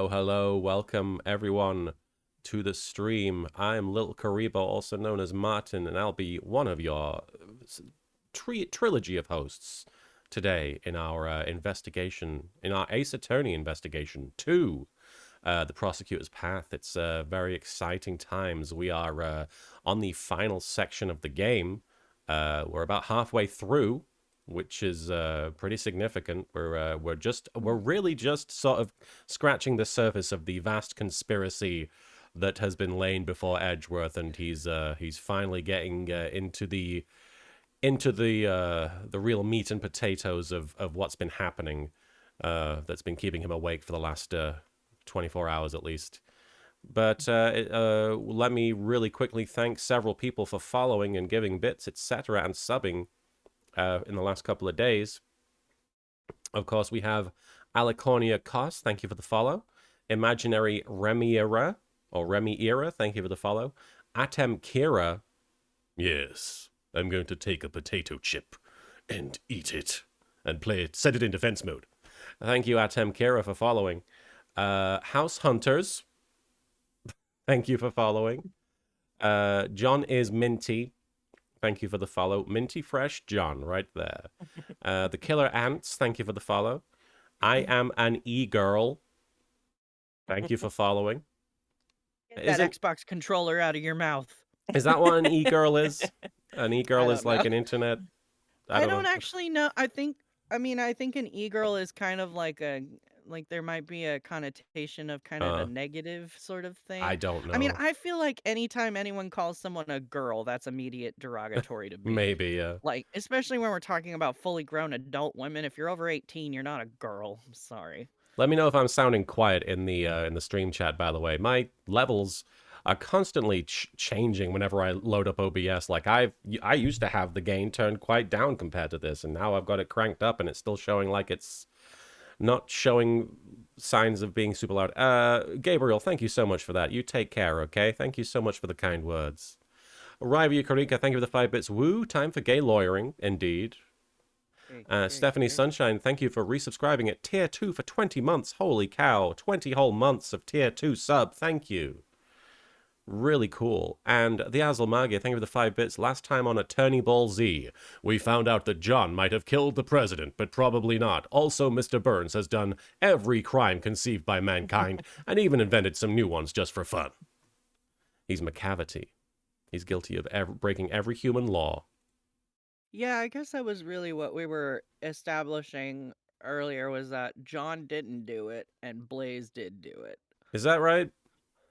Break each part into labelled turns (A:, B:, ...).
A: Hello, hello. Welcome, everyone, to the stream. I'm Little Karibo, also known as Martin, and I'll be one of your trilogy of hosts today in our investigation, in our Ace Attorney investigation to the prosecutor's path. It's very exciting times. We are on the final section of the game. We're about halfway through, which is pretty significant. We're really just sort of scratching the surface of the vast conspiracy that has been lain before Edgeworth, and he's finally getting into the real meat and potatoes of what's been happening. That's been keeping him awake for the last 24 hours at least. But let me really quickly thank several people for following and giving bits, etc., and subbing in the last couple of days. Of course, we have Alicornia Cos, thank you for the follow. Imaginary Remiera, or Remi-Era, thank you for the follow. Atem Kira, yes, I'm going to take a potato chip and eat it and set it in defense mode. Thank you, Atem Kira, for following. House Hunters, thank you for following. John is Minty. Thank you for the follow. Minty Fresh John, right there. The Killer Ants, thank you for the follow. I am an e-girl. Thank you for following.
B: Get that Xbox controller out of your mouth.
A: Is that what an e-girl is? An e-girl is like an internet?
B: I don't actually know. I think an e-girl is kind of like there might be a connotation of kind of a negative sort of thing.
A: I don't know.
B: I mean, I feel like anytime anyone calls someone a girl, that's immediate derogatory to me.
A: Maybe, yeah.
B: Like, especially when we're talking about fully grown adult women. If you're over 18, you're not a girl. I'm sorry.
A: Let me know if I'm sounding quiet in the stream chat, by the way. My levels are constantly changing whenever I load up OBS. Like, I used to have the gain turned quite down compared to this, and now I've got it cranked up, and it's still showing like it's not showing signs of being super loud. Gabriel, thank you so much for that. You take care, okay? Thank you so much for the kind words. Arriva Yukarika, thank you for the 5 bits. Woo, time for gay lawyering, indeed. Stephanie Sunshine, thank you for resubscribing at Tier 2 for 20 months. Holy cow, 20 whole months of Tier 2 sub. Thank you. Really cool. And the Azalmagia, thank you for the 5 bits. Last time on Attorney Ball Z, we found out that John might have killed the president, but probably not. Also, Mr. Burns has done every crime conceived by mankind, and even invented some new ones just for fun. He's McCavity. He's guilty of breaking every human law.
B: Yeah, I guess that was really what we were establishing earlier, was that John didn't do it and Blaze did do it.
A: Is that right?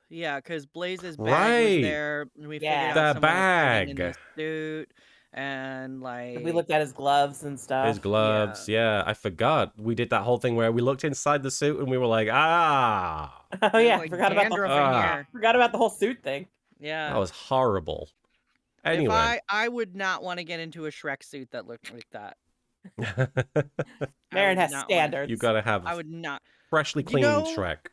B: Yeah, because Blaze's bag was there. We figured out someone was hiding in the suit, and like
C: we looked at his gloves and stuff.
A: His gloves, yeah. I forgot. We did that whole thing where we looked inside the suit and we were like, ah.
C: Oh yeah, like forgot about the whole suit thing.
B: Yeah,
A: that was horrible. Anyway,
B: if I would not want to get into a Shrek suit that looked like that.
C: Marin has standards.
A: You gotta have.
B: I would not.
A: Freshly cleaned Shrek.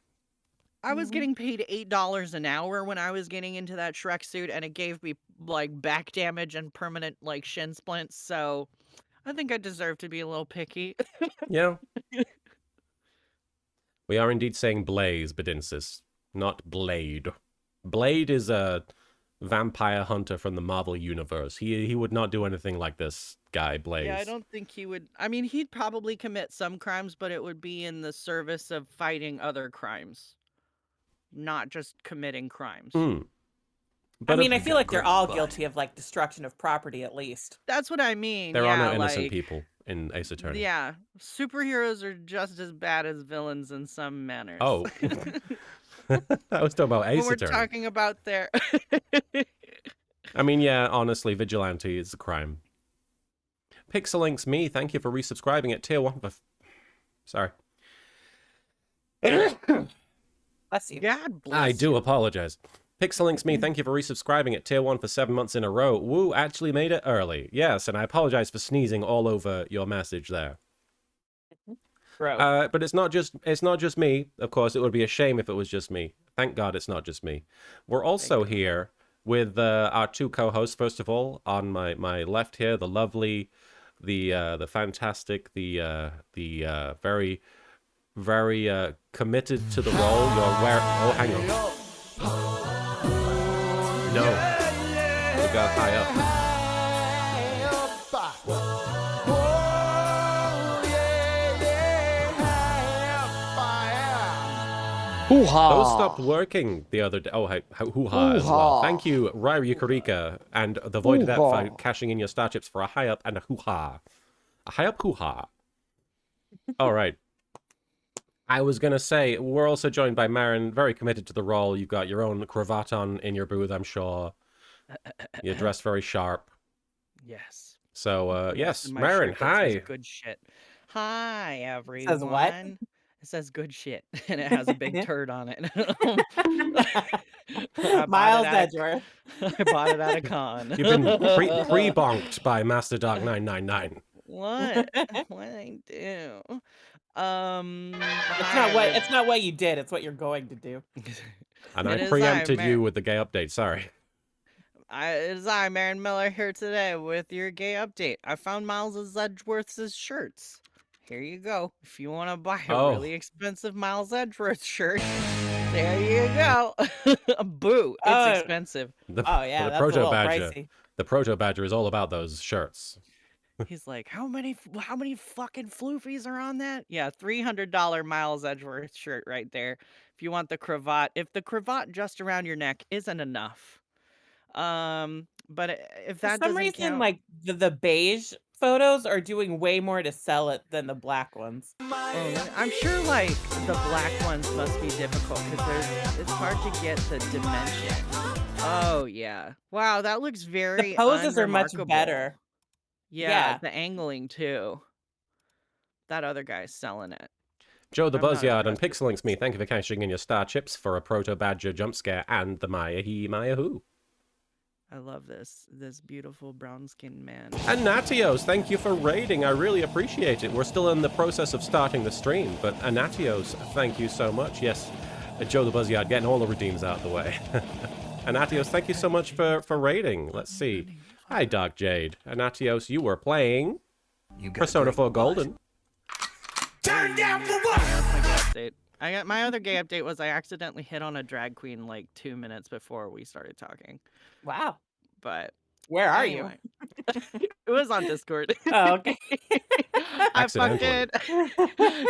B: I was getting paid $8 an hour when I was getting into that Shrek suit, and it gave me like back damage and permanent like shin splints. So I think I deserve to be a little picky.
A: Yeah. We are indeed saying Blaze, Bedinsis, not Blade. Blade is a vampire hunter from the Marvel universe. He would not do anything like this guy, Blaze.
B: Yeah, I don't think he would. I mean, he'd probably commit some crimes, but it would be in the service of fighting other crimes, not just committing crimes.
C: But I mean, I feel like they're all guilty of like destruction of property, at least.
B: That's what I mean.
A: There are no innocent people in Ace Attorney.
B: Yeah, superheroes are just as bad as villains in some manners.
A: Oh. I was talking about Ace Attorney.
B: We're talking about their...
A: I mean, yeah, honestly, vigilante is a crime. Pixelinks me, thank you for resubscribing at Tier 1 for... Sorry.
C: Bless you.
B: God bless
A: I do
B: you.
A: apologize. Pixelinks me, thank you for resubscribing at Tier 1 for 7 months in a row. Woo, actually made it early. Yes, and I apologize for sneezing all over your message there. But it's not just me. Of course, it would be a shame if it was just me. Thank God it's not just me. We're also here with our 2 co-hosts. First of all, on my left here, the lovely, the fantastic, the very very committed to the role. You're where? Oh, hang on. No, we got high up.
D: Hoo-ha!
A: Those stopped working the other day. Oh, hoo-ha as well. Thank you, Ryrie Yukarika and the Void Adept for cashing in your star chips for a high up and a hoo-ha. A high up hoo-ha. All right. I was going to say, we're also joined by Marin, very committed to the role. You've got your own cravat on in your booth, I'm sure. You're dressed very sharp.
B: Yes.
A: So, yes,
B: And my
A: Marin,
B: shirt that
A: hi.
B: says good shit. Hi, everyone.
C: Says what?
B: It says good shit, and it has a big turd on it.
C: Miles Edgeworth.
B: I bought it at a con.
A: You've been pre-bonked by Master Dog 999.
B: What? What I do?
C: It's not what you did, it's what you're going to do.
A: And I preempted you with the gay update, sorry.
B: It is I, Marin Miller, here today with your gay update. I found Miles Edgeworth's shirts. Here you go. If you want to buy a really expensive Miles Edgeworth shirt, there you go. Boo! It's expensive.
A: The
C: that's
A: Proto
C: a little
A: Badger.
C: pricey.
A: The Proto Badger is all about those shirts.
B: He's like, how many fucking floofies are on that? Yeah, $300 Miles Edgeworth shirt right there. If you want the cravat, if the cravat just around your neck isn't enough, but if that
C: For some
B: doesn't
C: reason,
B: count,
C: like the beige photos are doing way more to sell it than the black ones.
B: I'm sure like the black ones must be difficult because it's hard to get the dimension. Oh yeah, wow, that looks very.
C: The poses are much
B: unremarkable.
C: better.
B: Yeah, the angling too. That other guy's selling it.
A: Joe the
B: I'm not
A: Buzzyard and
B: impressed
A: Pixelinks me, thank you for cashing in your star chips for a Proto Badger jump scare and the Maya he, Maya who.
B: I love this beautiful brown skinned man.
A: And Natios, thank you for raiding. I really appreciate it. We're still in the process of starting the stream, but Anatios, thank you so much. Yes, Joe the Buzzyard getting all the redeems out of the way. Anatios, thank you so much for raiding. Let's see. Hi, Dark Jade. Anatios, you were playing Persona 4 Golden.
B: Turn down for what? That's my gay update. My other gay update was I accidentally hit on a drag queen like 2 minutes before we started talking.
C: Wow.
B: But
C: where are
B: anyway. It was on Discord.
C: Oh, okay.
B: I fucking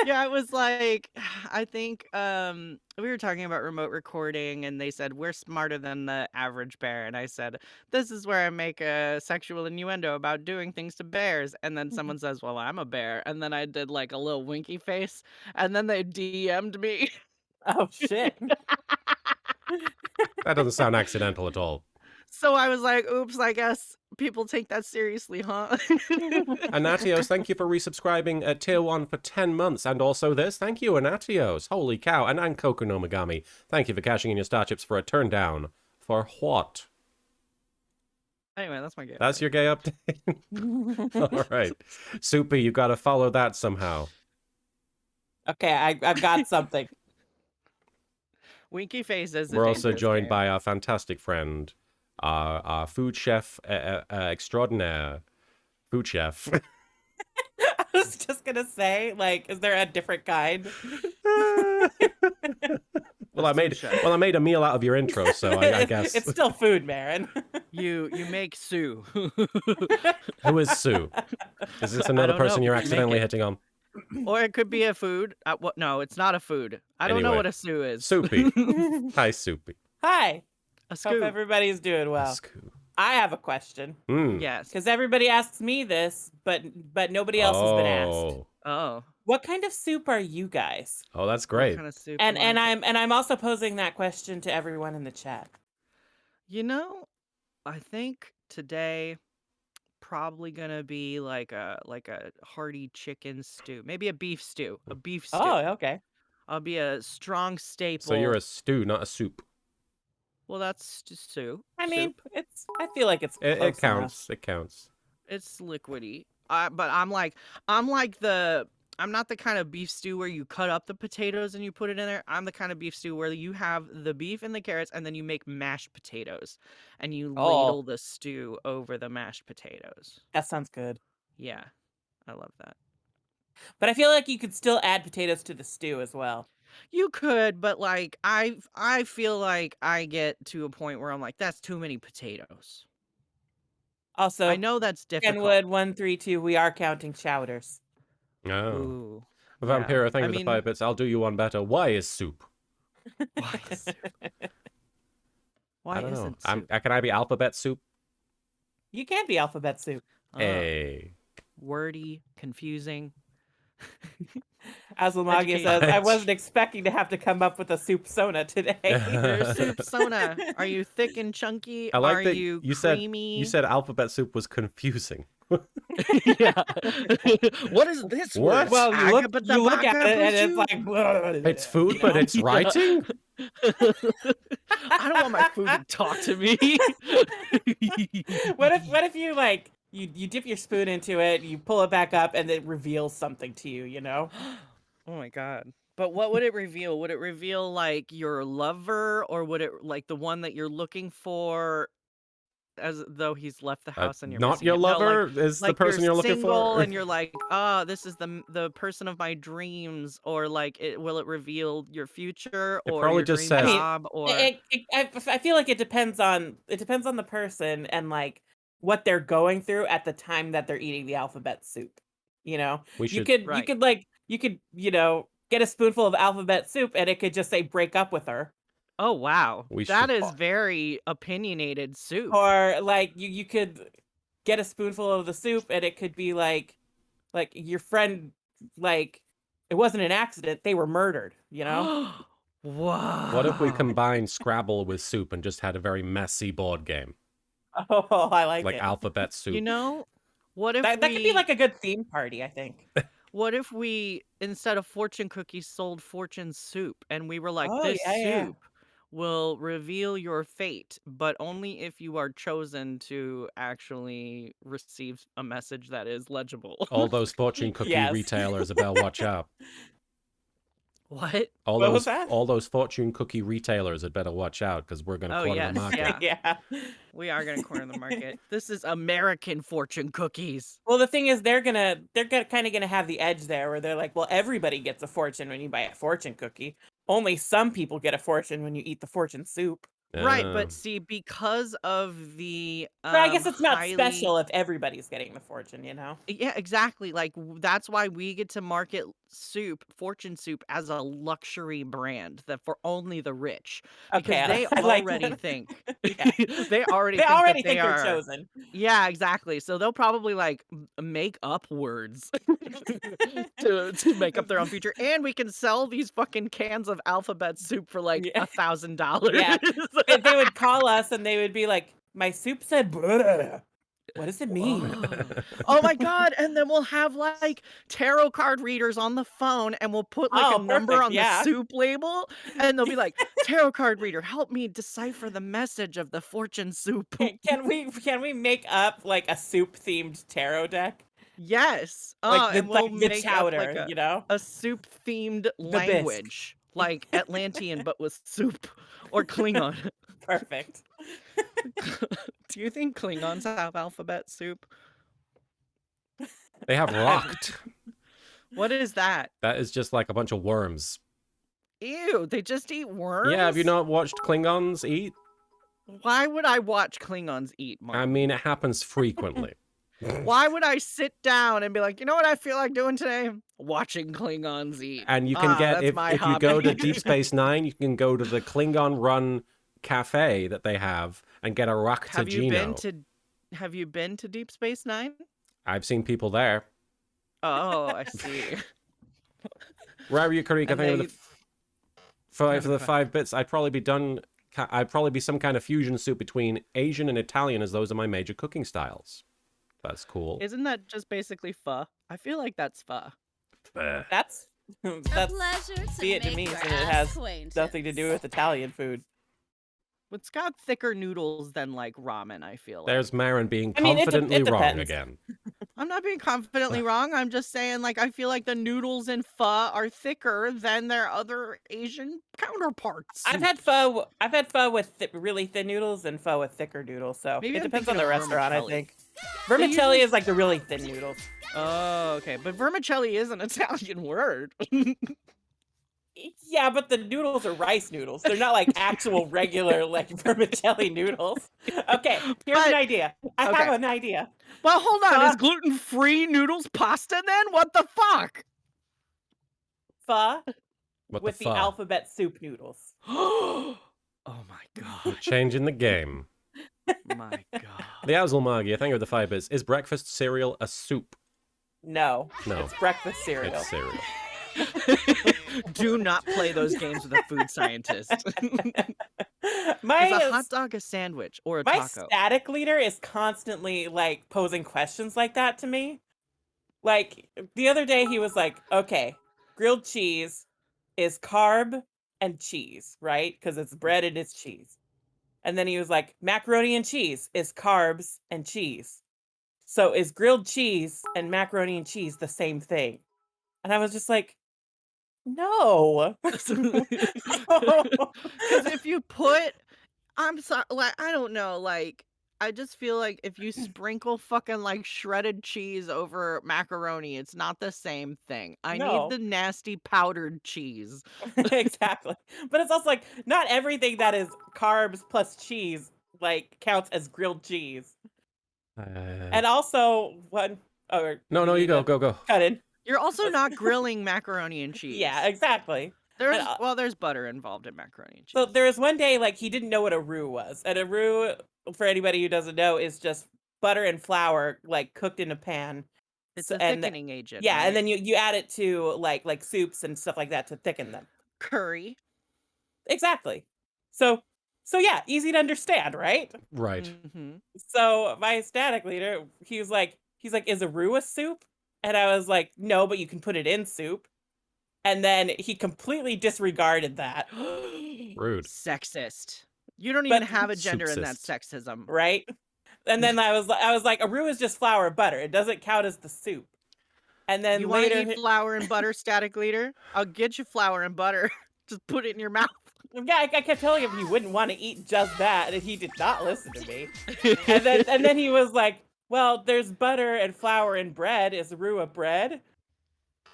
B: yeah, it was like I think we were talking about remote recording and they said we're smarter than the average bear, and I said this is where I make a sexual innuendo about doing things to bears, and then someone says, well, I'm a bear, and then I did like a little winky face, and then they DM'd me.
C: Oh shit.
A: That doesn't sound accidental at all.
B: So I was like, oops, I guess people take that seriously, huh?
A: Anatios, thank you for resubscribing at Tier 1 for 10 months. And also this, thank you, Anatios. Holy cow. And Kokonomagami, thank you for cashing in your star chips for a turn down. For what?
B: Anyway, that's my gay
A: That's your gay update? All right. Soupy, you got to follow that somehow.
C: Okay, I've got something.
B: Winky faces.
A: We're also joined by our fantastic friend, our food chef extraordinaire, food chef.
C: I was just gonna say, like, is there a different kind?
A: Well, I made a meal out of your intro, so I guess
C: it's still food, Marin.
B: You make Sue.
A: Who is Sue? Is this another person you're accidentally hitting on?
B: Or it could be a food. What? No, it's not a food. I don't know what a Sue is.
A: Soupy. Hi, Soupy.
C: Hi.
B: A
C: Hope everybody's doing well. I have a question.
B: Yes.
C: Because everybody asks me this, but nobody else has been asked.
B: Oh.
C: What kind of soup are you guys?
A: Oh, that's great.
B: What kind of soup
C: and I'm also posing that question to everyone in the chat.
B: You know, I think today probably gonna be like a hearty chicken stew, maybe a beef stew.
C: Oh, okay.
B: I'll be a strong staple.
A: So you're a stew, not a soup.
B: Well, that's just stew.
C: I mean, I feel like it's
A: it
C: close
A: counts.
C: enough.
A: It counts.
B: It's liquidy. But I'm not the kind of beef stew where you cut up the potatoes and you put it in there. I'm the kind of beef stew where you have the beef and the carrots and then you make mashed potatoes and you ladle the stew over the mashed potatoes.
C: That sounds good.
B: Yeah. I love that.
C: But I feel like you could still add potatoes to the stew as well.
B: You could, but like I feel like I get to a point where I'm like, that's too many potatoes. I
C: Also,
B: know that's difficult.
C: Kenwood 132. We are counting chowders.
A: Oh.
B: Ooh.
A: Vampiro, thank you
B: I
A: for the
B: mean,
A: 5 bits. I'll do you one better. Why is soup?
B: why is soup? Why
A: I don't know.
B: isn't soup?
A: Can I be alphabet soup?
C: You can be alphabet soup.
A: Hey.
B: Wordy, confusing.
C: As Lamagia says, I wasn't expecting to have to come up with a soup sona today.
B: There's soup sona. Are you thick and chunky?
A: I like
B: Are
A: that
B: you
A: you
B: creamy?
A: said alphabet soup was confusing.
B: Yeah. What is this
A: What?
B: word?
C: Well, you look at it and it's like
A: It's food, but it's writing?
B: I don't want my food to talk to me.
C: What if you like you dip your spoon into it, you pull it back up, and it reveals something to you, you know?
B: Oh my god. But what would it reveal? Would it reveal like your lover, or would it like the one that you're looking for, as though he's left the house and you're
A: Not
B: missing
A: your
B: him? No,
A: lover is the person you're looking
B: single
A: for?
B: and you're like, this is the person of my dreams, or like will it reveal your future
A: It
B: or
A: probably
B: your
A: just
B: dream
A: says-
B: job, or
C: I feel like it depends on the person and like what they're going through at the time that they're eating the alphabet soup. You know,
A: We
C: you
A: should-
C: could
B: Right.
C: get a spoonful of alphabet soup and it could just say break up with her.
B: oh wow,
A: We
B: that
A: should-
B: is very opinionated soup.
C: Or like you could get a spoonful of the soup and it could be like your friend, like it wasn't an accident, they were murdered, you know?
B: Wow.
A: What if we combined Scrabble with soup and just had a very messy board game?
C: Oh, I like it.
A: Alphabet soup.
B: You know, what if
C: That could be like a good theme party, I think.
B: what if we, instead of fortune cookies, sold fortune soup, and we were like,
C: Oh,
B: this
C: yeah.
B: soup will reveal your fate, but only if you are chosen to actually receive a message that is legible.
A: All those fortune cookie
C: Yes.
A: retailers about watch out.
B: What?
A: All
C: What
A: those
C: was that?
A: all those fortune cookie retailers had better watch out because we're going to
B: Oh,
A: corner
B: yes,
A: the market.
B: yeah.
C: Yeah.
B: We are going to corner the market. This is American fortune cookies.
C: Well, the thing is, they're kind of gonna have the edge there, where they're like, well, everybody gets a fortune when you buy a fortune cookie. Only some people get a fortune when you eat the fortune soup.
B: Right,
A: Oh.
B: but see, because of the
C: But I guess it's not
B: highly-
C: special if everybody's getting the fortune, you know?
B: Yeah, exactly. Like that's why we get to market soup, fortune soup, as a luxury brand that for only the rich, because
C: Okay,
B: they
C: I like
B: already
C: that.
B: think
C: Yeah.
B: they already
C: They
B: think
C: already
B: that they
C: think they're
B: are
C: chosen.
B: Yeah, exactly. So they'll probably like make up words to make up their own future, and we can sell these fucking cans of alphabet soup for like
C: Yeah.
B: $1,000.
C: Yeah. They would call us and they would be like, my soup said "Bleh." What does it mean?
B: Oh my god, and then we'll have like tarot card readers on the phone, and we'll put like
C: Oh,
B: a number
C: perfect,
B: on
C: yeah.
B: the soup label, and they'll be like, tarot card reader, help me decipher the message of the fortune soup.
C: Can we make up like a soup themed tarot deck?
B: Yes.
C: Like
B: And we'll
C: the
B: make
C: chowder,
B: up like
C: you know?
B: a soup themed
C: bisque.
B: language, like Atlantean but with soup, or Klingon.
C: Perfect.
B: Do you think Klingons have alphabet soup?
A: They have rocked.
B: What is that?
A: That is just like a bunch of worms.
B: Ew, they just eat worms?
A: Yeah, have you not watched Klingons eat?
B: Why would I watch Klingons eat, Mark?
A: I mean, it happens frequently.
B: Why would I sit down and be like, you know what I feel like doing today? Watching Klingons eat.
A: And you can get,
B: that's
A: if
B: my
A: you go to
B: hobby.
A: Deep Space Nine, you can go to the Klingon run cafe that they have and get a
B: Have you been
A: Rocktagino.
B: Have you been to Deep Space Nine?
A: I've seen people there.
B: Oh, I see.
A: Where are you, Karika?
B: And
A: Thank you
B: they-
A: for the
B: Never
A: 5 bits. I'd probably be some kind of fusion soup between Asian and Italian, as those are my major cooking styles. That's cool.
B: Isn't that just basically pho? I feel like that's pho.
C: That's
E: pleasure to
C: Vietnamese
E: make your
C: and it has
E: acquaintance.
C: nothing to do with Italian food.
B: It's got thicker noodles than like ramen, I feel like.
A: There's Marin being
C: I mean, it
A: confidently wrong
C: depends.
A: again.
B: I'm not being confidently wrong. I'm just saying, like, I feel like the noodles in pho are thicker than their other Asian counterparts.
C: I've had pho with really thin noodles and pho with thicker noodles, so
B: Maybe
C: it
B: I'm
C: depends on
B: thinking
C: the
B: of
C: restaurant, I
B: vermicelli.
C: think. Vermicelli is like the really thin noodles.
B: Oh, okay. But vermicelli is an Italian word.
C: Yeah, but the noodles are rice noodles. They're not like actual regular like vermicelli noodles. Okay, here's an
B: But-
C: idea. I have an idea.
B: Well, hold on.
C: Pho-
B: Is gluten-free noodles pasta then? What the fuck?
C: Pho
A: What
C: with
A: the
C: the
A: fuck?
C: alphabet soup noodles.
B: Oh my
A: We're
B: god.
A: changing the game.
B: My god.
A: The Azulmagia, thank you for the 5 bits. Is breakfast cereal a soup?
C: No,
A: No.
C: it's breakfast cereal.
A: It's cereal.
B: Do not play those games with a food scientist.
C: My
B: Is a hot dog a sandwich or a
C: my
B: taco?
C: static leader is constantly like posing questions like that to me. Like the other day he was like, "Okay, grilled cheese is carb and cheese, right? Because it's bread and it's cheese." And then he was like, "Macaroni and cheese is carbs and cheese. So is grilled cheese and macaroni and cheese the same thing?" And I was just like, "No."
B: Because if you put, I'm sorry, like, I don't know, like, I just feel like if you sprinkle fucking like shredded cheese over macaroni, it's not the same thing. I
C: No.
B: need the nasty powdered cheese.
C: Exactly. But it's also like not everything that is carbs plus cheese like counts as grilled cheese. And also one
A: No, you go.
C: Cut in.
B: You're also not grilling macaroni and cheese.
C: Yeah, exactly.
B: There's
C: and,
B: there's butter involved in macaroni and cheese.
C: So there was one day like he didn't know what a roux was. And a roux, for anybody who doesn't know, is just butter and flour like cooked in a pan.
B: It's
C: So-
B: a
C: and
B: thickening agent.
C: Yeah,
B: right?
C: and then you add it to like soups and stuff like that to thicken them.
B: curry.
C: Exactly. So yeah, easy to understand, right?
A: Right.
B: Mhm.
C: So my static leader, he's like, is a roux a soup? And I was like, no, but you can put it in soup. And then he completely disregarded that,
A: Rude.
B: Sexist. You don't
C: But-
B: even have a gender in that
A: Soupsist.
B: sexism.
C: right? And then I was like, a roux is just flour and butter. It doesn't count as the soup. And then
B: You want
C: later,
B: to eat flour and butter, static leader? I'll get you flour and butter. Just put it in your mouth.
C: yeah, I kept telling him he wouldn't want to eat just that, and he did not listen to me. And then he was like, well, there's butter and flour and bread. Is roux a bread?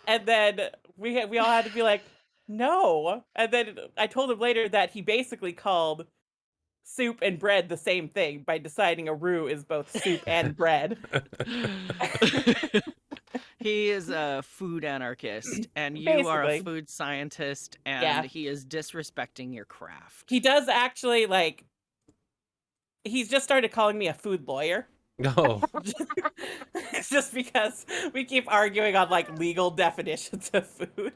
C: And then we all had to be like, no. And then I told him later that he basically called soup and bread the same thing by deciding a roux is both soup and bread.
B: He is a food anarchist, and you are a
C: Basically.
B: food scientist, and
C: Yeah.
B: he is disrespecting your craft.
C: He does actually like. He's just started calling me a food lawyer.
A: No.
C: It's just because we keep arguing on like legal definitions of food.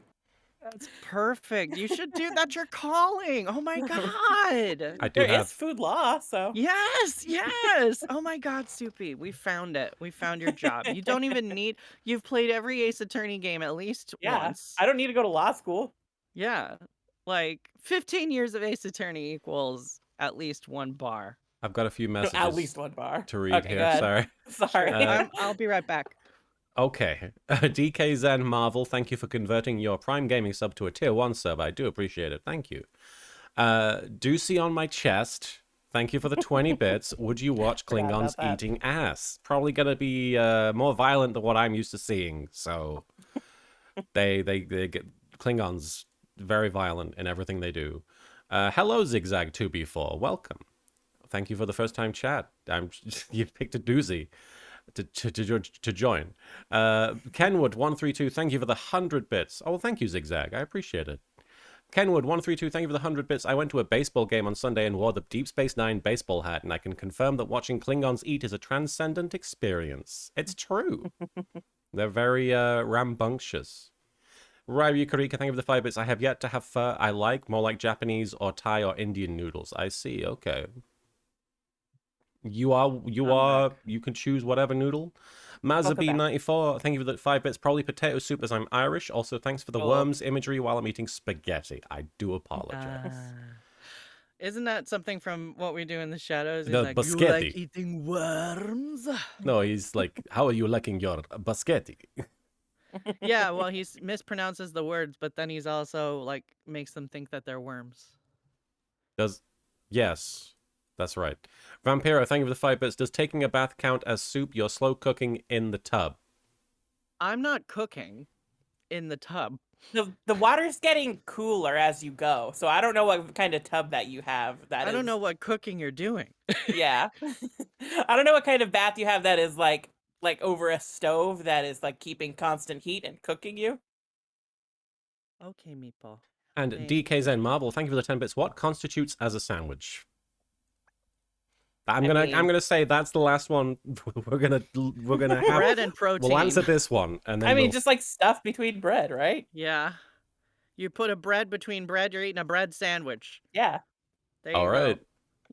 B: That's perfect. You should do that. Your calling. Oh my god.
A: I do
C: There
A: have.
C: is food law, so
B: Yes, yes. Oh my god, Soupy. We found it. We found your job. You don't even need. You've played every Ace Attorney game at least
C: yeah.
B: once.
C: I don't need to go to law school.
B: Yeah. Like 15 years of Ace Attorney equals at least one bar.
A: I've got a few
C: No,
A: messages
C: at least one bar
A: to read
C: Okay,
A: here.
C: go ahead.
A: Sorry.
C: Sorry.
B: I'll be right back.
A: Okay. DK Zen Marvel, thank you for converting your Prime Gaming sub to a Tier 1 sub. I do appreciate it. Thank you. Doocy on my chest, thank you for the 20 bits. Would you watch
C: Forgot about
A: Klingons
C: that.
A: eating ass? Probably going to be more violent than what I'm used to seeing. So they get Klingons very violent in everything they do. Hello, Zigzag 2B4. Welcome. Thank you for the first time chat. You've picked a doozy to join. Kenwood 132, thank you for the 100 bits. Oh, thank you, Zigzag. I appreciate it. Kenwood 132, thank you for the 100 bits. I went to a baseball game on Sunday and wore the Deep Space Nine baseball hat, and I can confirm that watching Klingons eat is a transcendent experience. It's true. They're very rambunctious. Ryu Karika, thank you for the 5 bits. I have yet to have pho I like, more like Japanese or Thai or Indian noodles. I see, okay. You can choose whatever noodle. Mazabi94, thank you for the 5 bits. Probably potato soup as I'm Irish. Also, thanks for the
C: Oh.
A: worms imagery while I'm eating spaghetti. I do apologize.
B: Isn't that something from What We Do in the Shadows? He's
A: The
B: like, you
A: biscotti.
B: like eating worms?
A: No, he's like, how are you liking your biscotti?
B: Yeah, well, he mispronounces the words, but then he's also like makes them think that they're worms.
A: Yes. That's right. Vampiro, thank you for the 5 bits. Does taking a bath count as soup? You're slow cooking in the tub.
B: I'm not cooking in the tub.
C: The water's getting cooler as you go, so I don't know what kind of tub that you have.
B: I don't know what cooking you're doing.
C: Yeah, I don't know what kind of bath you have that is like over a stove that is like keeping constant heat and cooking you.
B: Okay, meatball.
A: And
B: Thank
A: DKZen Marble, thank you for the 10 bits. What constitutes as a sandwich? I'm
C: I
A: gonna
C: mean-
A: say that's the last one. We're gonna have.
B: Bread and protein.
A: We'll answer this one, and then
C: I mean,
A: we'll...
C: just like stuff between bread, right?
B: Yeah. You put a bread between bread, you're eating a bread sandwich.
C: Yeah.
B: There you
A: All right.
B: go.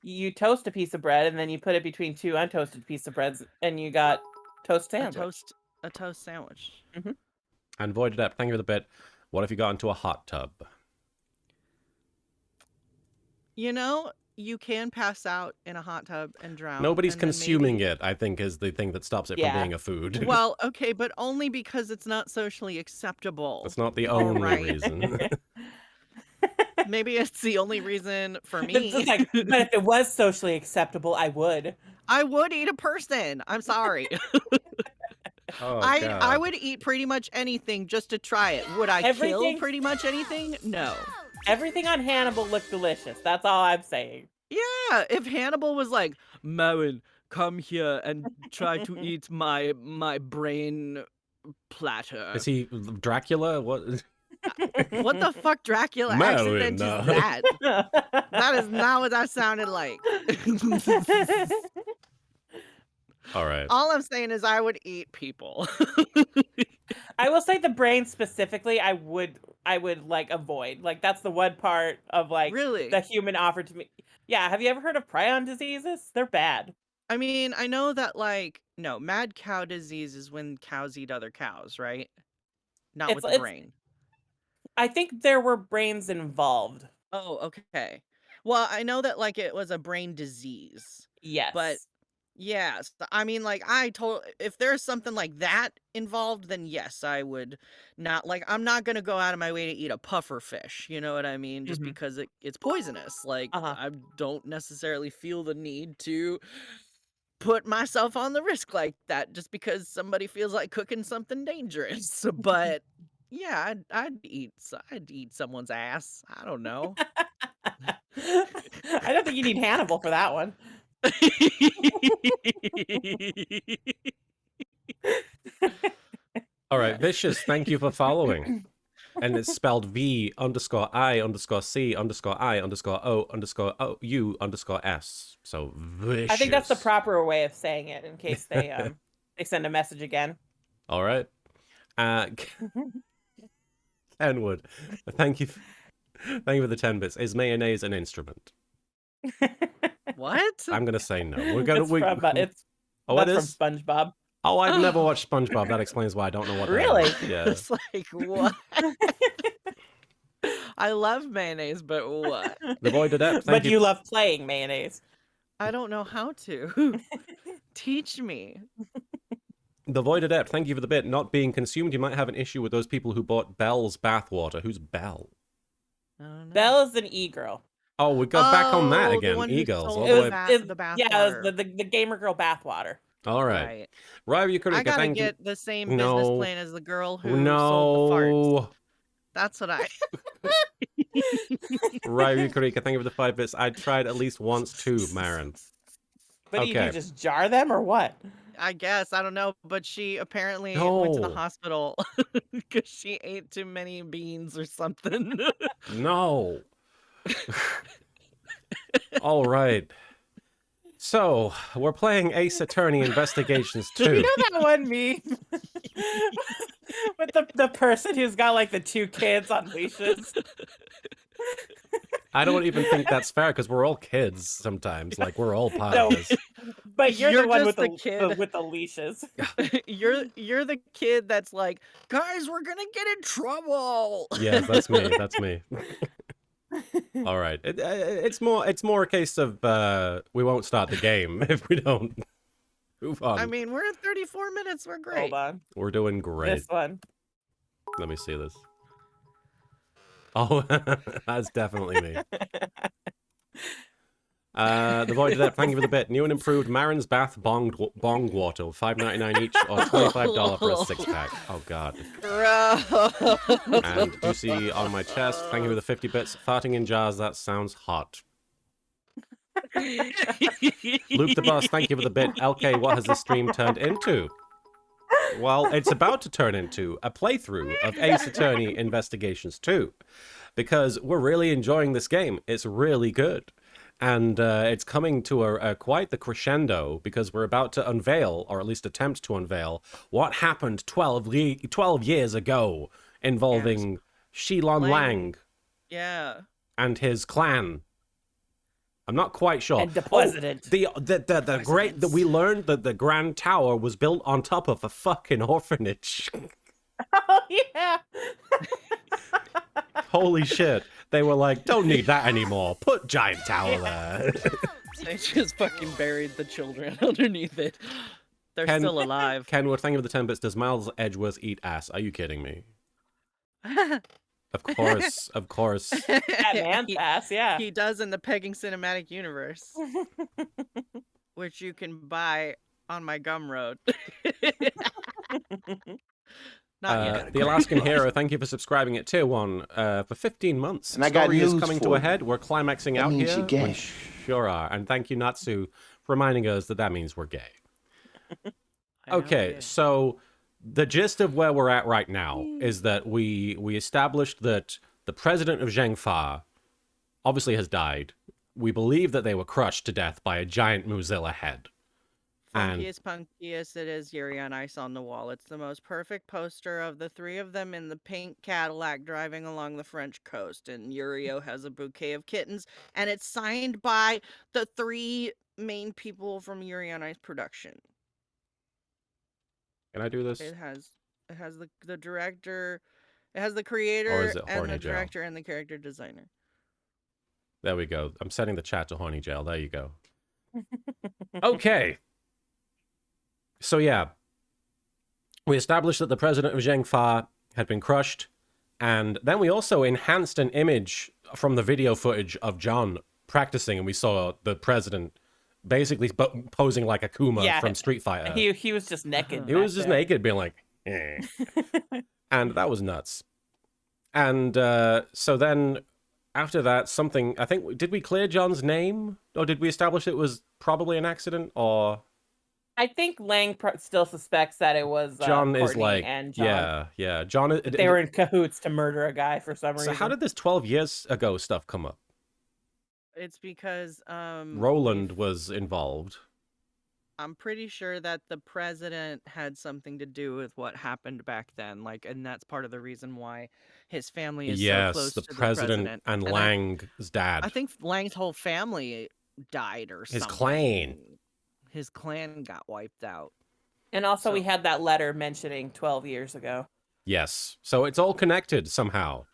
C: You toast a piece of bread and then you put it between 2 untoasted pieces of breads, and you got toast sandwich.
B: A toast sandwich.
A: And Void Adept, thank you for the bit. What if you got into a hot tub?
B: You know, you can pass out in a hot tub and drown.
A: Nobody's
B: and then
A: consuming
B: maybe...
A: it, I think, is the thing that stops it
C: Yeah.
A: from being a food.
B: Well, okay, but only because it's not socially acceptable.
A: That's not the
B: All
A: only
B: right.
A: reason.
B: Maybe it's the only reason for
C: It's
B: me.
C: like, but if it was socially acceptable, I would.
B: I would eat a person. I'm sorry.
A: Oh,
B: I
A: God.
B: would eat pretty much anything just to try it. Would I kill
C: Everything-
B: pretty much anything? No.
C: Everything on Hannibal looked delicious. That's all I'm saying.
B: Yeah, if Hannibal was like, Marin, come here and try to eat my brain platter.
A: Is he Dracula? What?
B: What the fuck Dracula
A: Marin,
B: accent is that? That is not what that sounded like.
A: All right.
B: All I'm saying is I would eat people.
C: I will say the brain specifically, I would like avoid. Like that's the one part of like
B: Really?
C: the human offered to me. Yeah, have you ever heard of prion diseases? They're bad.
B: I mean, I know that no, mad cow disease is when cows eat other cows, right? Not with the
C: It's-
B: brain.
C: I think there were brains involved.
B: Oh, okay. Well, I know that it was a brain disease.
C: Yes.
B: But yes, I mean, if there's something like that involved, then yes, I would not I'm not gonna go out of my way to eat a puffer fish. You know what I mean? Just
C: Mhm.
B: because it's poisonous. I don't necessarily feel the need to put myself on the risk like that just because somebody feels like cooking something dangerous. But yeah, I'd eat someone's ass. I don't know.
C: I don't think you need Hannibal for that one.
A: All right. Vicious, thank you for following. And it's spelled V_I_C_I_O_U_S. So vicious.
C: I think that's the proper way of saying it in case they they send a message again.
A: All right. Kenwood, thank you for the 10 bits. Is mayonnaise an instrument?
B: What?
A: I'm gonna say no. We're gonna.
C: It's from,
A: Oh,
C: that's
A: it
C: from
A: is.
C: SpongeBob.
A: Oh, I've never watched SpongeBob. That explains why I don't know what.
C: Really?
A: That is. Yeah.
B: It's like, what? I love mayonnaise, but what?
A: The Void Adept.
C: But
A: Thank
C: you love playing mayonnaise.
B: I don't know how to. Teach me.
A: The Void Adept. Thank you for the bit. Not being consumed. You might have an issue with those people who bought Belle's bathwater. Who's Belle?
B: I don't know.
C: Belle is an e-girl.
A: Oh, we got back on that
B: Oh, the
A: again.
B: one who
A: E-girls.
B: sold
A: All the
B: the
A: way.
B: bath- the
C: yeah, it was
B: bathwater.
C: the gamer girl bathwater.
A: All right. Ryu
B: I
A: Kurika,
B: gotta
A: thank you.
B: get the same business
A: No.
B: plan as the girl who sold the farts.
A: No.
B: That's what I.
A: Ryu Kurika, thank you for the 5 bits. I tried at least once too, Marin.
C: But do you
A: Okay.
C: just jar them or what?
B: I guess I don't know, but she apparently went to the
A: No.
B: hospital because she ate too many beans or something.
A: No. All right. So, we're playing Ace Attorney Investigations 2.
C: You know that one meme with the person who's got like the 2 kids on leashes?
A: I don't even think that's fair because we're all kids sometimes. Like, we're all part
C: No.
A: of this.
C: But you're
B: You're
C: the one
B: just
C: with
B: the kid.
C: with the leashes.
B: You're the kid that's like, guys, we're gonna get in trouble.
A: Yes, that's me. That's me. All right. It's more a case of we won't start the game if we don't move on.
B: I mean, we're at 34 minutes. We're great.
C: Hold on.
A: We're doing great.
C: This one.
A: Let me see this. Oh, that's definitely me. The Void Adept, thank you for the bit. New and improved Marin's Bath bong water, $5.99 each, or $25 for a 6-pack. Oh, God.
B: Bro.
A: And do you see on my chest, thank you for the 50 bits. Farting in jars, that sounds hot. Luke the Boss, thank you for the bit. LK, what has this stream turned into? Well, it's about to turn into a playthrough of Ace Attorney Investigations 2. Because we're really enjoying this game. It's really good. And it's coming to a quite the crescendo because we're about to unveil, or at least attempt to unveil, what happened 12 years ago involving Shilon Lang
B: Yeah.
A: and his clan. I'm not quite sure.
C: And the president.
A: The great that we learned that the Grand Tower was built on top of a fucking orphanage.
C: Oh, yeah.
A: Holy shit. They were like, don't need that anymore. Put giant tower there.
B: They just fucking buried the children underneath it. They're still alive.
A: Kenwood, thank you for the 10 bits. Does Miles Edgeworth eat ass? Are you kidding me? Of course, of course.
C: That man's ass, yeah.
B: He does in the Pegging Cinematic Universe, which you can buy on my Gumroad. Not yet.
A: The Alaskan Hero, thank you for subscribing at Tier 1 for 15 months.
E: And I got
A: Story is
E: news
A: coming
E: for
A: to a
E: you.
A: head. We're climaxing
E: That
A: out
E: means
A: here.
E: you're gay.
A: We sure are. And thank you, Natsu, for reminding us that that means we're gay.
B: I know,
A: Okay,
B: yeah.
A: so the gist of where we're at right now is that we established that the president of Zhengfa obviously has died. We believe that they were crushed to death by a giant Mozilla head. And
B: Funkiest, punkiest, it is Yuri on Ice on the Wall. It's the most perfect poster of the three of them in the pink Cadillac driving along the French coast. And Yurio has a bouquet of kittens. And it's signed by the three main people from Yuri on Ice production.
A: can I do this?
B: It has the director, it has the creator
A: is it
B: and
A: Horny
B: the
A: Joe?
B: director and the character designer.
A: There we go. I'm setting the chat to Horny Jail. There you go. Okay. So yeah, we established that the president of Zhengfa had been crushed, and then we also enhanced an image from the video footage of John practicing, and we saw the president basically posing like Akuma
C: Yeah.
A: from Street Fighter.
C: He was just naked.
A: He was
C: back
A: just
C: there.
A: naked, being like, eh. And that was nuts. And so then after that, something, I think, did we clear John's name? Or did we establish it was probably an accident? Or
C: I think Lang still suspects that it was
A: John is
C: Courtney
A: like,
C: and John.
A: yeah. John,
C: They were in cahoots to murder a guy for some
A: so
C: reason.
A: how did this 12 years ago stuff come up?
B: It's because
A: Roland was involved.
B: I'm pretty sure that the president had something to do with what happened back then, like, and that's part of the reason why his family is so close
A: Yes, the
B: to the
A: president and Lang's dad.
B: I think Lang's whole family died or
A: His
B: something.
A: clan.
B: His clan got wiped out.
C: And also, we
B: So-
C: had that letter mentioning 12 years ago.
A: Yes. So it's all connected somehow.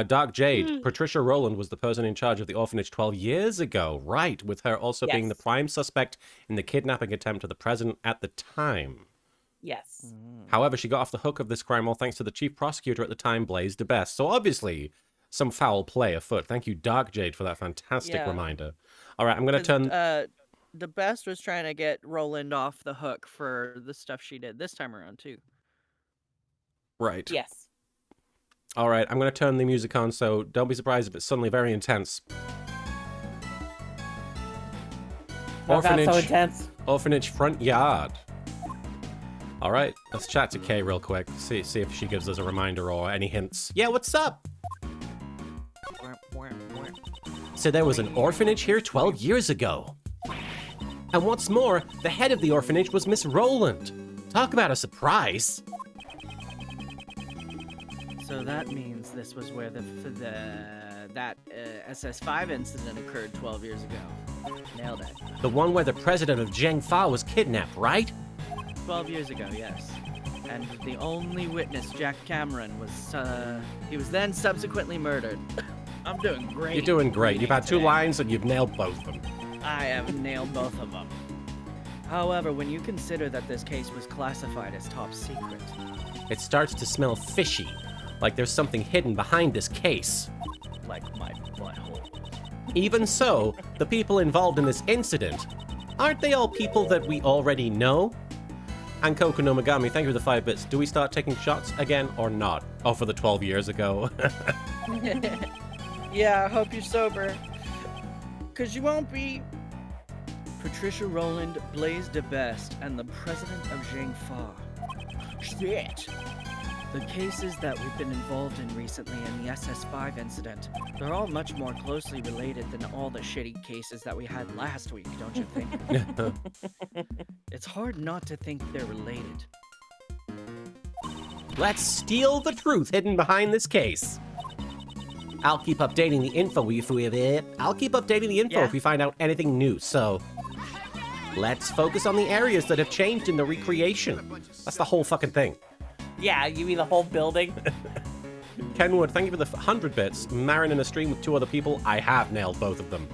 A: Dark Jade, Patricia Rowland was the person in charge of the orphanage 12 years ago. Right, with her also being the
C: Yes.
A: prime suspect in the kidnapping attempt of the president at the time.
C: Yes.
A: However, she got off the hook of this crime all thanks to the chief prosecutor at the time, Blaise de Best. So obviously, some foul play afoot. Thank you, Dark Jade, for that fantastic
B: Yeah.
A: reminder. All right, I'm going to
B: 'Cause,
A: turn...
B: the best was trying to get Roland off the hook for the stuff she did this time around too.
A: Right.
C: Yes.
A: All right, I'm going to turn the music on, so don't be surprised if it's suddenly very intense.
C: Oh, that's so intense.
A: Orphanage front yard. All right, let's chat to Kay real quick. See if she gives us a reminder or any hints. Yeah, what's up? So there was an orphanage here 12 years ago. And what's more, the head of the orphanage was Miss Rowland. Talk about a surprise.
B: So that means this was where that SS5 incident occurred 12 years ago. Nailed it.
A: The one where the president of Zhengfa was kidnapped, right?
B: 12 years ago, yes. And the only witness, Jack Cameron, he was then subsequently murdered. I'm doing great.
A: You're doing great. You've had two
B: today.
A: lines and you've nailed both of them.
B: I have nailed both of them. However, when you consider that this case was classified as top secret,
A: It starts to smell fishy, like there's something hidden behind this case.
B: like my butthole.
A: Even so, the people involved in this incident, aren't they all people that we already know? And Koku no Megami, thank you for the 5 bits. Do we start taking shots again or not? Oh, for the 12 years ago.
B: Yeah, I hope you're sober. Cause you won't be. Patricia Rowland, Blaise de Best, and the president of Zhang Fa. Shit! The cases that we've been involved in recently in the SS5 incident, they're all much more closely related than all the shitty cases that we had last week, don't you think? It's hard not to think they're related.
A: Let's steal the truth hidden behind this case. I'll keep updating the info if we find out anything new, so let's focus on the areas that have changed in the recreation. That's the whole fucking thing.
C: Yeah, you mean the whole building?
A: Kenwood, thank you for the 100 bits. Marin in a stream with 2 other people. I have nailed both of them.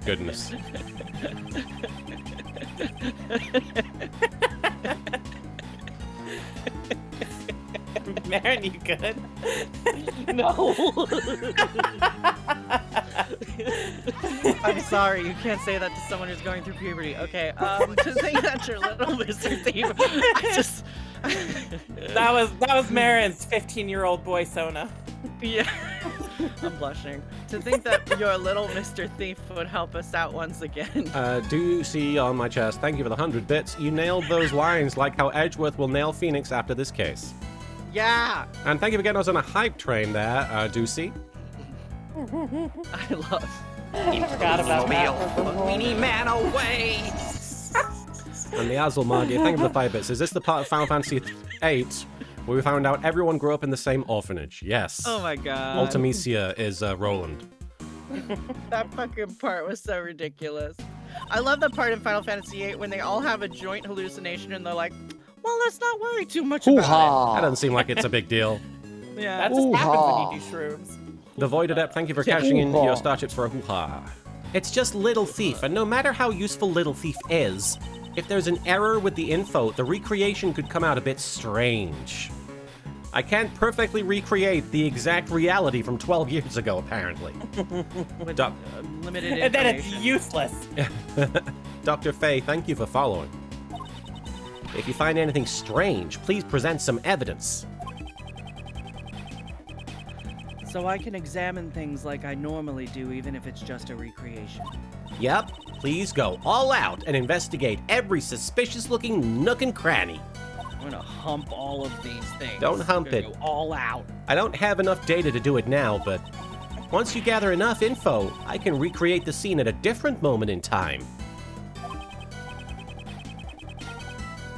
A: Goodness.
C: Marin, you good?
B: No! I'm sorry, you can't say that to someone who's going through puberty. Okay, to think that your little Mr. Thief, I just...
C: That was Marin's 15-year-old boy Sona.
B: Yeah, I'm blushing. To think that your little Mr. Thief would help us out once again.
A: Do you see on my chest? Thank you for the 100 bits. You nailed those lines like how Edgeworth will nail Phoenix after this case.
B: Yeah!
A: And thank you for getting us on a hype train there, Ducey.
B: I love...
C: I forgot about that.
B: We need man away!
A: And the Azelmagi, thank you for the 5 bits. Is this the part of Final Fantasy VIII where we found out everyone grew up in the same orphanage? Yes.
B: Oh my god.
A: Ultimisia is Roland.
B: That fucking part was so ridiculous. I love that part in Final Fantasy VIII when they all have a joint hallucination and they're like, well, let's not worry too much about
A: That
D: Hoo-ha!
A: doesn't seem like it's a big deal.
B: it. Yeah.
C: That just happens
D: Hoo-ha.
C: when you do shrooms.
A: The Void Adept, thank you for cashing in
D: Hoo-ha.
A: your starships for a hoo-ha. It's just Little Thief, and no matter how useful Little Thief is, if there's an error with the info, the recreation could come out a bit strange. I can't perfectly recreate the exact reality from 12 years ago, apparently.
B: With
A: Doc-
B: limited
C: And then it's
B: information.
C: useless.
A: Dr. Faye, thank you for following. If you find anything strange, please present some evidence.
B: So I can examine things like I normally do, even if it's just a recreation.
A: Yep, please go all out and investigate every suspicious-looking nook and cranny.
B: I'm gonna hump all of these things.
A: Don't hump
B: I'm gonna
A: it.
B: Go all out.
A: I don't have enough data to do it now, but once you gather enough info, I can recreate the scene at a different moment in time.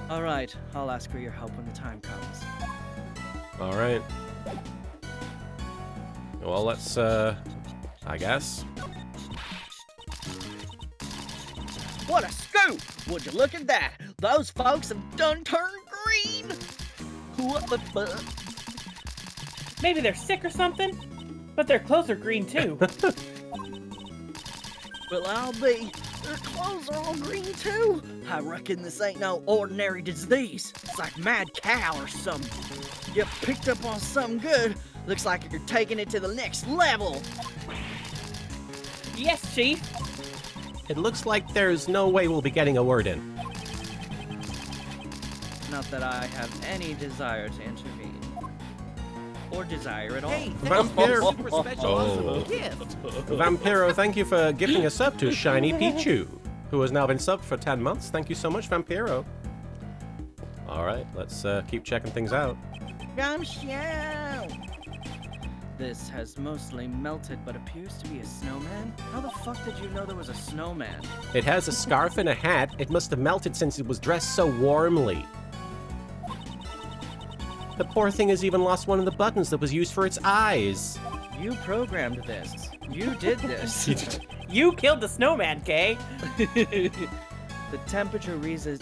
B: All right, I'll ask for your help when the time comes.
A: All right. Well, let's, I guess.
B: What a scoop! Would you look at that? Those folks have done turned green. What the fuck?
C: Maybe they're sick or something, but their clothes are green too.
B: Well, I'll be. Their clothes are all green too. I reckon this ain't no ordinary disease. It's like mad cow or something. You picked up on something good. Looks like you're taking it to the next level.
C: Yes, Chief.
A: It looks like there's no way we'll be getting a word in.
B: Not that I have any desire to intervene. Or desire at all.
A: Vampiro. Vampiro, thank you for gifting a sub to Shiny Pichu, who has now been subbed for 10 months. Thank you so much, Vampiro. All right, let's keep checking things out.
B: This has mostly melted, but appears to be a snowman. How the fuck did you know there was a snowman?
A: It has a scarf and a hat. It must have melted since it was dressed so warmly. The poor thing has even lost one of the buttons that was used for its eyes.
B: You programmed this. You did this.
C: You killed the snowman, Kay.
B: The temperature reaches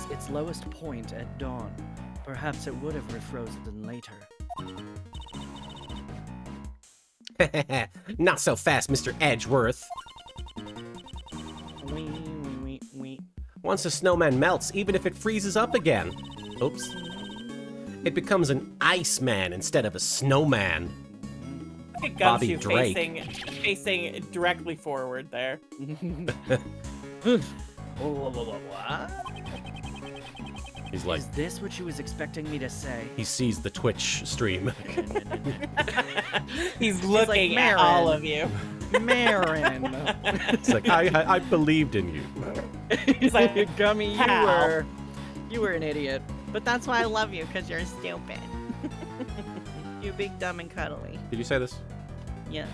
B: its lowest point at dawn. Perhaps it would have refrozen later.
A: Not so fast, Mr. Edgeworth. Once a snowman melts, even if it freezes up again, oops, it becomes an iceman instead of a snowman.
C: Look at
A: Bobby
C: Gumshoe
A: Drake.
C: facing directly forward there.
B: What?
A: He's like,
B: Is this what she was expecting me to say?
A: he sees the Twitch stream.
C: He's looking
B: like,
C: at all
B: "Marin."
C: of you.
B: Marin.
A: It's like, I believed in you.
C: He's like,
B: Gummy,
C: "How?"
B: you were an idiot. But that's why I love you, because you're stupid. You big, dumb, and cuddly.
A: Did you say this?
B: Yes.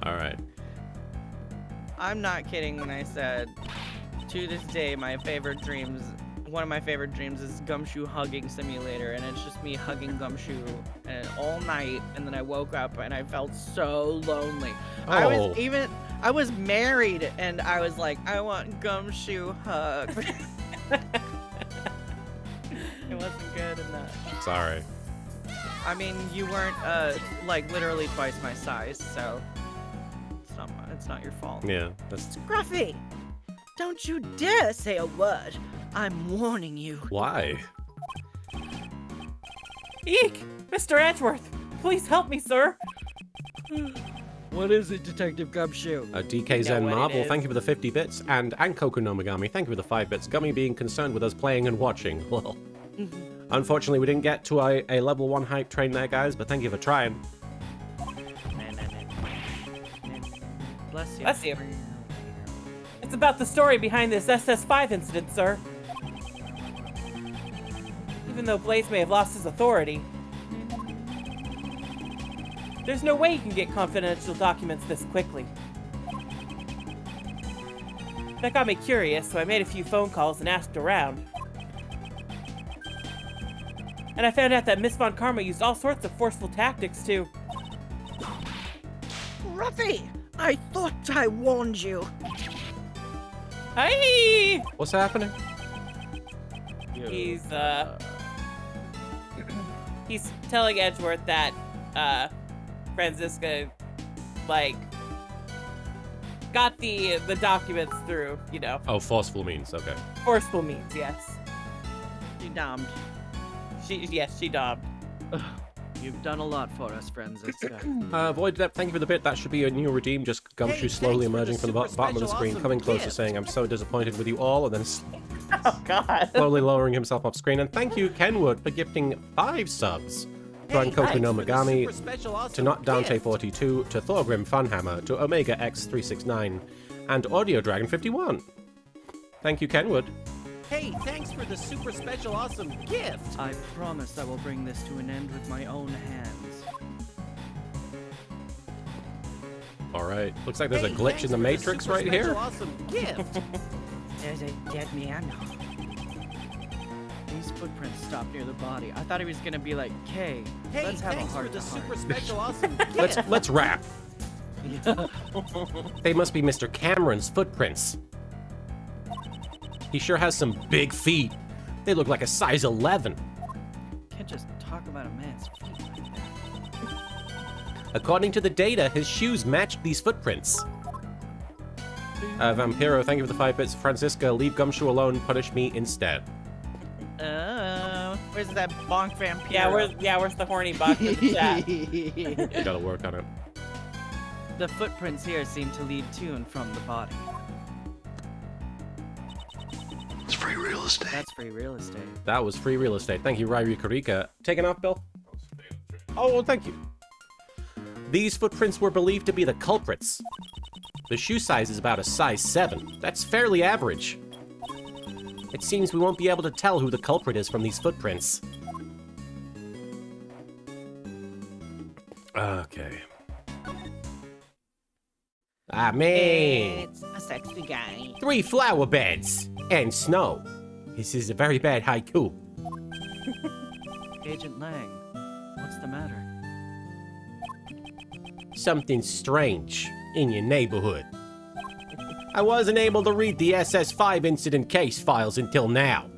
A: All right.
B: I'm not kidding when I said, to this day, one of my favorite dreams is Gumshoe hugging simulator, and it's just me hugging Gumshoe and all night, and then I woke up and I felt so lonely.
A: Oh.
B: I was married, and I was like, I want Gumshoe hugs. It wasn't good enough.
A: Sorry.
B: I mean, you weren't like literally twice my size, so it's not your fault.
A: Yeah, that's
B: Scruffy, don't you dare say a word. I'm warning you.
A: why.
C: Eek! Mr. Edgeworth, please help me, sir.
B: What is it, Detective Gumshoe?
A: DK
C: know
A: Zen
C: what it
A: Marvel,
C: is.
A: thank you for the 50 bits, and Ankoku no Megami, thank you for the 5 bits. Gummy being concerned with us playing and watching. Well, unfortunately, we didn't get to a level 1 hype train there, guys, but thank you for trying.
B: Bless you.
C: Bless you. It's about the story behind this SS5 incident, sir. Even though Blaze may have lost his authority, there's no way he can get confidential documents this quickly. That got me curious, so I made a few phone calls and asked around. And I found out that Miss Von Karma used all sorts of forceful tactics to...
B: Ruffy, I thought I warned you.
C: Hi!
A: What's happening?
C: He's he's telling Edgeworth that Franziska like got the documents through, you know,
A: Oh, forceful means, okay.
C: forceful means, yes.
B: You damned.
C: She dobbed.
B: You've done a lot for us, Franziska.
A: Void Depth, thank you for the bit. That should be a new redeem. Just Gumshoe
E: Hey,
A: slowly
E: thanks for the
A: emerging from the
E: super
A: bottom of the
E: special
A: screen,
E: awesome
A: coming closer,
E: gift.
A: saying, I'm so disappointed with you all, and then
C: Oh God.
A: slowly lowering himself off screen. And thank you, Kenwood, for gifting 5 subs. To Ankoku no Megami, to Not Dante 42, to Thorgrim Funhammer, to Omega X369, and Audio Dragon 51. Thank you, Kenwood.
E: Hey, thanks for the super special awesome gift.
B: I promise I will bring this to an end with my own hands.
A: All right. Looks like there's a
E: Hey,
A: glitch
E: thanks
A: in the
E: for
A: Matrix
E: super
A: right
E: special
A: here.
E: Awesome gift.
B: There's a dead man. These footprints stopped near the body. I thought he was gonna be like, "Hey,
E: Hey,
B: let's have a
E: thanks for
B: heart
E: the
B: to
E: super
B: heart."
E: special awesome gift.
A: Let's wrap. They must be Mr. Cameron's footprints. He sure has some big feet. They look like a size 11.
B: Can't just talk about a man's feet like that.
A: According to the data, his shoes matched these footprints. Vampiro, thank you for the 5 bits. Francisca, leave Gumshoe alone. Punish me instead.
B: Where's that bonk vampire?
C: Where's the horny box in the chat?
A: Gotta work on it.
B: The footprints here seem to lead to and from the body.
F: It's free real estate.
B: That's free real estate.
A: That was free real estate. Thank you, Ryu Karika. Taken off, Bill? Oh, well, thank you. These footprints were believed to be the culprits. The shoe size is about a size 7. That's fairly average. It seems we won't be able to tell who the culprit is from these footprints. Okay. Ah, man.
B: It's a sexy guy.
A: 3 flower beds and snow. This is a very bad haiku.
B: Agent Lang, what's the matter?
A: Something strange in your neighborhood. I wasn't able to read the SS5 incident case files until now.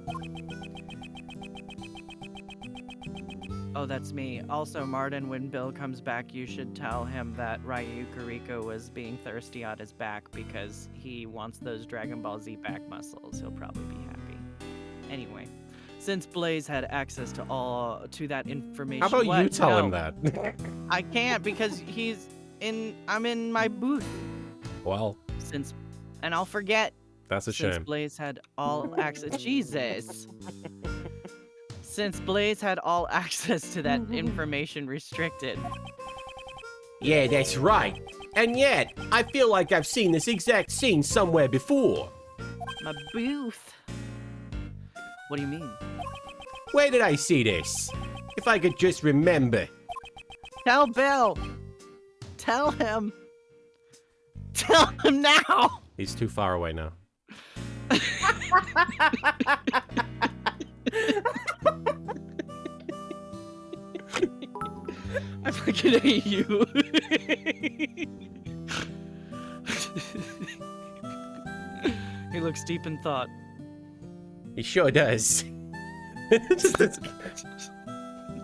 B: Oh, that's me. Also, Martin, when Bill comes back, you should tell him that Ryu Kariko was being thirsty on his back because he wants those Dragon Ball Z back muscles. He'll probably be happy. Anyway, Since Blaze had access to that information.
A: How about you
B: What?
A: tell him
B: No,
A: that?
B: I can't because I'm in my booth.
A: Well,
B: And I'll forget.
A: that's a
B: Since
A: shame.
B: Blaze had all access. Jesus. Since Blaze had all access to that information restricted.
E: Yeah, that's right. And yet, I feel like I've seen this exact scene somewhere before.
B: My booth. What do you mean?
E: Where did I see this? If I could just remember.
B: Tell Bill. Tell him. Tell him now.
A: He's too far away now.
B: I fucking hate you. He looks deep in thought.
E: He sure does.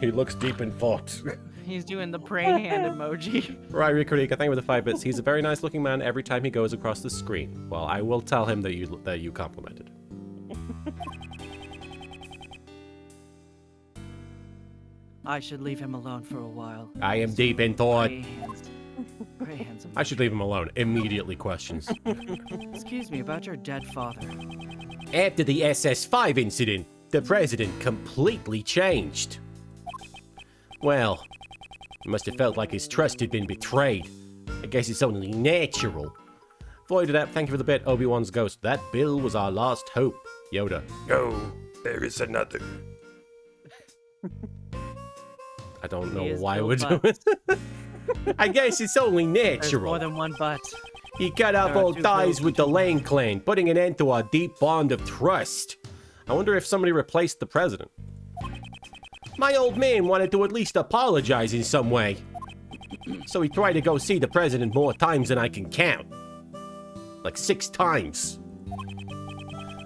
A: He looks deep in thought.
B: He's doing the praying hand emoji.
A: Right, Rikorika, thank you for the 5 bits. He's a very nice looking man every time he goes across the screen. Well, I will tell him that you complimented.
B: I should leave him alone for a while.
E: I am deep in thought.
B: Pray hands. Pray hands.
A: I should leave him alone. Immediately questions.
B: Excuse me, about your dead father.
E: After the SS5 incident, the president completely changed. Well, he must have felt like his trust had been betrayed. I guess it's only natural.
A: Void Adept, thank you for the bit. Obi-Wan's ghost. That Bill was our last hope. Yoda.
F: No, there is another.
A: I don't know
B: He is
A: why
B: Bill
A: we're doing
B: Butts.
A: it.
E: I guess it's only
B: There's more
E: natural.
B: than one butt.
E: He cut off
B: There are
E: all
B: two
E: ties
B: Bills
E: with the Lane clan, putting an end to our deep bond of trust.
A: I wonder if somebody replaced the president.
E: My old man wanted to at least apologize in some way. So he tried to go see the president more times than I can count. Like 6 times.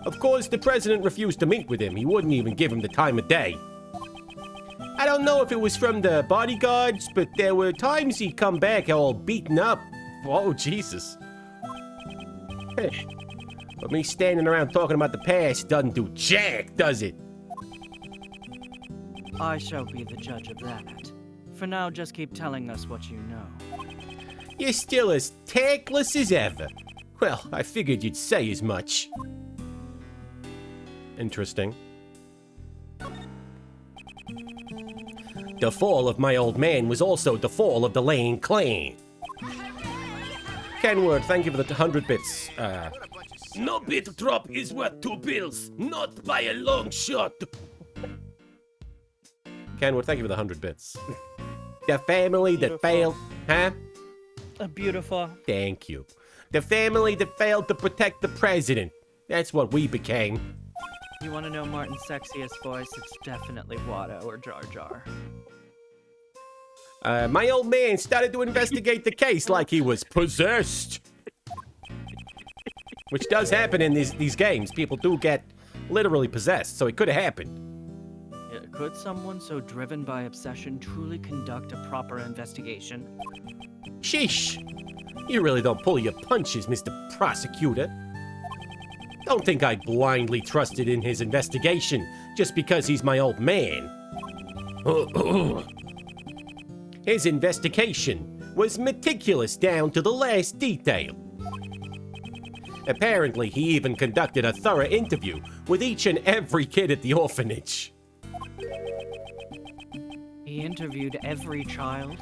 E: Of course, the president refused to meet with him. He wouldn't even give him the time of day. I don't know if it was from the bodyguards, but there were times he'd come back all beaten up.
A: Oh, Jesus.
E: But me standing around talking about the past doesn't do jack, does it?
B: I shall be the judge of that. For now, just keep telling us what you know.
E: You're still as tactless as ever. Well, I figured you'd say as much.
A: Interesting.
E: The fall of my old man was also the fall of the Lane clan.
A: Kenward, thank you for the 100 bits.
E: No bit drop is worth 2 bills, not by a long shot.
A: Kenward, thank you for the 100 bits.
E: The family that
B: Beautiful.
E: failed, huh?
B: Beautiful.
E: Thank you. The family that failed to protect the president. That's what we became.
B: You want to know Martin's sexiest voice? It's definitely Watto or Jar Jar.
E: My old man started to investigate the case like he was possessed. Which does happen in these games. People do get literally possessed, so it could have happened.
B: Could someone so driven by obsession truly conduct a proper investigation?
E: Sheesh. You really don't pull your punches, Mr. Prosecutor. Don't think I blindly trusted in his investigation just because he's my old man. His investigation was meticulous down to the last detail. Apparently, he even conducted a thorough interview with each and every kid at the orphanage.
B: He interviewed every child.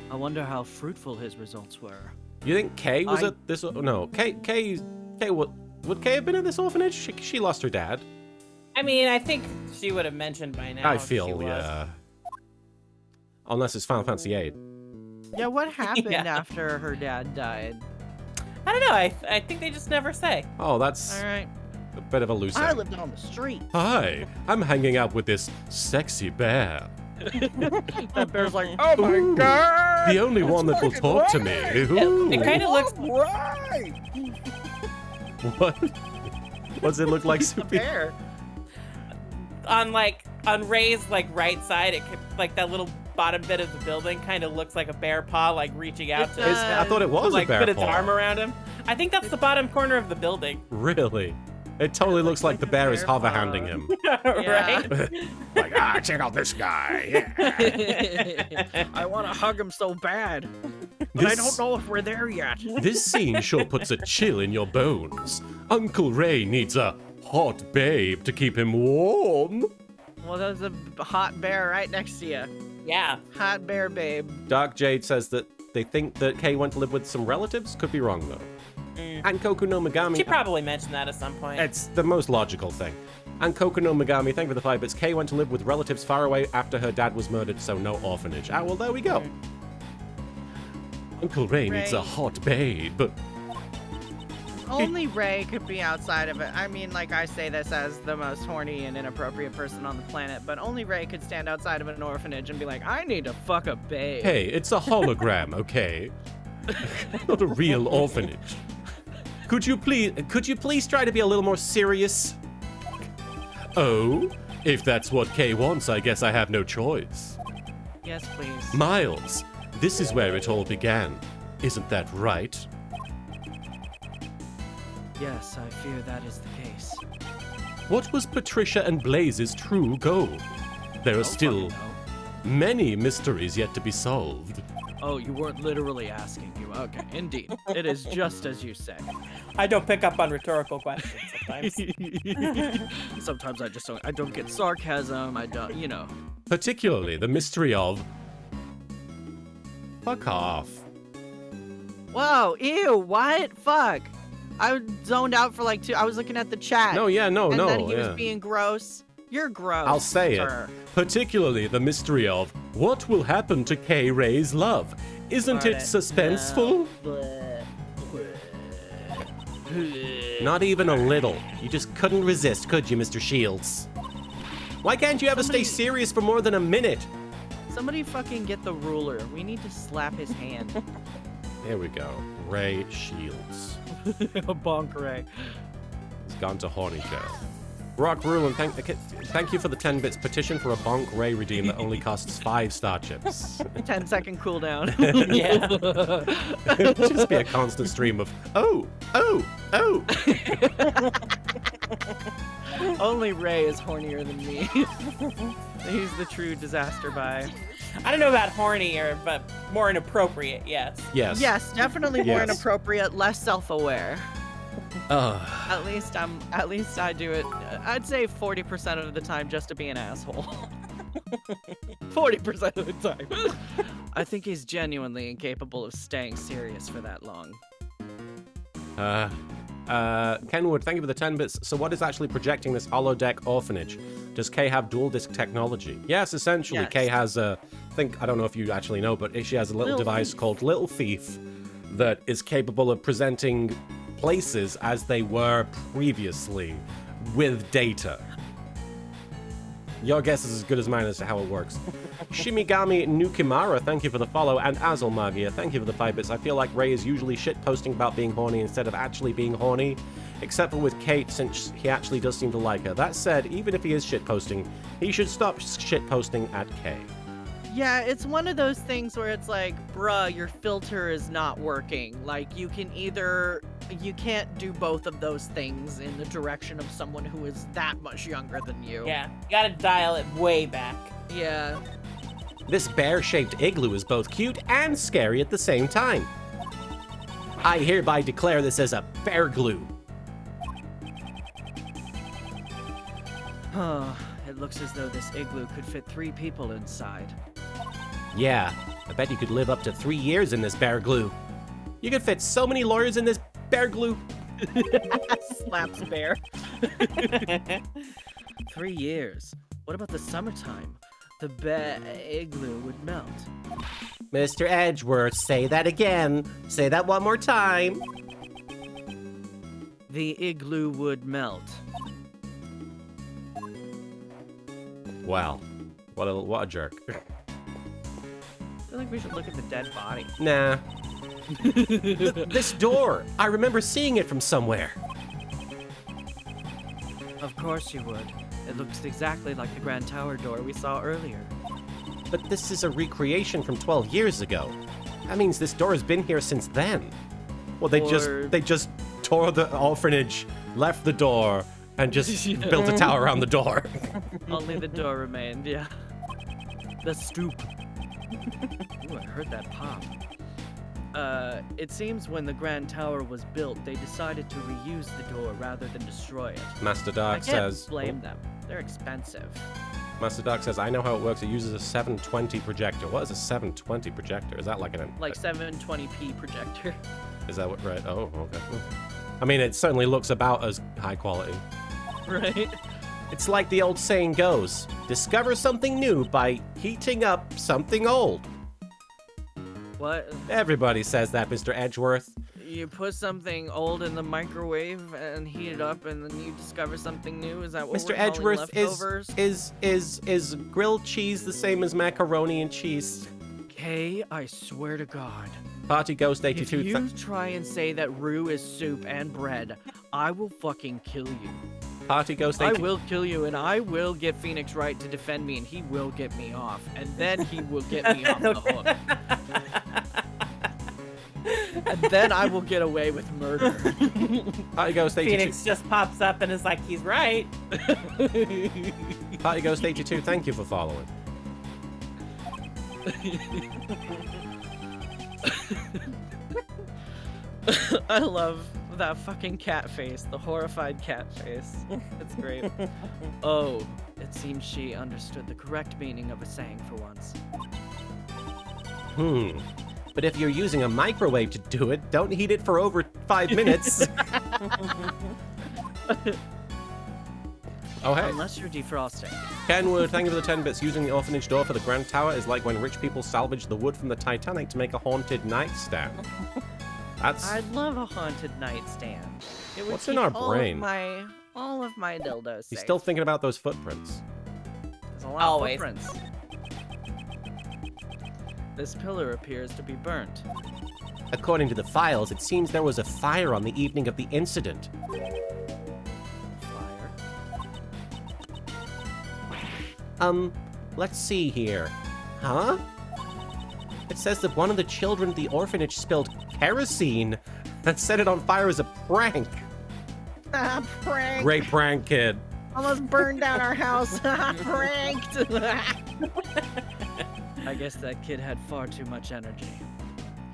B: I wonder how fruitful his results were.
A: You think Kay was
B: I-
A: at this? No, Kay. Would Kay have been at this orphanage? She lost her dad.
C: I mean, I think she would have mentioned by now.
A: I
C: if she
A: feel,
C: was.
A: yeah. Unless it's Final Fantasy VIII.
B: Yeah, what happened
C: Yeah.
B: after her dad died?
C: I don't know. I think they just never say.
A: Oh, that's
B: All right.
A: a bit of a loose
B: I
A: end.
B: lived on the street.
A: Hi, I'm hanging out with this sexy bear.
B: That bear's like, oh my
A: Ooh,
B: god!
A: The only one that will talk to me. Ooh.
C: It kind of looks.
A: What? What's it look like,
B: A
A: Soupy?
B: bear.
C: On Ray's right side, it could, that little bottom bit of the building kind of looks like a bear paw reaching out
B: It
C: to
B: does.
A: I thought it was
C: to,
A: a bear
C: put its
A: paw.
C: arm around him. I think that's the bottom corner of the building.
A: Really? It totally looks like the bear is
B: bear
A: hover
B: paw.
A: handing him.
C: Right?
E: Like, check out this guy. Yeah.
B: I want to hug him so bad, but I
A: This-
B: don't know if we're there yet.
A: This scene sure puts a chill in your bones. Uncle Ray needs a hot babe to keep him warm.
B: Well, there's a hot bear right next to you.
C: Yeah.
B: Hot bear babe.
A: Dark Jade says that they think that Kay went to live with some relatives. Could be wrong, though. And Koku no Megami...
C: She probably mentioned that at some point.
A: It's the most logical thing. And Koku no Megami, thank you for the 5 bits. Kay went to live with relatives far away after her dad was murdered, so no orphanage. Ah, well, there we go. Uncle Ray needs a
B: Ray.
A: hot babe.
B: Only Ray could be outside of it. I mean, like, I say this as the most horny and inappropriate person on the planet, but only Ray could stand outside of an orphanage and be like, I need to fuck a babe.
A: Hey, it's a hologram, okay? Not a real orphanage. Could you please try to be a little more serious? Oh, if that's what Kay wants, I guess I have no choice.
B: Yes, please.
A: Miles, this is where it all began. Isn't that right?
B: Yes, I fear that is the case.
A: What was Patricia and Blaze's true goal? There are still many mysteries yet to be solved.
B: Oh, you weren't literally asking you. Okay, indeed. It is just as you say.
C: I don't pick up on rhetorical questions sometimes.
B: Sometimes I don't get sarcasm. I don't, you know.
A: Particularly the mystery of... Fuck off.
B: Whoa, ew, what? Fuck. I zoned out for like 2. I was looking at the chat.
A: No, yeah, no,
B: and
A: no,
B: then he
A: yeah.
B: was being gross. You're gross.
A: I'll say
B: sir.
A: it. Particularly the mystery of what will happen to Kay Ray's love. Isn't it suspenseful? Not even a little. You just couldn't resist, could you, Mr. Shields? Why can't you ever stay serious for more than a minute?
B: Somebody fucking get the ruler. We need to slap his hand.
A: There we go. Ray Shields.
B: Bonk Ray.
A: It's gone to Horny Girl. Rock Rule, and thank you for the 10 bits petition for a Bonk Ray redeem that only costs 5 star chips.
B: 10-second cooldown.
C: Yeah.
A: Just be a constant stream of, oh, oh, oh.
B: Only Ray is hornier than me. He's the true disaster buy.
C: I don't know about hornier, but more inappropriate, yes.
A: Yes.
B: Yes, definitely more
A: Yes.
B: inappropriate, less self-aware.
A: Ugh.
B: At least I do it. I'd say 40% of the time just to be an asshole. 40% of the time. I think he's genuinely incapable of staying serious for that long.
A: Kenwood, thank you for the 10 bits. So what is actually projecting this holodeck orphanage? Does Kay have dual disc technology? Yes, essentially.
B: Yes.
A: Kay has I don't know if you actually know, but she has a little device called Little Thief that is capable of presenting places as they were previously with data. Your guess is as good as mine as to how it works. Shimigami Nukimara, thank you for the follow, and Azul Magia, thank you for the 5 bits. I feel like Ray is usually shitposting about being horny instead of actually being horny, except for with Kate, since he actually does seem to like her. That said, even if he is shitposting, he should stop shitposting at Kay.
B: Yeah, it's one of those things where it's like, bruh, your filter is not working. Like, you can't do both of those things in the direction of someone who is that much younger than you.
C: Yeah, you gotta dial it way back.
B: Yeah.
A: This bear-shaped igloo is both cute and scary at the same time. I hereby declare this as a bear glue.
B: It looks as though this igloo could fit 3 people inside.
A: Yeah, I bet you could live up to 3 years in this bear glue. You could fit so many lawyers in this bear glue.
B: Slaps bear. 3 years. What about the summertime? The igloo would melt.
A: Mr. Edgeworth, say that again. Say that one more time.
B: The igloo would melt.
A: Wow, what a jerk.
B: I feel like we should look at the dead body.
A: Nah. This door, I remember seeing it from somewhere.
B: Of course you would. It looks exactly like the Grand Tower door we saw earlier.
A: But this is a recreation from 12 years ago. That means this door has been here since then. Well, they just tore the orphanage, left the door, and just built a tower around the door.
B: Only the door remained, yeah. The stoop. Ooh, I heard that pop. It seems when the Grand Tower was built, they decided to reuse the door rather than destroy it.
A: Master
B: I
A: Dark
B: can't
A: says...
B: blame them. They're expensive.
A: Master Dark says, I know how it works. It uses a 720 projector. What is a 720 projector? Is that like an...
B: Like 720p projector.
A: Is that what... Right. Oh, okay. I mean, it certainly looks about as high quality.
B: Right?
A: It's like the old saying goes, discover something new by heating up something old.
B: What?
A: Everybody says that, Mr. Edgeworth.
B: You put something old in the microwave and heat it up, and then you discover something new? Is that what
A: Mr.
B: we're calling
A: Edgeworth,
B: leftovers?
A: is grilled cheese the same as macaroni and cheese?
B: Okay, I swear to God.
A: Party Ghost
B: If
A: 82.
B: you try and say that roux is soup and bread, I will fucking kill you.
A: Party Ghost
B: I
A: 82.
B: will kill you, and I will get Phoenix Wright to defend me, and he will get me off. And then he will get me off the hook. And then I will get away with murder.
A: Party Ghost 82.
C: Phoenix just pops up and is like, he's right.
A: Party Ghost 82, thank you for following.
B: I love that fucking cat face, the horrified cat face. It's great. Oh, it seems she understood the correct meaning of a saying for once.
A: But if you're using a microwave to do it, don't heat it for over 5 minutes. Oh, hey.
B: Unless you're defrosting.
A: Kenwood, thank you for the 10 bits. Using the orphanage door for the Grand Tower is like when rich people salvage the wood from the Titanic to make a haunted nightstand. That's...
B: I'd love a haunted nightstand. It would
A: What's in
B: keep
A: our
B: all
A: brain?
B: All of my dildos
A: He's
B: safe.
A: still thinking about those footprints.
B: There's a lot
C: Always.
B: of footprints. This pillar appears to be burnt.
A: According to the files, it seems there was a fire on the evening of the incident.
B: Fire.
A: Let's see here. Huh? It says that one of the children at the orphanage spilled kerosene and set it on fire as a prank.
B: Prank.
A: Great prank, kid.
B: Almost burned down our house. Pranked. I guess that kid had far too much energy.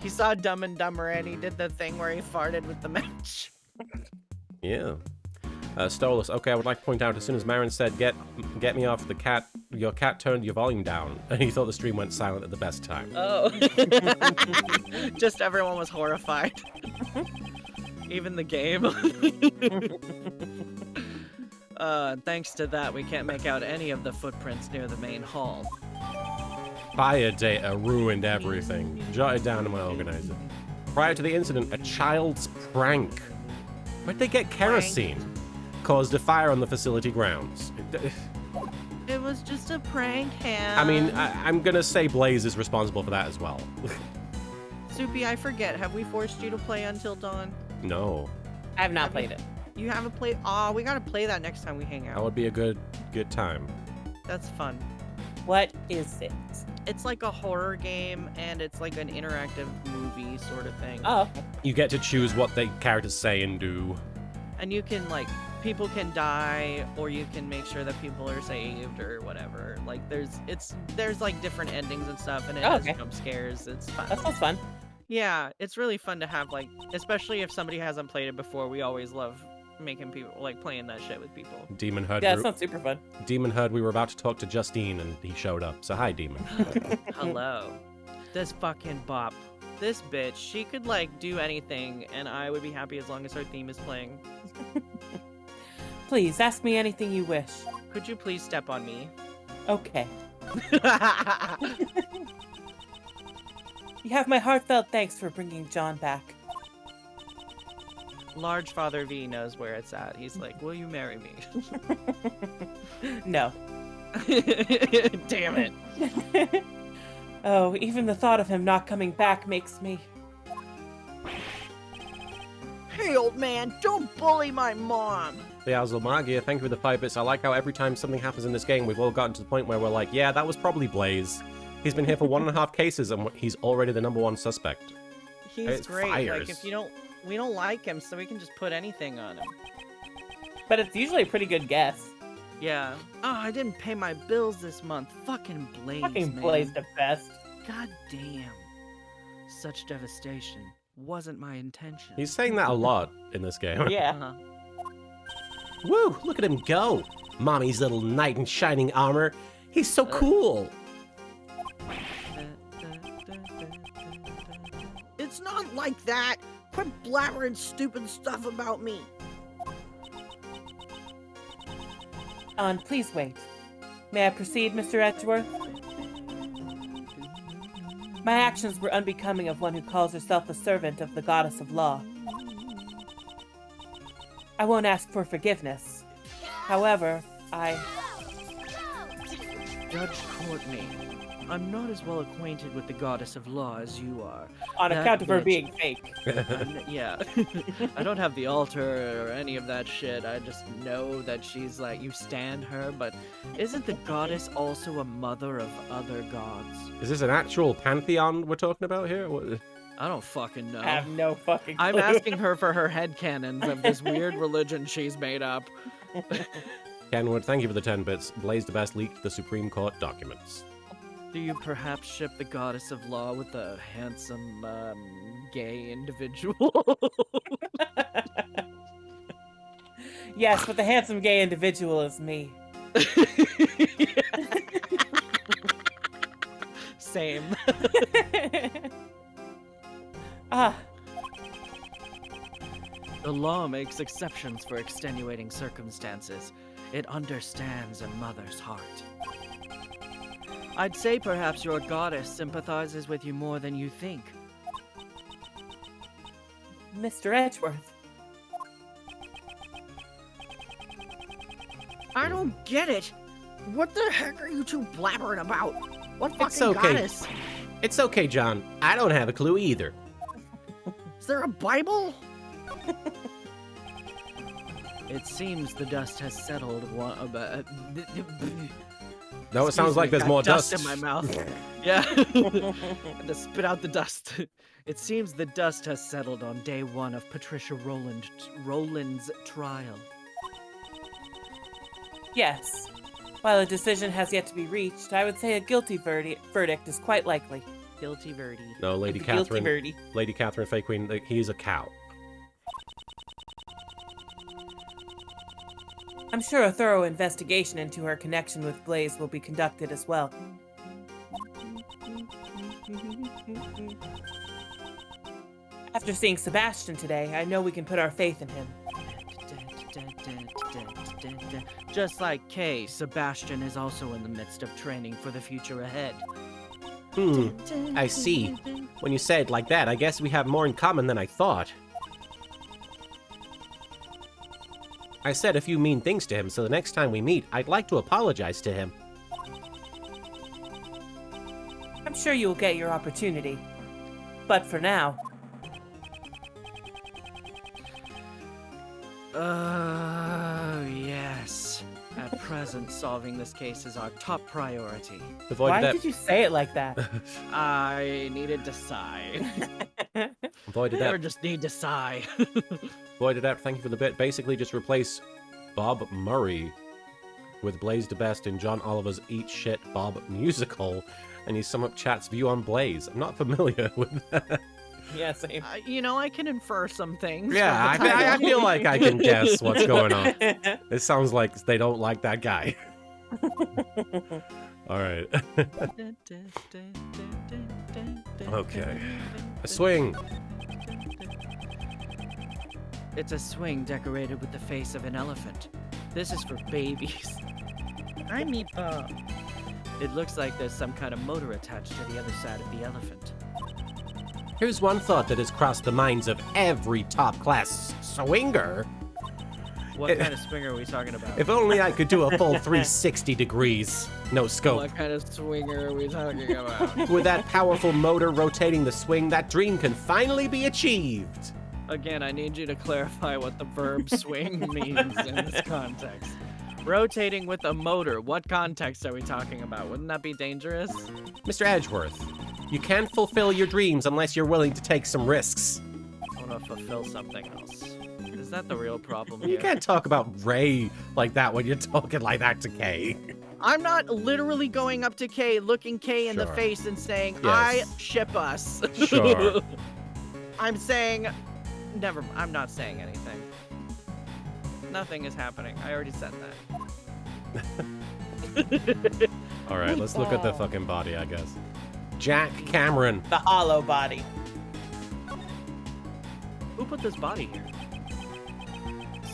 B: He saw Dumb and Dumber and he did the thing where he farted with the match.
A: Yeah. Stolus, okay, I would like to point out, as soon as Marin said, get me off the cat, your cat turned your volume down, and he thought the stream went silent at the best time.
B: Oh. Just everyone was horrified. Even the game. Thanks to that, we can't make out any of the footprints near the main hall.
A: Fire data ruined everything. Jotted down in my organizer. Prior to the incident, a child's prank. Where'd they get kerosene? Caused a fire on the facility grounds.
B: It was just a prank, Ham.
A: I mean, I'm gonna say Blaze is responsible for that as well.
B: Soupy, I forget. Have we forced you to play Until Dawn?
A: No.
C: I have not played it.
B: You haven't played? Aw, we gotta play that next time we hang
A: That
B: out.
A: would be a good time.
B: That's fun.
C: What is it?
B: It's like a horror game, and it's like an interactive movie sort of thing.
C: Oh, okay.
A: You get to choose what the characters say and do.
B: And you can, like, people can die, or you can make sure that people are saved, or whatever. Like, there's like different endings and stuff, and it has
C: okay.
B: jump scares. It's fun.
C: That sounds fun.
B: Yeah, it's really fun to have, like, especially if somebody hasn't played it before. We always love making people, like, playing that shit with people.
A: Demon heard.
C: Yeah, that sounds super fun.
A: Demon heard we were about to talk to Justine, and he showed up. So hi, Demon.
B: Hello. This fucking bop. This bitch, she could, like, do anything, and I would be happy as long as her theme is playing.
C: Please, ask me anything you wish.
B: Could you please step on me?
C: Okay. You have my heartfelt thanks for bringing John back.
B: Large Father V knows where it's at. He's like, will you marry me?
C: No.
B: Damn it.
C: Oh, even the thought of him not coming back makes me...
B: Hey, old man, don't bully my mom.
A: The Azulmagia, thank you for the 5 bits. I like how every time something happens in this game, we've all gotten to the point where we're like, yeah, that was probably Blaze. He's been here for 1.5 cases, and he's already the #1 suspect.
B: He's
A: It's
B: great.
A: fires.
B: Like, if you don't We don't like him, so we can just put anything on him.
C: But it's usually a pretty good guess.
B: Yeah. Oh, I didn't pay my bills this month. Fucking Blaze,
C: Fucking
B: man.
C: Blaze the best.
B: God damn. Such devastation wasn't my intention.
A: He's saying that a lot in this game.
C: Yeah.
B: Uh-huh.
E: Woo, look at him go. Mommy's little knight in shining armor. He's so cool.
B: It's not like that. Quit blabbering stupid stuff about me.
C: Ellen, please wait. May I proceed, Mr. Edgeworth? My actions were unbecoming of one who calls herself a servant of the goddess of law. I won't ask for forgiveness. However,
B: Judge Courtney, I'm not as well acquainted with the goddess of law as you are.
C: on
B: That
C: account of her
B: bitch.
C: being fake.
B: Yeah. I don't have the altar or any of that shit. I just know that she's like, you stand her, but isn't the goddess also a mother of other gods?
A: Is this an actual pantheon we're talking about here? What?
B: I don't fucking know.
C: I have no fucking clue.
B: I'm asking her for her headcanons of this weird religion she's made up.
A: Kenwood, thank you for the 10 bits. Blaze the Best leaked the Supreme Court documents.
B: Do you perhaps ship the goddess of law with a handsome, gay individual?
C: Yes, but the handsome gay individual is me.
B: Same.
C: Ah,
B: The law makes exceptions for extenuating circumstances. It understands a mother's heart. I'd say perhaps your goddess sympathizes with you more than you think.
C: Mr. Edgeworth.
B: I don't get it. What the heck are you two blabbering about? What
E: It's
B: fucking
E: okay.
B: goddess?
E: It's okay, John. I don't have a clue either.
B: Is there a Bible? It seems the dust has settled.
A: No, it sounds like there's
B: got
A: more
B: dust
A: dust.
B: in my mouth. Yeah. Had to spit out the dust. It seems the dust has settled on day one of Patricia Rowland's trial.
C: Yes. While a decision has yet to be reached, I would say a guilty verdict is quite likely.
B: Guilty verdict.
A: No, Lady
C: It's a guilty
A: Catherine.
C: verdict.
A: Lady Catherine, Fake Queen, he's a cow.
C: I'm sure a thorough investigation into her connection with Blaze will be conducted as well. After seeing Sebastian today, I know we can put our faith in him.
B: Just like Kay, Sebastian is also in the midst of training for the future ahead.
E: I see. When you say it like that, I guess we have more in common than I thought. I said a few mean things to him, so the next time we meet, I'd like to apologize to him.
C: I'm sure you'll get your opportunity. But for now,
B: Yes. At present, solving this case is our top priority.
A: Avoided
C: why
A: that.
C: did you say it like that?
B: I needed to sigh.
A: Avoided
B: Never
A: that.
B: just need to sigh.
A: Avoided that. Thank you for the bit. Basically, just replace Bob Murray with Blaze the Best in John Oliver's Eat Shit Bob musical, and you sum up chat's view on Blaze. I'm not familiar with that.
C: Yeah, same.
B: I can infer some things.
A: Yeah,
B: from the
A: I
B: title.
A: feel like I can guess what's going on. It sounds like they don't like that guy. All right. Okay. A swing.
B: It's a swing decorated with the face of an elephant. This is for babies. I mean, it looks like there's some kind of motor attached to the other side of the elephant.
E: Here's one thought that has crossed the minds of every top-class swinger.
B: What kind of swing are we talking about?
E: If only I could do a full 360 degrees. No scope.
B: What kind of swinger are we talking about?
E: With that powerful motor rotating the swing, that dream can finally be achieved.
B: Again, I need you to clarify what the verb swing means in this context. Rotating with a motor. What context are we talking about? Wouldn't that be dangerous?
E: Mr. Edgeworth, you can't fulfill your dreams unless you're willing to take some risks.
B: I want want to fulfill something else. Is that the real problem
A: You
B: here?
A: can't talk about Ray like that when you're talking like that to Kay.
B: I'm not literally going up to Kay, looking Kay in the
A: Sure.
B: face and saying,
A: Yes.
B: I ship us.
A: Sure.
B: I'm saying, I'm not saying anything. Nothing is happening. I already said that.
A: All right, let's look at the fucking body, I guess. Jack Cameron.
C: The hollow body.
B: Who put this body here?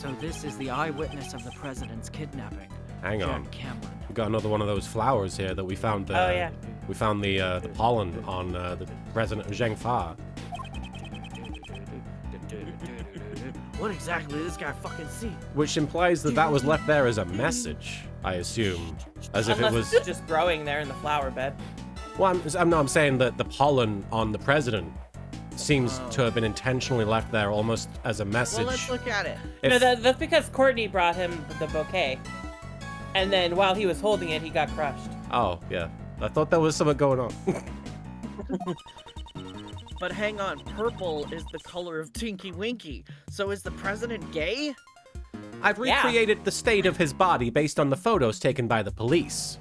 B: So this is the eyewitness of the president's kidnapping.
A: Hang on.
B: Jack Cameron.
A: We got another one of those flowers here that we found.
C: Oh, yeah.
A: We found the pollen on the president of Zheng Fa.
B: What exactly did this guy fucking see?
A: Which implies that that was left there as a message, I assume. As if
C: Unless
A: it was...
C: it's just growing there in the flower bed.
A: Well, I'm saying that the pollen on the president seems to have been intentionally left there almost as a message.
B: Well, let's look at it.
A: If-
C: No, that's because Courtney brought him the bouquet. And then while he was holding it, he got crushed.
A: Oh, yeah. I thought there was something going on.
B: But hang on, purple is the color of Tinky Winky. So is the president gay?
A: I've
C: Yeah.
A: recreated the state of his body based on the photos taken by the police.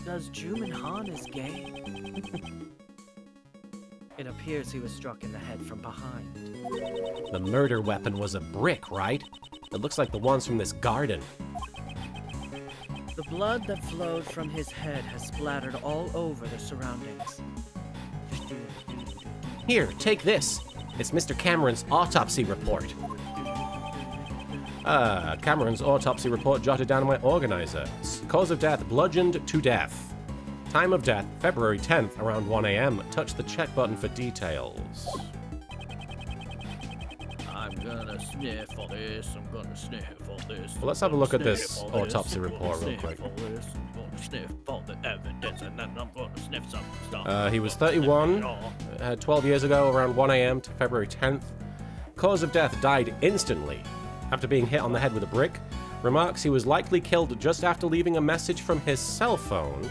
B: Does Juman Han is gay? It appears he was struck in the head from behind.
A: The murder weapon was a brick, right? It looks like the ones from this garden.
B: The blood that flowed from his head has splattered all over the surroundings.
A: Here, take this. It's Mr. Cameron's autopsy report. Cameron's autopsy report jotted down by organizer. Cause of death, bludgeoned to death. Time of death, February 10th, around 1 a.m. Touch the check button for details.
B: I'm gonna sniff all this, I'm gonna sniff all this.
A: Well, let's have a look at this autopsy report real quick.
B: I'm gonna sniff all the evidence, and then I'm gonna sniff some stuff.
A: He was 31, 12 years ago, around 1 a.m. to February 10th. Cause of death, died instantly after being hit on the head with a brick. Remarks he was likely killed just after leaving a message from his cell phone.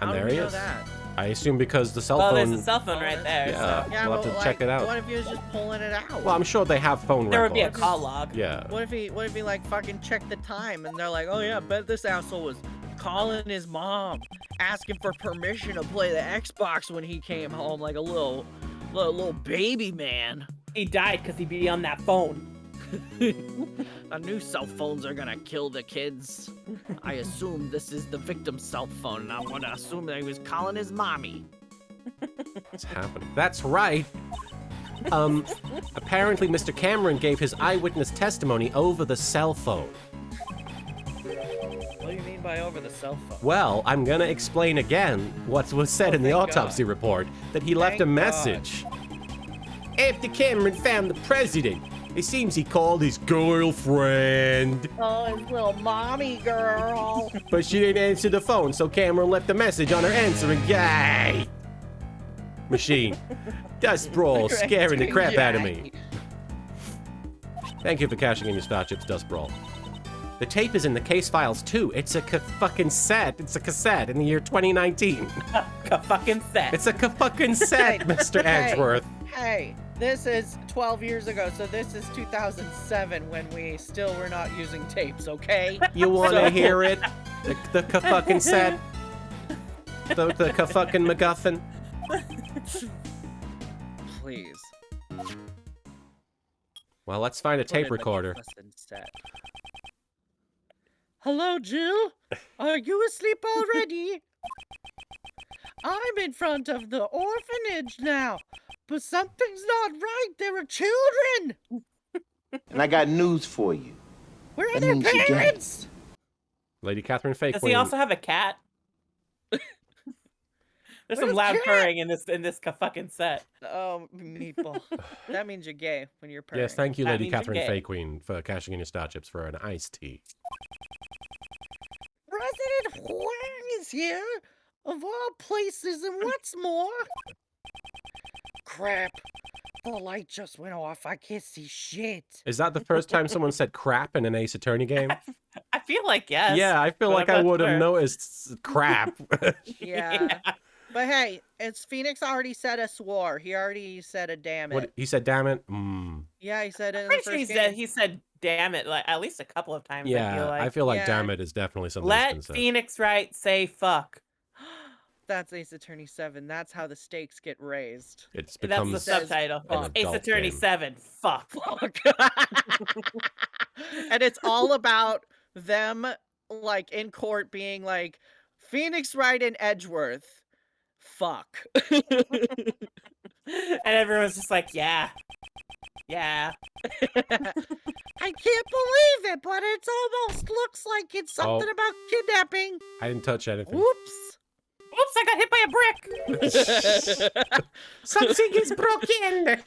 B: How
A: And
B: do
A: there
B: we
A: he
B: know
A: is.
B: that?
A: I assume because the cell
C: Well,
A: phone...
C: there's a cell phone right there.
A: Yeah.
C: So.
B: Yeah,
A: We'll have
B: but
A: to check it out.
B: What if he was just pulling it out?
A: Well, I'm sure they have phone
C: There would
A: records.
C: be a call log.
A: Yeah.
B: What if he like fucking checked the time and they're like, oh yeah, bet this asshole was calling his mom, asking for permission to play the Xbox when he came home like a little baby man.
C: He died because he'd be on that phone.
B: I knew cell phones are gonna kill the kids. I assume this is the victim's cell phone, and I'm gonna assume that he was calling his mommy.
A: What's happening? That's right. Apparently Mr. Cameron gave his eyewitness testimony over the cell phone.
B: What do you mean by over the cell phone?
A: Well, I'm gonna explain again what was said in the
B: thank
A: autopsy report, that he left
B: Thank
A: a
B: God.
A: message. After Cameron found the president, it seems he called his girlfriend,
B: Oh, his little mommy girl.
A: but she didn't answer the phone, so Cameron left a message on her answering guy machine. Dust Brawl, scaring the crap out of me. Thank you for cashing in your Star Chips, Dust Brawl. The tape is in the case files too. It's a fucking set. It's a cassette in the year 2019.
C: Fucking set.
A: It's a fucking set, Mr. Edgeworth.
B: Hey, this is 12 years ago, so this is 2007 when we still were not using tapes, okay?
A: You want to hear it? The fucking set? The fucking MacGuffin?
B: Please.
A: Well, let's find a
B: Put
A: tape
B: in the
A: recorder.
B: Clifton set. Hello, Jill. Are you asleep already? I'm in front of the orphanage now, but something's not right. There are children.
G: And I got news for you.
B: Where are
G: That
B: their
G: means you get it.
B: parents?
A: Lady Catherine Fake
C: Does
A: Queen.
C: he also have a cat? There's some
B: Where's
C: loud
B: cat?
C: purring in this fucking set.
B: Oh, meatball. That means you're gay when you're purring.
A: Yes, thank you,
C: That
A: Lady
C: means you're
A: Catherine
C: gay.
A: Fake Queen, for cashing in your Star Chips for an iced tea.
B: President Huang is here, of all places, and what's more... Crap. The light just went off. I can't see shit.
A: Is that the first time someone said crap in an Ace Attorney game?
C: I feel like yes.
A: Yeah, I feel
C: but
A: like
C: I'm
A: I
C: not
A: would have
C: sure.
A: noticed crap.
B: Yeah. But hey, it's Phoenix already said a swore. He already said a damn it.
A: What he said? Damn it.
B: Yeah, he said it in the
C: Pretty sure
B: first game.
C: he said damn it like at least a couple of times.
A: Yeah,
C: I feel like.
B: Yeah.
A: damn it is definitely something that's been
C: Let
A: said.
C: Phoenix Wright say fuck.
B: That's Ace Attorney 7. That's how the stakes get raised.
A: It's
C: That's
A: becomes
C: the subtitle.
A: an
C: It's Ace
A: adult
C: Attorney
A: game.
C: 7. Fuck.
B: Fuck. And it's all about them, like, in court being like, Phoenix Wright and Edgeworth. Fuck.
C: And everyone's just like, yeah. Yeah.
B: I can't believe it, but it almost looks like it's something about kidnapping.
A: I didn't touch anything.
B: Whoops.
C: Oops, I got hit by a brick.
E: Something is broken.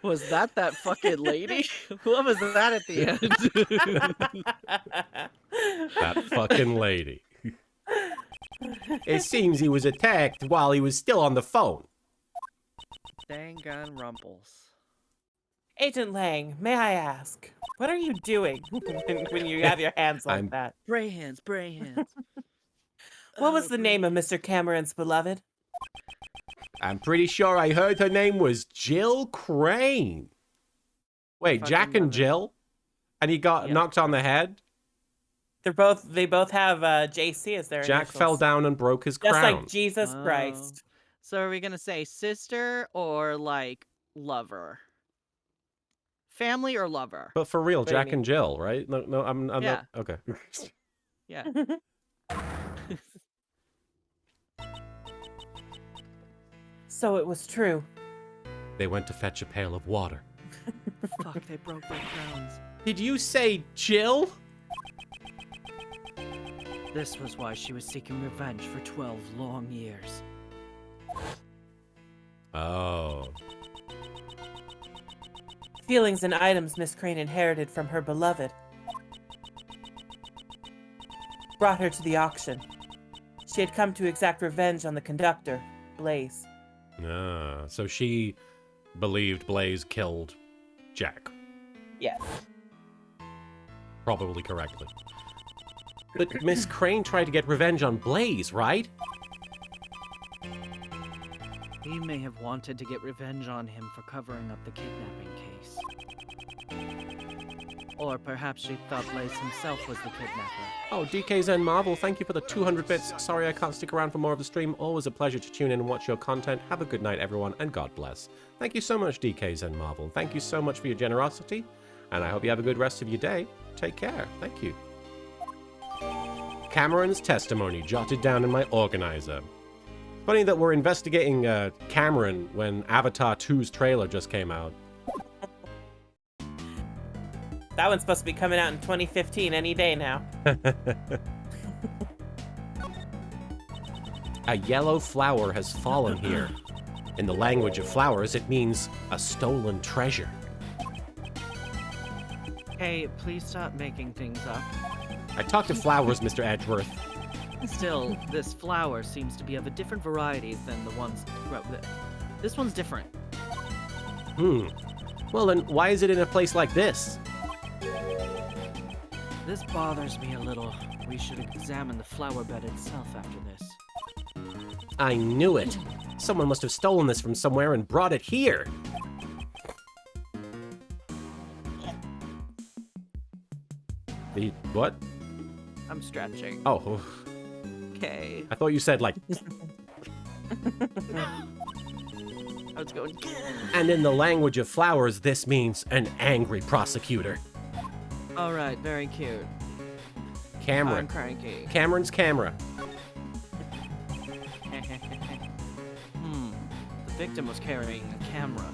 B: Was that fucking lady? What was that at the end?
A: That fucking lady.
E: It seems he was attacked while he was still on the phone.
B: Dang gun rumples.
C: Agent Lang, may I ask, what are you doing when you have your hands like that?
B: Bray hands, bray hands.
C: What was the name of Mr. Cameron's beloved?
E: I'm pretty sure I heard her name was Jill Crane. Wait,
B: Fucking
E: Jack and
B: love it.
E: Jill? And he got
B: Yeah.
E: knocked on the head?
C: They both have JC as their
A: Jack
C: initials.
A: fell down and broke his
C: Just
A: crown.
C: like Jesus
B: Oh.
C: Christ.
B: So are we gonna say sister or like lover? Family or lover?
A: But for real,
C: do you
A: Jack
C: mean?
A: and Jill, right? No, I'm
B: Yeah.
A: not. Okay.
B: Yeah.
C: So it was true.
A: They went to fetch a pail of water.
B: Fuck, they broke their crowns.
E: Did you say Jill?
B: This was why she was seeking revenge for 12 long years.
A: Oh.
C: Feelings and items Miss Crane inherited from her beloved brought her to the auction. She had come to exact revenge on the conductor, Blaze.
A: Ah, so she believed Blaze killed Jack.
C: Yes.
A: Probably correctly.
E: But Miss Crane tried to get revenge on Blaze, right?
B: He may have wanted to get revenge on him for covering up the kidnapping case. Or perhaps she thought Blaze himself was the kidnapper.
A: Oh, DKZen Marvel, thank you for the 200 bits. Sorry I can't stick around for more of the stream. Always a pleasure to tune in and watch your content. Have a good night, everyone, and God bless. Thank you so much, DKZen Marvel. Thank you so much for your generosity, and I hope you have a good rest of your day. Take care. Thank you. Cameron's testimony jotted down in my organizer. Funny that we're investigating Cameron when Avatar 2's trailer just came out.
C: That one's supposed to be coming out in 2015 any day now.
E: A yellow flower has fallen here. In the language of flowers, it means a stolen treasure.
B: Hey, please stop making things up.
E: I talked to flowers, Mr. Edgeworth.
B: Still, this flower seems to be of a different variety than the ones... This one's different.
E: Well, then why is it in a place like this?
B: This bothers me a little. We should examine the flower bed itself after this.
E: I knew it. Someone must have stolen this from somewhere and brought it here.
A: The what?
B: I'm stretching.
A: Oh,
B: Okay.
A: I thought you said like.
B: I was going...
E: And in the language of flowers, this means an angry prosecutor.
B: Alright, very cute.
E: Cameron.
B: I'm cranky.
E: Cameron's camera.
B: The victim was carrying a camera.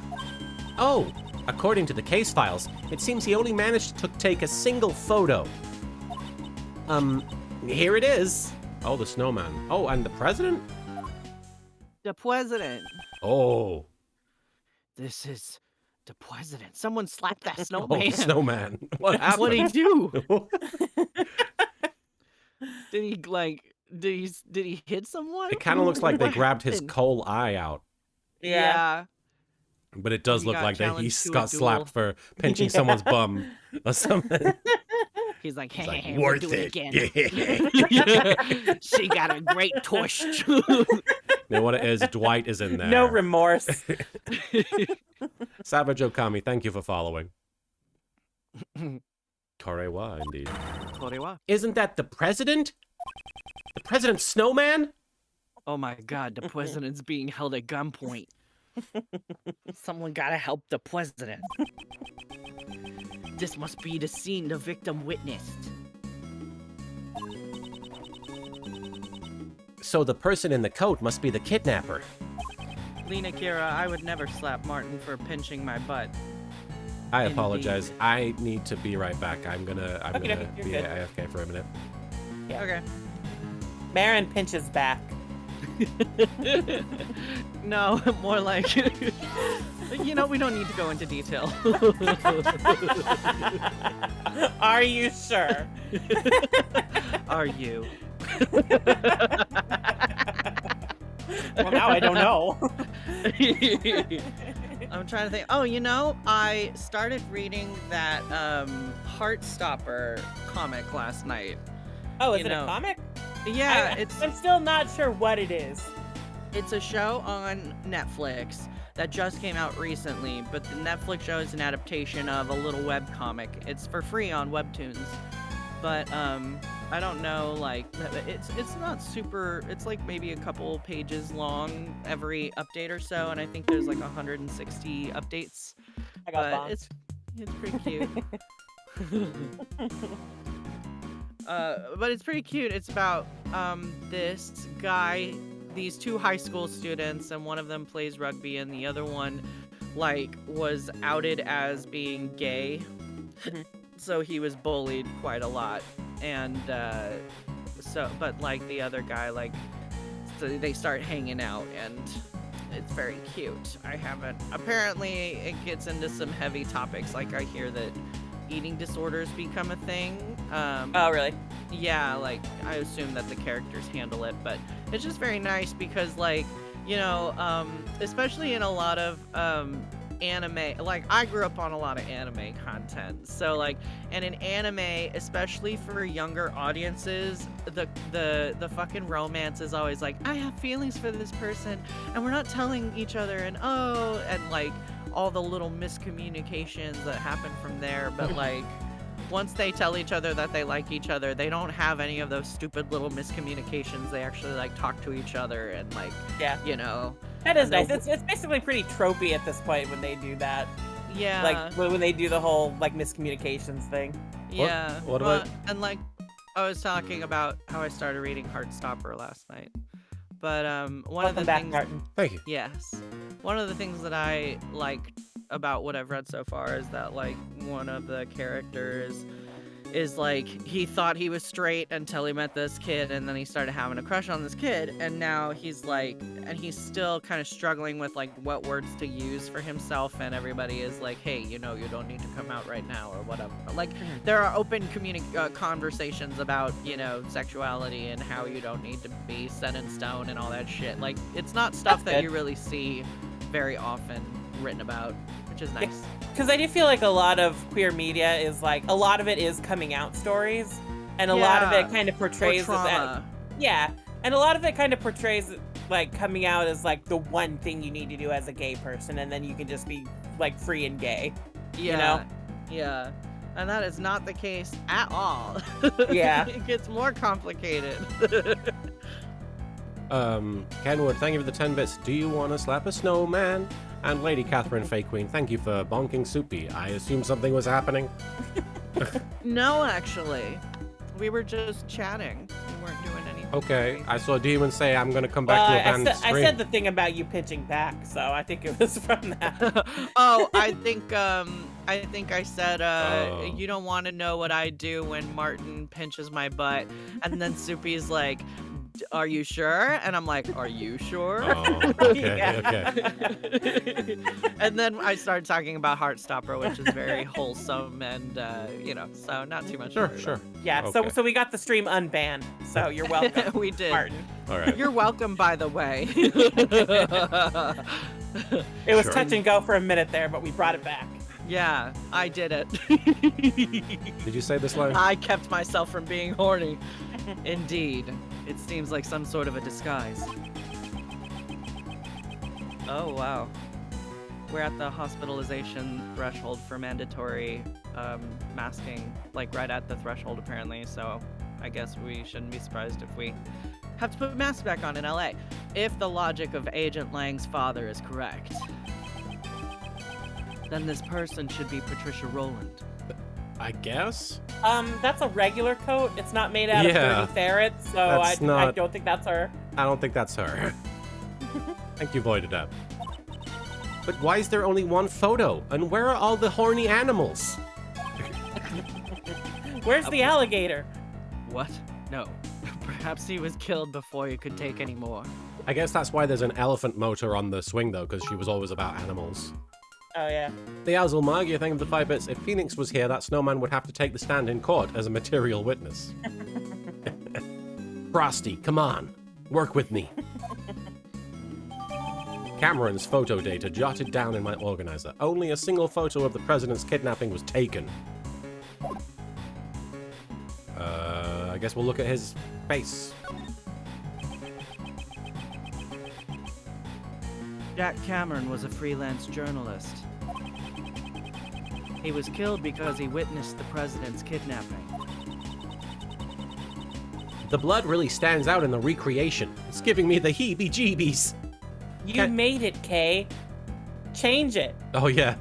E: Oh, according to the case files, it seems he only managed to take a single photo. Here it is.
A: Oh, the snowman. Oh, and the president?
B: The president.
A: Oh.
B: This is the president. Someone slapped that
A: Oh,
B: snowman.
A: snowman. What happened?
B: What'd he do? Did he like? Did he hit someone?
A: It kind of looks like they
B: What
A: grabbed his
B: happened?
A: coal eye out.
B: Yeah.
A: But it does
B: He
A: look
B: got
A: like that he
B: challenged to a
A: got slapped
B: duel.
A: for pinching someone's bum or something.
B: He's like,
E: It's like,
B: hey, we'll
E: worth
B: do it
E: it.
B: again. She got a great tush.
A: Now what it is, Dwight is in there.
C: No remorse.
A: Savage Okami, thank you for following. Korewa, indeed.
B: Korewa.
E: Isn't that the president? The president's snowman?
B: Oh my god, the president's being held at gunpoint. Someone gotta help the president. This must be the scene the victim witnessed.
E: So the person in the coat must be the kidnapper.
B: Lena Kira, I would never slap Martin for pinching my butt.
A: I
B: Indeed.
A: apologize. I need to be right back. I'm gonna
C: Okay, you're
A: be
C: good.
A: AFK for a minute.
C: Yeah.
B: Okay.
C: Marin pinches back.
B: No, more like, we don't need to go into detail.
C: Are you sure?
B: Are you?
C: Well, now I don't know.
B: I'm trying to think. Oh, I started reading that Heartstopper comic last night.
C: Oh, is
B: You
C: it
B: know,
C: a comic?
B: Yeah,
C: I'm still not sure what it is.
B: it's a show on Netflix that just came out recently, but the Netflix show is an adaptation of a little web comic. It's for free on Webtoons. But I don't know, like, it's not super, it's like maybe a couple pages long every update or so, and I think there's like 160 updates.
C: I got
B: But
C: bombed.
B: it's pretty cute. But it's pretty cute. It's about this guy, these two high school students, and one of them plays rugby, and the other one, like, was outed as being gay. So he was bullied quite a lot, and but like the other guy, like, so they start hanging out, and it's very cute. Apparently it gets into some heavy topics, like I hear that eating disorders become a thing.
C: Oh, really?
B: Yeah, like, I assume that the characters handle it, but it's just very nice because, like, especially in a lot of anime, like, I grew up on a lot of anime content, so, like, and in anime, especially for younger audiences, the fucking romance is always like, I have feelings for this person, and we're not telling each other, and like, all the little miscommunications that happen from there, but, like, once they tell each other that they like each other, they don't have any of those stupid little miscommunications. They actually, like, talk to each other and, like,
C: Yeah. That is
B: and
C: nice. It's basically pretty tropey at this point when they do that.
B: yeah,
C: Like, when they do the whole, like, miscommunications thing.
B: yeah.
A: what about-
B: and, like, I was talking about how I started reading Heartstopper last night, but one of the
C: Welcome back,
B: things,
C: Martin.
A: Thank you.
B: yes, one of the things that I like about what I've read so far is that, like, one of the characters is, like, he thought he was straight until he met this kid, and then he started having a crush on this kid, and now he's like, and he's still kind of struggling with, like, what words to use for himself, and everybody is like, hey, you don't need to come out right now, or whatever. Like, there are open conversations about, sexuality and how you don't need to be set in stone and all that shit. Like, it's not stuff
C: That's
B: that
C: good.
B: you really see very often written about, which is nice.
C: Because I do feel like a lot of queer media is, like, a lot of it is coming out stories, and a lot of it kind of portrays
B: Or trauma.
C: that. Yeah, and a lot of it kind of portrays, like, coming out as, like, the one thing you need to do as a gay person, and then you can just be, like, free and gay.
B: Yeah. Yeah. And that is not the case at all.
C: Yeah.
B: It gets more complicated.
A: Kenwood, thank you for the 10 bits. Do you want to slap a snowman? And Lady Catherine Fay Queen, thank you for bonking Soupy. I assume something was happening.
B: No, actually. We were just chatting. We weren't doing anything.
A: Okay, I saw Demon say I'm gonna come
C: Well,
A: back to a
C: I
A: banned
C: said
A: stream.
C: the thing about you pitching back, so I think it was from that.
B: Oh, I think I said,
A: Oh.
B: you don't want to know what I do when Martin pinches my butt. And then Soupy's like, are you sure? And I'm like, are you sure?
A: Oh, okay,
C: Yeah.
A: okay.
B: And then I started talking about Heartstopper, which is very wholesome and, so not too much. to
A: Sure,
B: worry
A: sure.
C: Yeah,
A: Okay.
C: so we got the stream unbanned, so you're welcome,
B: about. We did.
C: Martin.
A: All right.
B: You're welcome, by the way.
C: It was
A: Sure.
C: touch and go for a minute there, but we brought it back.
B: Yeah, I did it.
A: Did you say this line?
B: I kept myself from being horny. Indeed. It seems like some sort of a disguise. Oh, wow. We're at the hospitalization threshold for mandatory masking, like right at the threshold apparently, so I guess we shouldn't be surprised if we have to put masks back on in LA, if the logic of Agent Lang's father is correct. Then this person should be Patricia Rowland.
A: I guess?
C: That's a regular coat. It's not made out of
A: Yeah.
C: 30 ferrets, so
A: That's
C: I
A: not-
C: don't think that's her.
A: I don't think that's her. Thank you, Voided Up. But why is there only one photo? And where are all the horny animals?
C: Where's the alligator?
B: What? No. Perhaps he was killed before he could take any more.
A: I guess that's why there's an elephant motor on the swing, though, because she was always about animals.
C: Oh, yeah.
A: The Azul Magia thing of the 5 bits. If Phoenix was here, that snowman would have to take the stand in court as a material witness. Frosty, come on. Work with me. Cameron's photo data jotted down in my organizer. Only a single photo of the president's kidnapping was taken. I guess we'll look at his face.
B: Jack Cameron was a freelance journalist. He was killed because he witnessed the president's kidnapping.
A: The blood really stands out in the recreation. It's giving me the heebie-jeebies.
C: You made it, Kay. Change it.
A: Oh, yeah.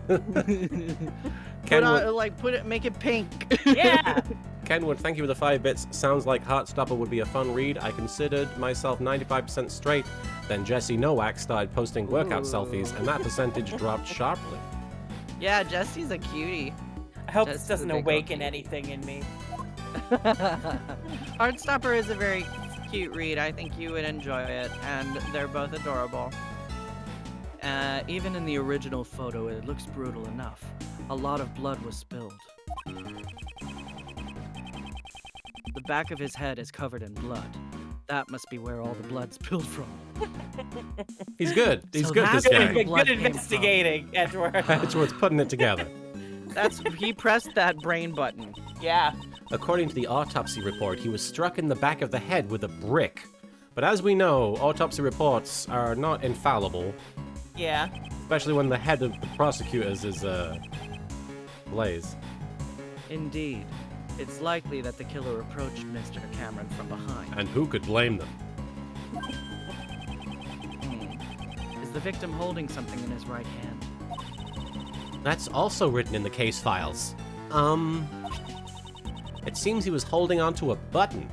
B: Make it pink.
C: Yeah.
A: Kenwood, thank you for the 5 bits. Sounds like Heartstopper would be a fun read. I considered myself 95% straight. Then Jesse Nowak started posting workout selfies, and that percentage dropped sharply.
B: Yeah, Jesse's a cutie.
C: I hope
B: Just
C: this doesn't
B: a big
C: awaken
B: old-
C: anything in me.
B: Heartstopper is a very cute read. I think you would enjoy it, and they're both adorable. Even in the original photo, it looks brutal enough. A lot of blood was spilled. The back of his head is covered in blood. That must be where all the blood spilled from.
A: He's good. He's
B: So
A: good,
B: that's
A: this
B: where
A: guy.
B: the blood
C: Good
B: came from.
C: investigating, Edward.
A: Edgeworth's putting it together.
B: He pressed that brain button.
C: Yeah.
A: According to the autopsy report, he was struck in the back of the head with a brick. But as we know, autopsy reports are not infallible,
C: Yeah.
A: especially when the head of the prosecutors is, Blaze.
B: Indeed. It's likely that the killer approached Mr. Cameron from behind.
A: And who could blame them?
B: Is the victim holding something in his right hand?
A: That's also written in the case files. It seems he was holding onto a button.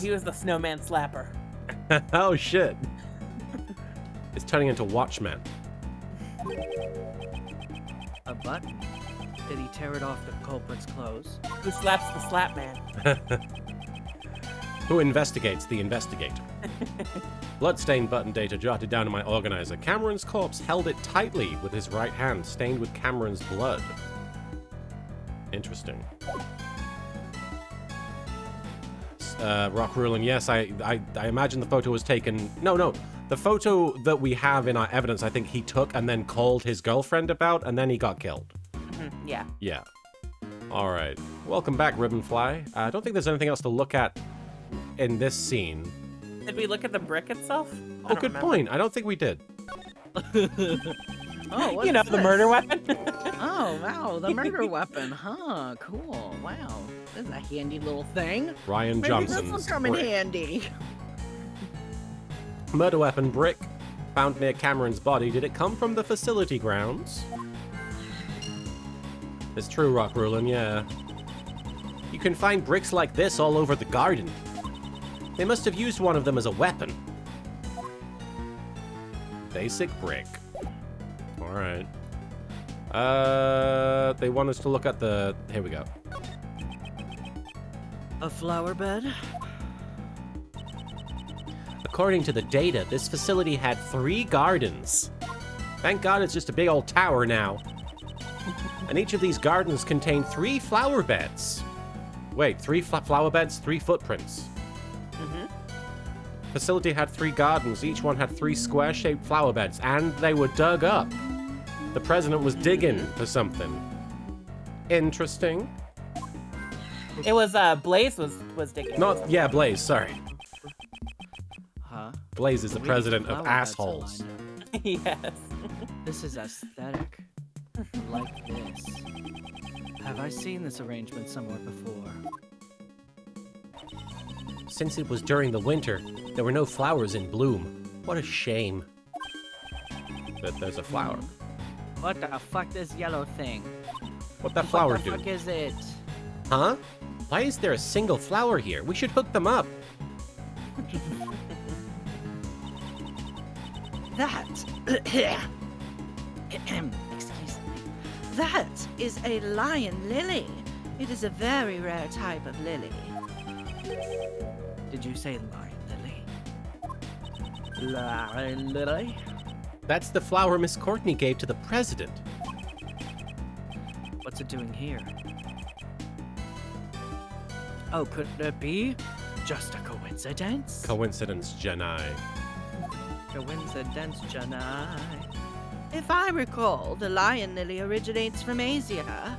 C: He was the snowman slapper.
A: Oh, shit. It's turning into Watchmen.
B: A button? Did he tear it off the culprit's clothes?
C: Who slaps the slap man?
A: Who investigates the investigator? Bloodstained button data jotted down in my organizer. Cameron's corpse held it tightly with his right hand, stained with Cameron's blood. Interesting. Rock Rulin, yes, I imagine the photo was taken... No. The photo that we have in our evidence, I think he took and then called his girlfriend about, and then he got killed.
C: Yeah.
A: Yeah. All right. Welcome back, Ribbonfly. I don't think there's anything else to look at in this scene.
C: Did we look at the brick itself? I
A: Oh,
C: don't
A: good
C: remember.
A: point. I don't think we did.
B: Oh, what
C: You know,
B: is
C: the
B: this?
C: murder weapon?
B: Oh, wow, the murder weapon, huh? Cool, wow. This is a handy little thing.
A: Ryan
B: Maybe
A: Johnson's
B: this will come in
A: brick.
B: handy.
A: Murder weapon brick found near Cameron's body. Did it come from the facility grounds? It's true, Rock Rulin, yeah. You can find bricks like this all over the garden. They must have used one of them as a weapon. Basic brick. Alright. They want us to look at the... Here we go.
B: A flower bed?
A: According to the data, this facility had 3 gardens. Thank God it's just a big old tower now. And each of these gardens contained 3 flower beds. Wait, 3 flower beds, 3 footprints. Facility had 3 gardens. Each one had 3 square-shaped flower beds, and they were dug up. The president was digging for something. Interesting.
C: It was Blaze was digging.
A: Not, yeah, Blaze, sorry.
B: Huh?
A: Blaze is the
B: Way
A: president of
B: flower beds
A: assholes.
B: aligned.
C: Yes.
B: This is aesthetic. Like this. Have I seen this arrangement somewhere before?
E: Since it was during the winter, there were no flowers in bloom. What a shame.
A: That there's a flower.
B: What the fuck this yellow thing?
A: What that flower
B: What the
A: do?
B: fuck is it?
E: Huh? Why is there a single flower here? We should hook them up.
B: That. Excuse me. That is a lion lily. It is a very rare type of lily. Did you say lion lily? Lion lily?
E: That's the flower Miss Courtney gave to the president.
B: What's it doing here? Oh, could it be just a coincidence?
A: Coincidence, Jenai.
B: Coincidence, Janai. If I recall, the lion lily originates from Asia.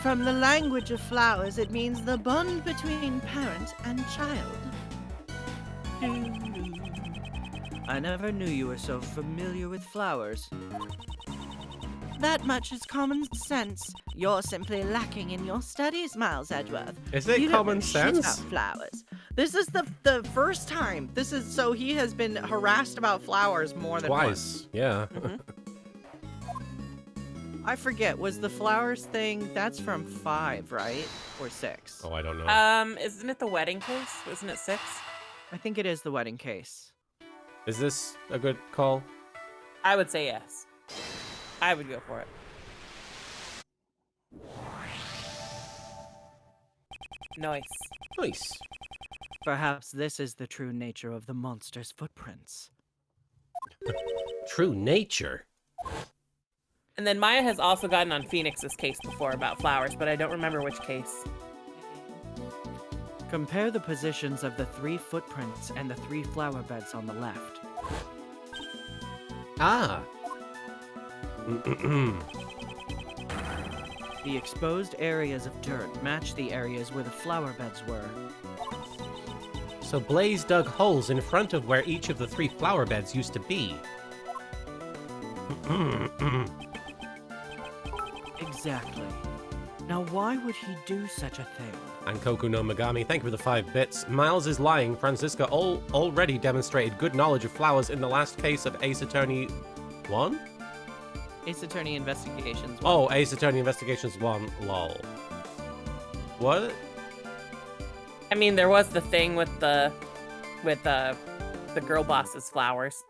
B: From the language of flowers, it means the bond between parent and child. I never knew you were so familiar with flowers. That much is common sense. You're simply lacking in your studies, Miles Edgeworth.
A: Is it
B: You don't
A: common
B: know shit about
A: sense?
B: flowers. This is the first time. This is so he has been harassed about flowers more than once.
A: Twice, yeah.
B: I forget. Was the flowers thing? That's from 5, right? Or 6?
A: Oh, I don't know.
C: Isn't it the wedding case? Wasn't it 6?
B: I think it is the wedding case.
A: Is this a good call?
C: I would say yes. I would go for it. Nice.
E: Nice.
B: Perhaps this is the true nature of the monster's footprints.
E: True nature.
C: And then Maya has also gotten on Phoenix's case before about flowers, but I don't remember which case.
B: Compare the positions of the 3 footprints and the 3 flower beds on the left.
E: Ah.
B: The exposed areas of dirt match the areas where the flower beds were.
E: So Blaze dug holes in front of where each of the 3 flower beds used to be.
B: Exactly. Now why would he do such a thing?
A: And Koku no Megami, thank you for the 5 bits. Miles is lying. Francisca already demonstrated good knowledge of flowers in the last case of Ace Attorney 1?
B: Ace Attorney Investigations.
A: Oh, Ace Attorney Investigations 1, lol. What?
C: I mean, there was the thing with the girl boss's flowers.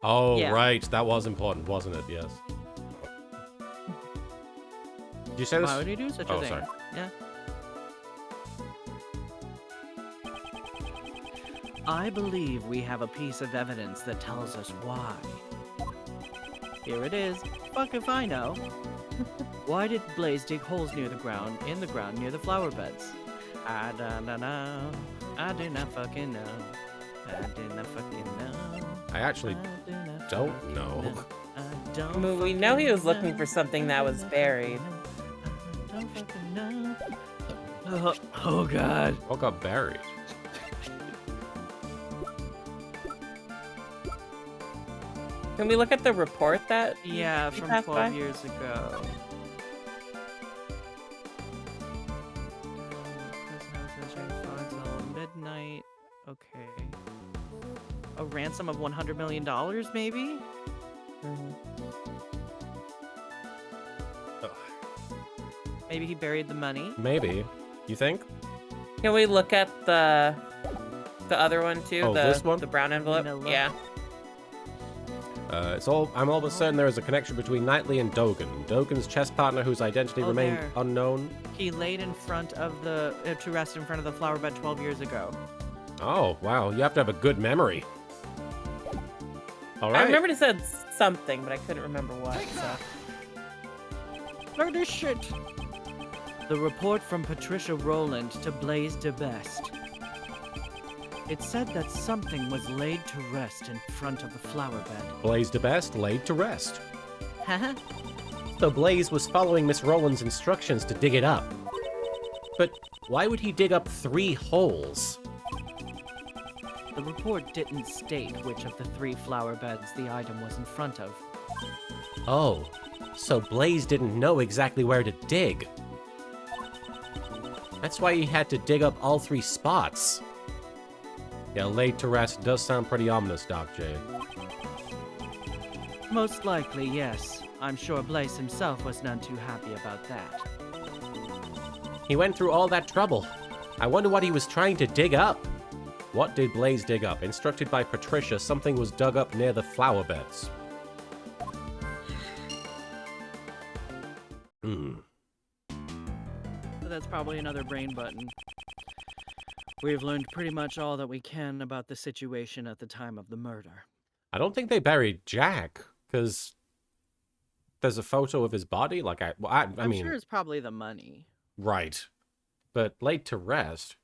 A: Oh,
B: Yeah.
A: right. That was important, wasn't it? Yes. Did you say this?
B: Why would he do such a
A: Oh,
B: thing?
A: sorry.
B: Yeah. I believe we have a piece of evidence that tells us why. Here it is. Fuck if I know. Why did Blaze dig holes in the ground near the flower beds? I don't know. I do not fucking know. I do not fucking know.
A: I actually
B: I do not
A: don't
B: fucking
A: know.
B: I don't
C: I mean, we know he was
B: fucking
C: looking for something that was buried.
B: I don't fucking know. Oh god.
A: What got buried?
C: Can we look at the report that?
B: Yeah,
C: you
B: from
C: passed
B: 12
C: by?
B: years ago. Midnight. Okay. A ransom of $100 million, maybe?
A: Ugh.
B: Maybe he buried the money.
A: Maybe. You think?
C: Can we look at the other one too?
A: Oh,
C: the
A: this one?
C: the brown envelope.
B: Manila.
C: Yeah.
A: I'm almost certain there is a connection between Knightley and Dogen. Dogen's chess partner, whose identity
B: Oh,
A: remained
B: there.
A: unknown.
B: He laid in front of the to rest in front of the flower bed 12 years ago.
A: Oh, wow. You have to have a good memory. All right.
C: I remembered it said something, but I couldn't remember what. So.
B: Look at this shit. The report from Patricia Rowland to Blaze DeBest. It said that something was laid to rest in front of the flower bed.
A: Blaze the best, laid to rest.
B: Haha.
A: So Blaze was following Miss Rowland's instructions to dig it up. But why would he dig up 3 holes?
B: The report didn't state which of the 3 flower beds the item was in front of.
A: Oh, so Blaze didn't know exactly where to dig. That's why he had to dig up all 3 spots. Yeah, laid to rest does sound pretty ominous, Doc Jade.
B: Most likely, yes. I'm sure Blaze himself was none too happy about that.
A: He went through all that trouble. I wonder what he was trying to dig up. What did Blaze dig up? Instructed by Patricia, something was dug up near the flower beds.
B: So that's probably another brain button. We've learned pretty much all that we can about the situation at the time of the murder.
A: I don't think they buried Jack, because there's a photo of his body. Like, I
B: I'm
A: mean,
B: sure it's probably the money.
A: right. But laid to rest,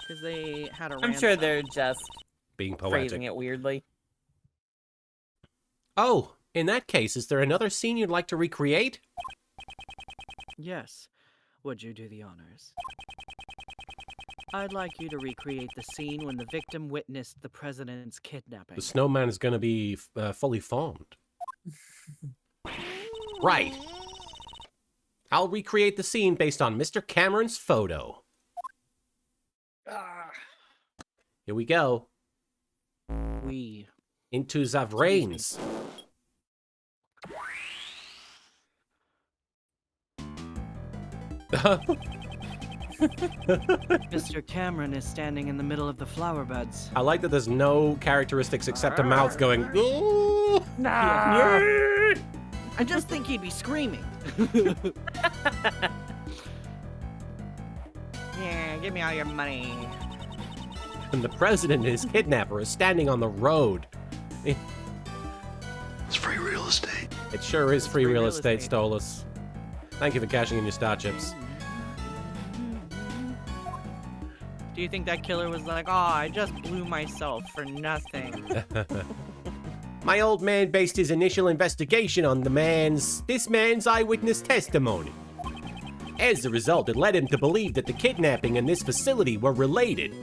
B: Because they had a
C: I'm sure
B: ransom.
C: they're just
A: being
C: phrasing
A: poetic.
C: it weirdly.
A: Oh, in that case, is there another scene you'd like to recreate?
B: Yes. Would you do the honors? I'd like you to recreate the scene when the victim witnessed the president's kidnapping.
A: The snowman is going to be fully formed. Right. I'll recreate the scene based on Mr. Cameron's photo. Here we go.
B: We.
A: Into Zavrains.
B: Mr. Cameron is standing in the middle of the flower beds.
A: I like that there's no characteristics except a mouth going, "Ooh."
B: I just think he'd be screaming. Yeah, give me all your money.
A: And the president and his kidnapper is standing on the road.
F: It's free real estate.
A: It sure is free
B: free
A: real
B: real
A: estate,
B: estate.
A: Stolas. Thank you for cashing in your star chips.
B: Do you think that killer was like, oh, I just blew myself for nothing?
E: My old man based his initial investigation on this man's eyewitness testimony. As a result, it led him to believe that the kidnapping and this facility were related.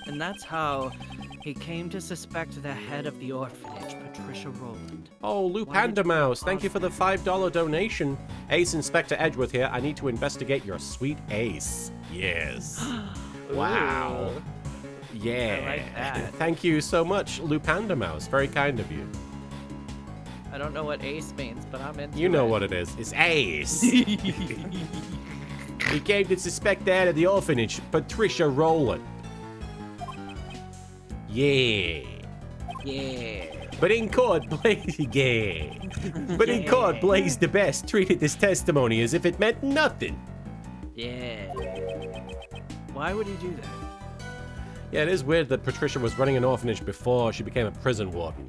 B: And that's how he came to suspect the head of the orphanage, Patricia Rowland.
A: Oh, Lou
B: Why did
A: Panda
B: you
A: Mouse,
B: pause
A: thank you for the $5 donation. Ace Inspector Edgeworth here. I need to investigate your sweet ace. Yes. Wow. Yeah.
B: I like that.
A: Thank you so much, Lou Panda Mouse. Very kind of you.
B: I don't know what ace means, but I'm into
A: You know
B: it.
A: what it is. It's ace.
E: He came to suspect the head of the orphanage, Patricia Rowland. Yeah.
B: Yeah.
E: But in court, Blaze the Best treated this testimony as if it meant nothing.
B: Yeah. Why would he do that?
A: Yeah, it is weird that Patricia was running an orphanage before she became a prison warden.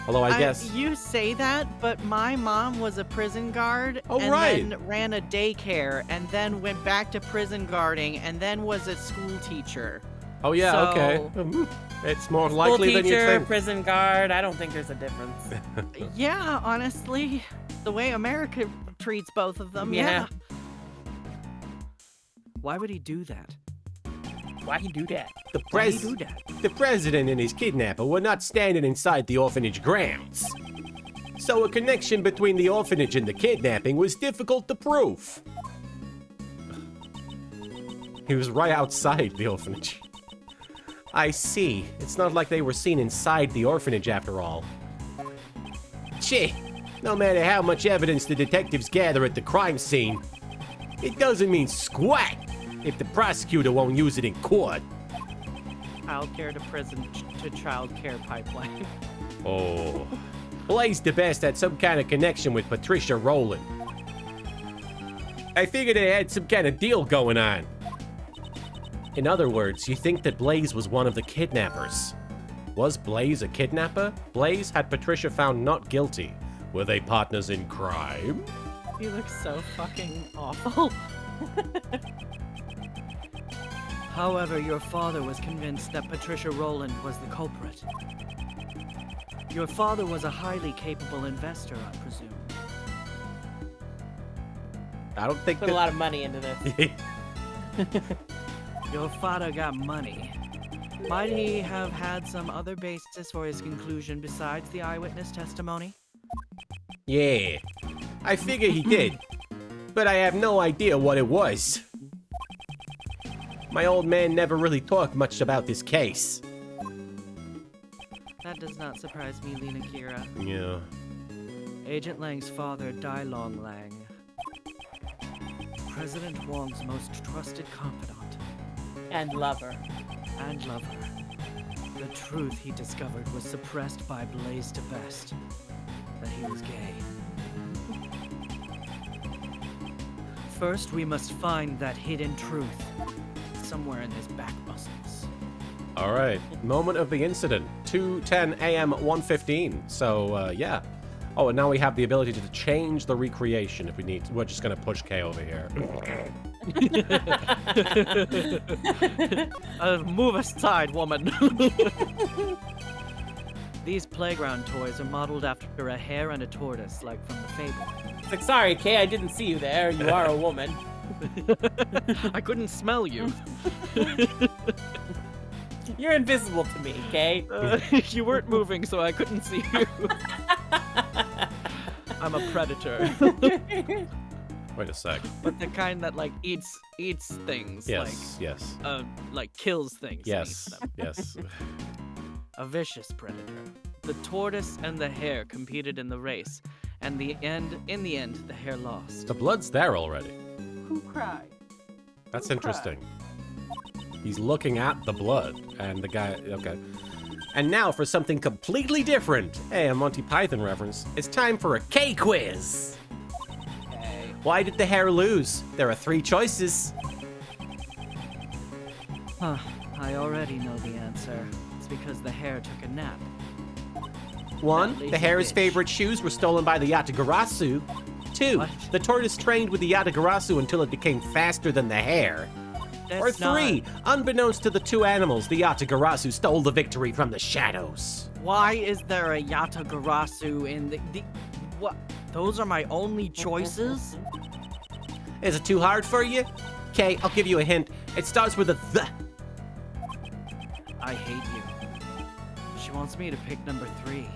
A: Although I guess...
B: You say that, but my mom was a prison guard
A: Oh,
B: and
A: right.
B: then ran a daycare and then went back to prison guarding and then was a school teacher.
A: Oh, yeah,
B: So-
A: okay. It's more
C: School
A: likely than you
C: teacher,
A: think.
C: prison guard. I don't think there's a difference.
B: Yeah, honestly, the way America treats both of them, yeah. Why would he do that?
C: Why he do that?
E: The,
B: Why
E: pres-
B: would he do that?
E: the president and his kidnapper were not standing inside the orphanage grounds. So a connection between the orphanage and the kidnapping was difficult to prove.
A: He was right outside the orphanage.
E: I see. It's not like they were seen inside the orphanage after all. Cheh, no matter how much evidence the detectives gather at the crime scene, it doesn't mean squat if the prosecutor won't use it in court.
B: Child care to prison to child care pipeline.
A: Oh.
E: Blaze the Best had some kind of connection with Patricia Rowland. I figured they had some kind of deal going on.
A: In other words, you think that Blaze was one of the kidnappers. Was Blaze a kidnapper? Blaze had Patricia found not guilty. Were they partners in crime?
B: He looks so fucking awful. However, your father was convinced that Patricia Rowland was the culprit. Your father was a highly capable investor, I presume.
A: I don't think
C: Put a lot of money into this.
B: Your father got money. Might he have had some other basis for his conclusion besides the eyewitness testimony?
E: Yeah, I figure he did, but I have no idea what it was. My old man never really talked much about this case.
B: That does not surprise me, Lena Kira.
A: Yeah.
B: Agent Lang's father, Dai Long Lang. President Wong's most trusted confidant
C: And lover.
B: and lover. The truth he discovered was suppressed by Blaze to Best. That he was gay. First, we must find that hidden truth. Somewhere in his back muscles.
A: All right. Moment of the incident. 2:10 a.m. 1:15. So, yeah. Oh, and now we have the ability to change the recreation if we need to. We're just going to push K over here.
B: Move aside, woman. These playground toys are modeled after a hare and a tortoise, like from the fable.
C: It's like, sorry, Kay, I didn't see you there. You are a woman.
B: I couldn't smell you.
C: You're invisible to me, Kay.
B: You weren't moving, so I couldn't see you. I'm a predator,
A: Wait a sec.
B: but the kind that like eats things,
A: Yes, yes.
B: like kills things. and eats
A: Yes,
B: them.
A: yes.
B: A vicious predator. The tortoise and the hare competed in the race, and in the end, the hare lost.
A: The blood's there already.
C: Who cried?
A: That's interesting. He's looking at the blood, and the guy... Okay.
E: And now for something completely different.
A: Hey, a Monty Python reference.
E: It's time for a K quiz.
B: Okay.
E: Why did the hare lose? There are 3 choices.
B: Huh. I already know the answer. It's because the hare took a nap.
E: 1.
B: That lazy
E: The hare's
B: bitch.
E: favorite shoes were stolen by the Yatagarasu. 2.
B: What?
E: The tortoise trained with the Yatagarasu until it became faster than the hare. Or
B: That's
E: 3.
B: not-
E: Unbeknownst to the 2 animals, the Yatagarasu stole the victory from the shadows.
B: Why is there a Yatagarasu in the what? Those are my only choices?
E: Is it too hard for you? Okay, I'll give you a hint. It starts with a th.
B: I hate you. She wants me to pick number 3.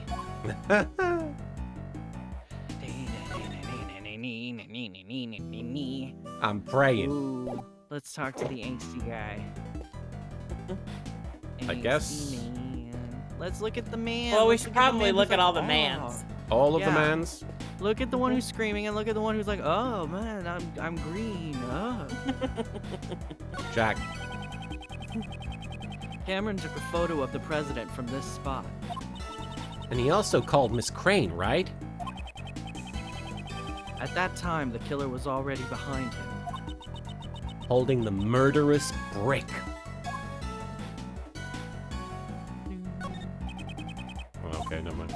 E: I'm praying.
B: Ooh, let's talk to the angsty guy.
A: I guess.
B: Angsty man. Let's look at the man.
C: Well, we
B: Let's
C: should
B: look at the
C: probably
B: man
C: look
B: who's
C: at all
B: like,
C: the mans.
A: All of the
B: Yeah.
A: mans.
B: Look at the one who's screaming, and look at the one who's like, "Oh man, I'm green." Oh.
A: Jack.
B: Cameron took a photo of the president from this spot.
E: And he also called Miss Crane, right?
B: At that time, the killer was already behind him.
E: Holding the murderous brick.
A: Okay, never mind.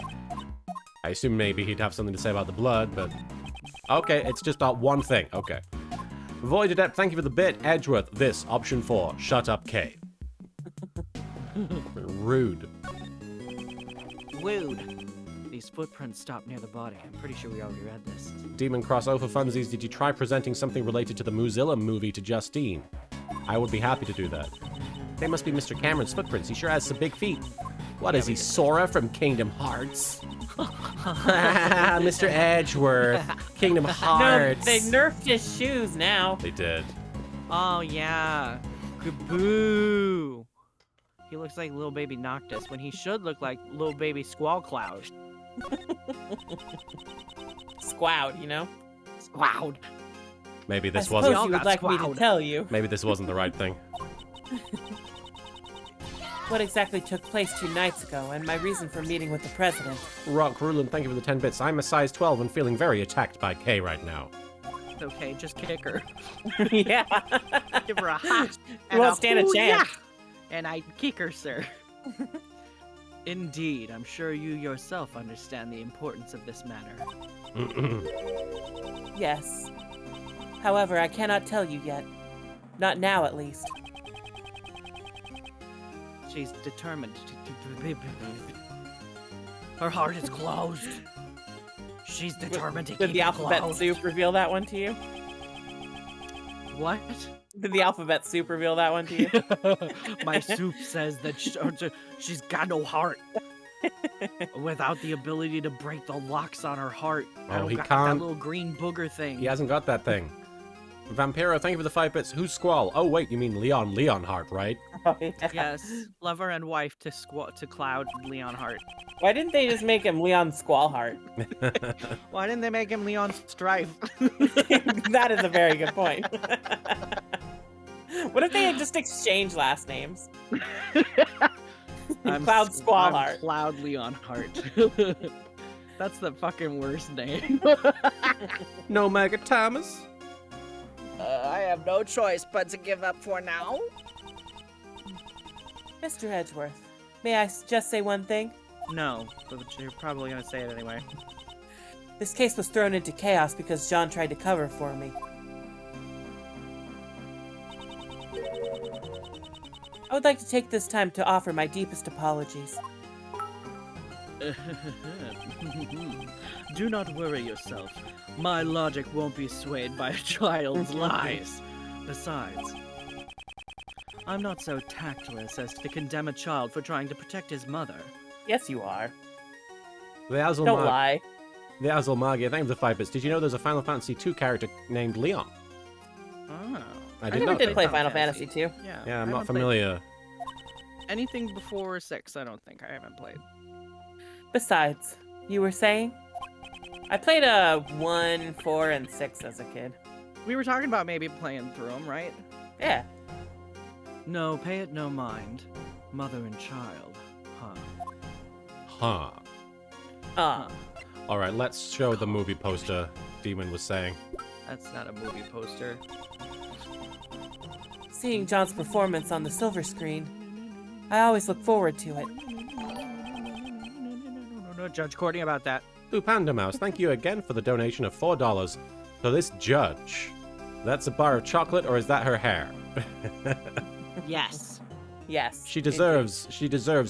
A: I assume maybe he'd have something to say about the blood, but... Okay, it's just that one thing. Okay. Void Adept, thank you for the bit. Edgeworth, this, option 4. Shut up, K. Rude.
B: Wood. These footprints stop near the body. I'm pretty sure we already read this.
A: Demon Crossover Funsies, did you try presenting something related to the Mozilla movie to Justine? I would be happy to do that.
E: They must be Mr. Cameron's footprints. He sure has some big feet. What is he, Sora from Kingdom Hearts? Mr. Edgeworth, Kingdom
C: No,
E: Hearts.
C: they nerfed his shoes now.
A: They did.
B: Oh yeah. Kaboo. He looks like little baby Noctis when he should look like little baby Squall Cloud.
C: Squoud, you know?
B: Squoud.
A: Maybe
C: I
A: this
C: suppose
A: wasn't...
B: all
C: you would
B: got
C: like me to
B: squoud.
C: tell you.
A: Maybe this wasn't the right thing.
C: What exactly took place 2 nights ago, and my reason for meeting with the president.
A: Rock Rulin, thank you for the 10 bits. I'm a size 12 and feeling very attacked by K right now.
B: It's okay, just kick her.
C: Yeah.
B: Give her a ha.
C: You won't stand a
B: hoo
C: chance.
B: yeah, and I kick her, sir. Indeed, I'm sure you yourself understand the importance of this matter.
C: Yes. However, I cannot tell you yet. Not now, at least.
B: She's determined. Her heart is closed. She's determined to
C: Did
B: keep
C: the
B: it
C: alphabet
B: closed.
C: soup reveal that one to you?
B: What?
C: Did the alphabet soup reveal that one to you?
B: My soup says that she's got no heart. Without the ability to break the locks on her heart. I
A: Oh,
B: don't
A: he
B: got
A: can't.
B: that little green booger thing.
A: He hasn't got that thing. Vampiro, thank you for the 5 bits. Who's Squall? Oh, wait, you mean Leonhardt, right?
C: Oh, yeah.
B: Yes, lover and wife to Cloud Leon Hart.
C: Why didn't they just make him Leon Squallheart?
B: Why didn't they make him Leon Strife?
C: That is a very good point. What if they had just exchanged last names? Cloud
B: I'm
C: Squallheart.
B: Cloud Leon Hart. That's the fucking worst name.
A: No Mega Thomas?
B: I have no choice but to give up for now.
C: Mr. Edgeworth, may I just say one thing?
B: No, but you're probably gonna say it anyway.
C: This case was thrown into chaos because John tried to cover for me. I would like to take this time to offer my deepest apologies.
B: Do not worry yourself. My logic won't be swayed by a child's lies. Besides, I'm not so tactless as to condemn a child for trying to protect his mother.
C: Yes, you are.
A: The
C: Don't
A: Azulmag.
C: lie.
A: The Azulmagia, thank you for the 5 bits. Did you know there's a Final Fantasy II character named Leon?
B: Oh.
A: I
C: I
A: did
C: never
A: not
C: did
A: know.
C: play
B: Final
C: Final
B: Fantasy.
C: Fantasy 2.
B: Yeah.
A: Yeah,
B: I
A: I'm not
B: haven't played
A: familiar.
B: anything before 6, I don't think. I haven't played.
C: Besides, you were saying? I played 1, 4, and 6 as a kid.
B: We were talking about maybe playing through them, right?
C: Yeah.
B: No, pay it no mind. Mother and child. Huh.
A: Huh.
C: Uh,
A: All right, let's show the movie poster Demon was saying.
B: That's not a movie poster.
C: seeing John's performance on the silver screen, I always look forward to it.
B: No, Judge Courtney about that.
A: Ooh, Panda Mouse, thank you again for the donation of $4. So this judge, that's a bar of chocolate or is that her hair?
B: Yes.
C: Yes.
A: She deserves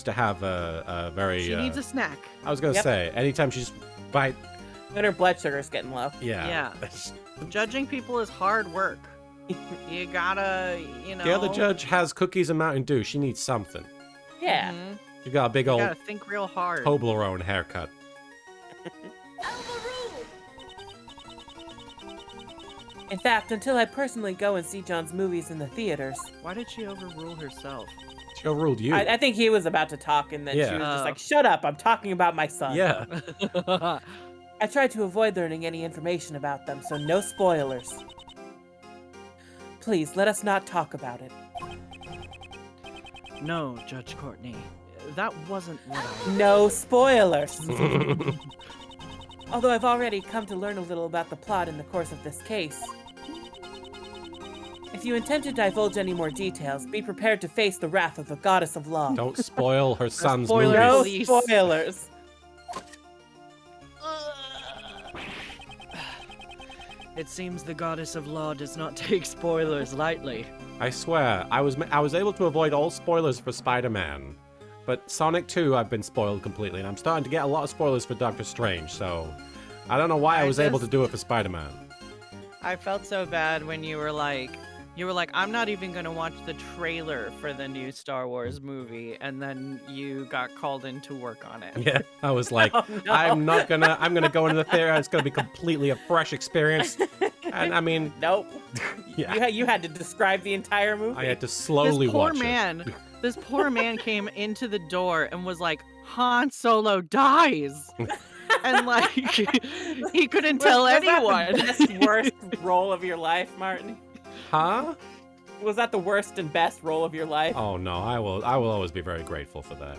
A: to have a very
B: She needs a snack.
A: I was gonna
C: Yep.
A: say, anytime she's bite
C: When her blood sugar's getting low.
A: yeah.
B: Judging people is hard work. You gotta,
A: The other judge has cookies and Mountain Dew. She needs something.
C: Yeah.
B: mhm.
A: She got a big
B: You
A: old
B: gotta think real hard.
A: Toblerone haircut.
C: In fact, until I personally go and see John's movies in the theaters,
B: Why did she overrule herself?
A: She overruled you.
C: I think he was about to talk and then she
A: Yeah.
C: was just
B: Oh.
C: like, shut up, I'm talking about my son.
A: yeah.
C: I try to avoid learning any information about them, so no spoilers. Please, let us not talk about it.
B: No, Judge Courtney. That wasn't what I...
C: No spoilers! Although I've already come to learn a little about the plot in the course of this case. If you intend to divulge any more details, be prepared to face the wrath of the goddess of law.
A: Don't spoil her son's
B: spoiler
C: No
A: movies.
B: Please.
C: spoilers!
B: It seems the goddess of law does not take spoilers lightly.
A: I swear, I was able to avoid all spoilers for Spider-Man. But Sonic 2, I've been spoiled completely, and I'm starting to get a lot of spoilers for Doctor Strange, so I don't know why I was able to do it for Spider-Man.
B: I felt so bad when you were like, I'm not even gonna watch the trailer for the new Star Wars movie, and then you got called in to work on it.
A: Yeah, I was like,
C: Oh, no.
A: I'm gonna go into the theater, it's gonna be completely a fresh experience. And I mean,
C: Nope.
A: yeah,
C: You had to describe the entire movie.
A: I had to slowly
B: This poor
A: watch
B: man, this poor man came into the door and was like, Han Solo dies. And like, he couldn't tell
C: Was
B: anyone.
C: that the best, worst role of your life, Martin?
A: it. Huh?
C: Was that the worst and best role of your life?
A: Oh no, I will always be very grateful for that.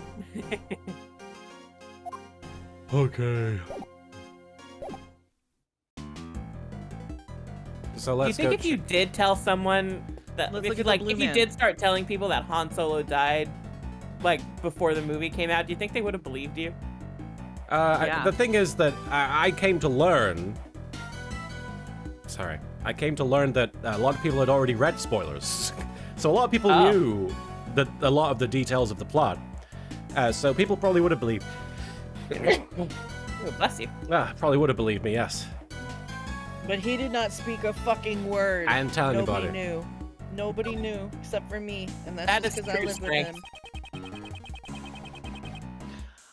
A: Okay. So
C: Do you
A: let's
C: think
A: go.
C: if you did tell someone that,
B: Let's
C: if
B: look
C: you,
B: at the
C: like,
B: blue
C: if you
B: man.
C: did start telling people that Han Solo died, like before the movie came out, do you think they would have believed you?
B: Yeah.
A: The thing is that I came to learn. Sorry, I came to learn that a lot of people had already read spoilers, so a lot of people
C: Oh.
A: knew a lot of the details of the plot. So people probably would have believed.
C: Oh, bless you.
A: Probably would have believed me, yes.
B: But he did not speak a fucking word.
A: I am telling you about
B: Nobody
A: it.
B: knew. Nobody knew except for me, and that's
C: That
B: just
C: is
B: because I
C: true
B: live
C: strength.
B: with him.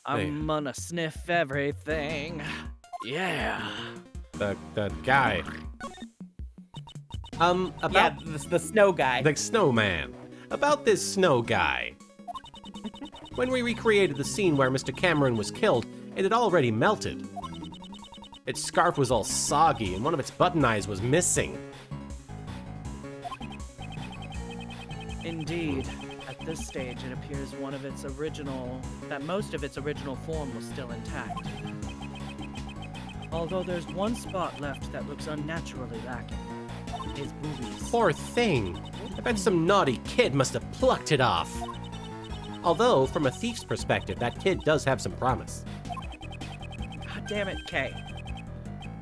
B: I'm gonna sniff everything. Yeah.
A: The guy.
C: Yeah,
A: About
C: the snow guy.
A: the snowman. About this snow guy. When we recreated the scene where Mr. Cameron was killed, it had already melted. Its scarf was all soggy, and one of its button eyes was missing.
B: Indeed. At this stage, it appears that most of its original form was still intact. Although there's one spot left that looks unnaturally lacking. His boobies.
A: Poor thing. I bet some naughty kid must have plucked it off. Although, from a thief's perspective, that kid does have some promise.
B: God damn it, Kay.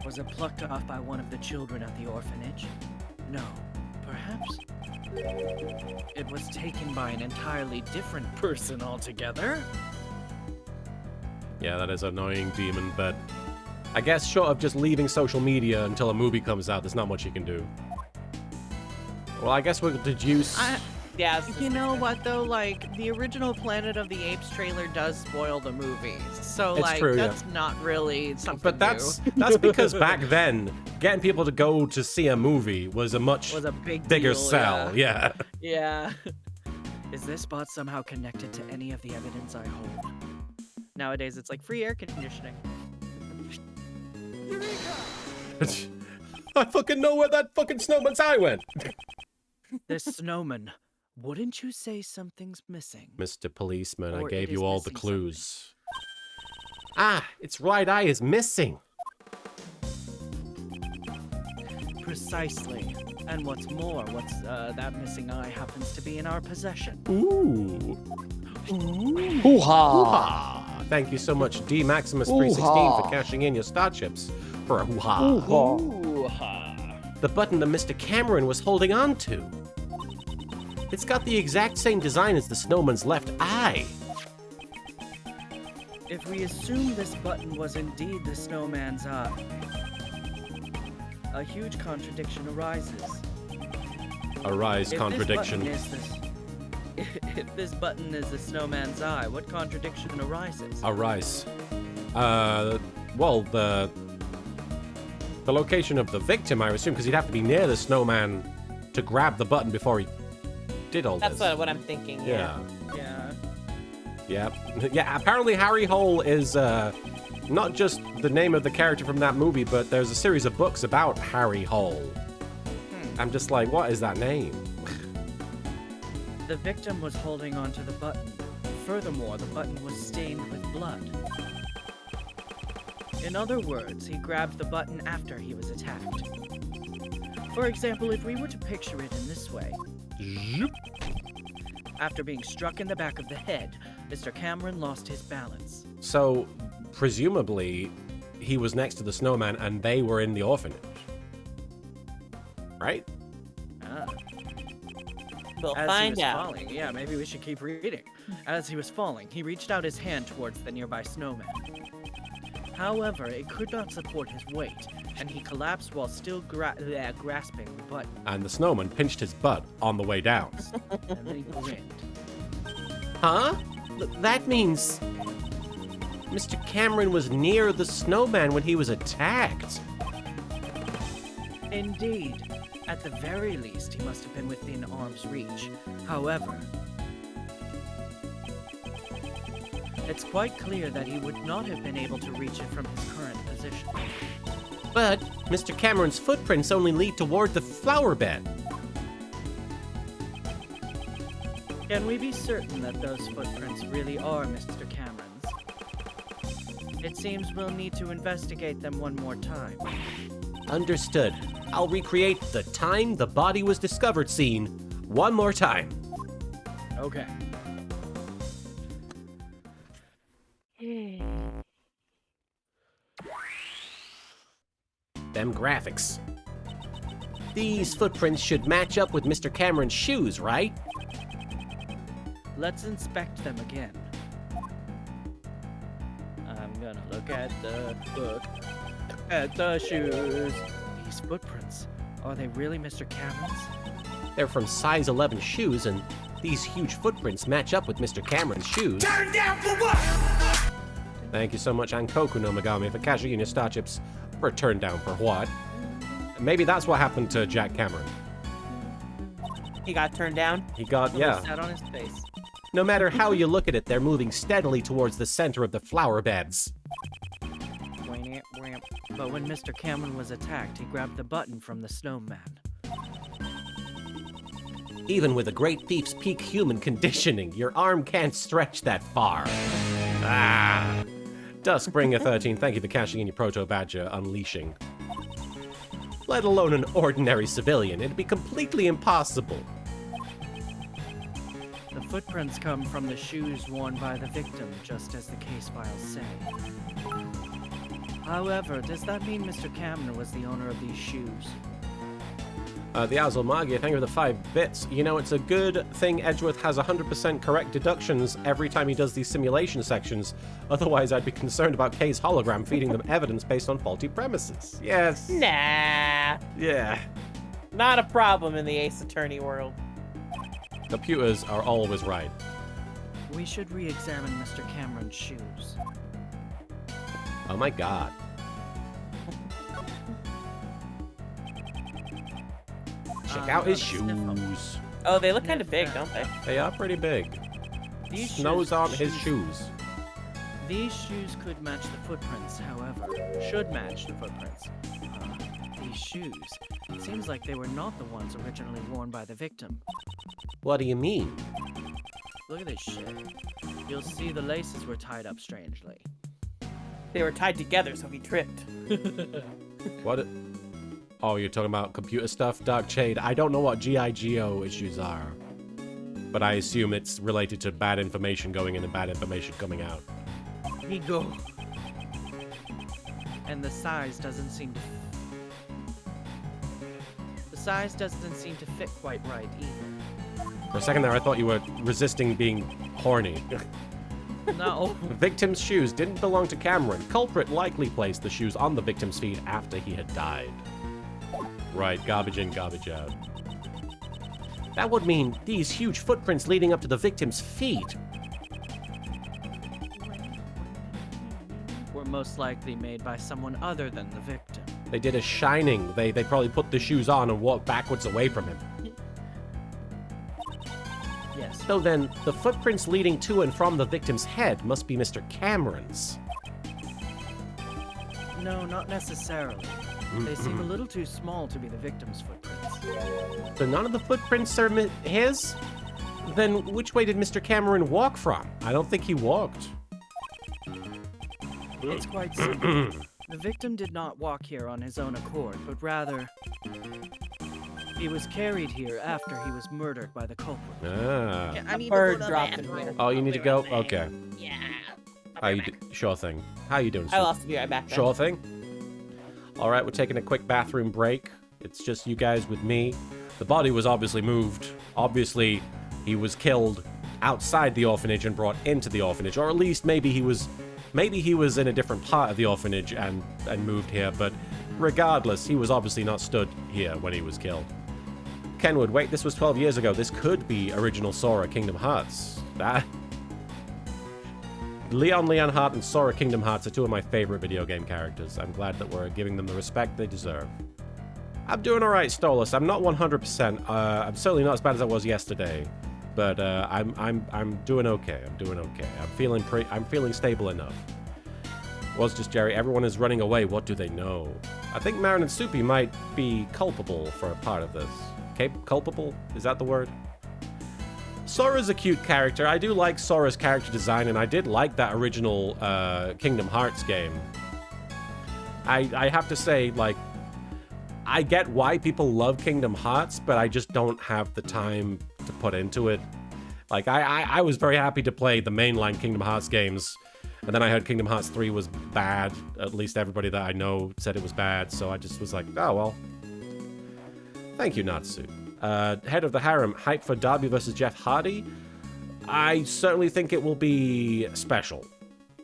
B: Was it plucked off by one of the children at the orphanage? No. Perhaps it was taken by an entirely different person altogether?
A: Yeah, that is an annoying demon, but I guess short of just leaving social media until a movie comes out, there's not much you can do. Well, I guess we'll deduce...
C: Yeah. it's
B: You
C: just-
B: know what though? Like the original Planet of the Apes trailer does spoil the movies, so
A: It's
B: like
A: true, yeah.
B: that's not really something.
A: But that's because back then, getting people to go to see a movie was a much
B: was a big
A: bigger
B: deal,
A: sell. Yeah.
B: Yeah. Is this spot somehow connected to any of the evidence I hold? Nowadays, it's like free air conditioning.
A: I fucking know where that fucking snowman's eye went.
B: This snowman. Wouldn't you say something's missing?
A: Mr. Policeman, I
B: Or
A: gave
B: it is
A: you all the
B: missing
A: clues. Ah, its right eye is missing.
B: Precisely. And what's more, that missing eye happens to be in our possession.
A: Ooh.
D: Hoo-ha!
A: Hoo-ha! Thank you so much, D Maximus 316, for cashing in your star chips for a hoo-ha.
D: Hoo-ha!
A: The button that Mr. Cameron was holding on to. It's got the exact same design as the snowman's left eye.
B: If we assume this button was indeed the snowman's eye, a huge contradiction arises.
A: Arise, contradiction.
B: If this button is the snowman's eye, what contradiction arises?
A: Arise. Well, the location of the victim, I assume, because he'd have to be near the snowman to grab the button before he did all
C: That's
A: this.
C: what I'm thinking.
A: Yeah.
B: Yeah.
A: Yeah, apparently Harry Hole is not just the name of the character from that movie, but there's a series of books about Harry Hole. I'm just like, what is that name?
B: The victim was holding onto the button. Furthermore, the button was stained with blood. In other words, he grabbed the button after he was attacked. For example, if we were to picture it in this way.
A: Zoop.
B: After being struck in the back of the head, Mr. Cameron lost his balance.
A: So, presumably, he was next to the snowman and they were in the orphanage. Right?
B: Ah.
C: We'll
B: As he
C: find
B: was
C: out.
B: falling, yeah, maybe we should keep reading. As he was falling, he reached out his hand towards the nearby snowman. However, it could not support his weight, and he collapsed while still grasping the button,
A: And the snowman pinched his butt on the way down.
B: and then he grinned.
A: Huh? That means Mr. Cameron was near the snowman when he was attacked.
B: Indeed. At the very least, he must have been within arm's reach. However, it's quite clear that he would not have been able to reach it from his current position.
A: But Mr. Cameron's footprints only lead toward the flower bed.
B: Can we be certain that those footprints really are Mr. Cameron's? It seems we'll need to investigate them one more time.
A: Understood. I'll recreate the time the body was discovered scene one more time.
B: Okay.
A: Them graphics. These footprints should match up with Mr. Cameron's shoes, right?
D: Let's inspect them again. I'm gonna look at the shoes. These footprints, are they really Mr. Cameron's?
E: They're from size 11 shoes, and these huge footprints match up with Mr. Cameron's shoes.
F: Turn down for what?
E: Thank you so much, Ankoku no Megami, for cashing in your star chips for a turn down for what? Maybe that's what happened to Jack Cameron.
C: He got turned down.
E: He got, yeah.
D: Sat on his face.
E: No matter how you look at it, they're moving steadily towards the center of the flower beds.
D: But when Mr. Cameron was attacked, he grabbed the button from the snowman.
E: Even with a great thief's peak human conditioning, your arm can't stretch that far. Ah. Duskbringer 13, thank you for cashing in your Proto Badger unleashing. Let alone an ordinary civilian, it'd be completely impossible.
D: The footprints come from the shoes worn by the victim, just as the case files say. However, does that mean Mr. Cameron was the owner of these shoes?
E: The Azulmagi, thank you for the 5 bits. You know, it's a good thing Edgeworth has 100% correct deductions every time he does these simulation sections. Otherwise, I'd be concerned about Kay's hologram feeding them evidence based on faulty premises. Yes.
C: Nah.
E: Yeah.
C: Not a problem in the Ace Attorney world.
E: Computers are always right.
D: We should re-examine Mr. Cameron's shoes.
E: Oh my god. Check out his
D: Sniff 'em.
E: shoes.
C: Oh, they look kind of big, don't they?
E: They are pretty big.
D: These
E: Snows
D: shoes-
E: on his
D: shoes-
E: shoes.
D: These shoes could match the footprints, however, should match the footprints. These shoes, it seems like they were not the ones originally worn by the victim.
E: What do you mean?
D: Look at this shit. You'll see the laces were tied up strangely.
C: They were tied together, so he tripped.
E: What? Oh, you're talking about computer stuff? Dark Shade, I don't know what GIGO issues are. But I assume it's related to bad information going in and bad information coming out.
D: Ego. And the size doesn't seem to... The size doesn't seem to fit quite right either.
E: For a second there, I thought you were resisting being horny.
D: No.
E: The victim's shoes didn't belong to Cameron. Culprit likely placed the shoes on the victim's feet after he had died. Right, garbage in, garbage out. That would mean these huge footprints leading up to the victim's feet.
D: Were most likely made by someone other than the victim.
E: They did a shining. They probably put the shoes on and walked backwards away from him.
D: Yes.
E: So then, the footprints leading to and from the victim's head must be Mr. Cameron's.
D: No, not necessarily. They seem a little too small to be the victim's footprints.
E: So none of the footprints are his? Then which way did Mr. Cameron walk from? I don't think he walked.
D: It's quite simple. The victim did not walk here on his own accord, but rather... he was carried here after he was murdered by the culprit.
E: Ah.
B: I need
C: bird
B: to go to
C: dropped
B: bed.
C: in here.
E: Oh, you need to go? Okay.
B: Yeah.
E: How you sure thing. How you doing,
C: I'll
E: Sue?
C: also be right back then.
E: Sure thing. All right, we're taking a quick bathroom break. It's just you guys with me. The body was obviously moved. Obviously, he was killed outside the orphanage and brought into the orphanage, or at least maybe he was in a different part of the orphanage and moved here. But regardless, he was obviously not stood here when he was killed. Kenwood, wait, this was 12 years ago. This could be original Sora Kingdom Hearts. That. Leonhart and Sora Kingdom Hearts are two of my favorite video game characters. I'm glad that we're giving them the respect they deserve. I'm doing alright, Stolas. I'm not 100%. I'm certainly not as bad as I was yesterday. But I'm doing okay. I'm doing okay. I'm feeling stable enough. Was just Jerry. Everyone is running away. What do they know? I think Marin and Soupy might be culpable for a part of this. Culpable? Is that the word? Sora's a cute character. I do like Sora's character design, and I did like that original Kingdom Hearts game. I have to say, like, I get why people love Kingdom Hearts, but I just don't have the time to put into it. Like, I was very happy to play the mainline Kingdom Hearts games, and then I heard Kingdom Hearts 3 was bad. At least everybody that I know said it was bad, so I just was like, oh, well. Thank you, Natsu. Head of the Harem, hype for Darby versus Jeff Hardy?
A: I certainly think it will be special.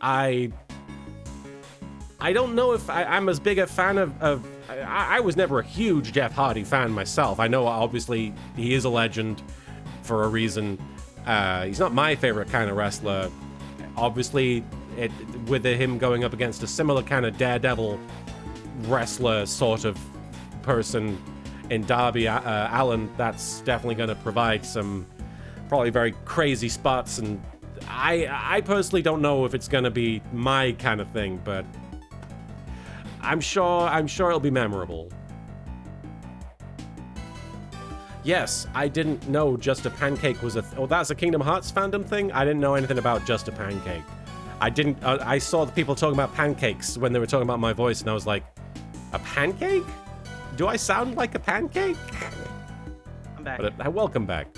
A: I don't know if I'm as big a fan of I was never a huge Jeff Hardy fan myself. I know obviously he is a legend for a reason. He's not my favorite kind of wrestler. Obviously, with him going up against a similar kind of daredevil wrestler sort of person in Darby Allin, that's definitely going to provide some probably very crazy spots. And I personally don't know if it's going to be my kind of thing, but I'm sure it'll be memorable. Yes, I didn't know Just a Pancake was oh, that's a Kingdom Hearts fandom thing? I didn't know anything about Just a Pancake. I saw the people talking about pancakes when they were talking about my voice, and I was like, a pancake? Do I sound like a pancake?
B: I'm back.
A: But welcome back.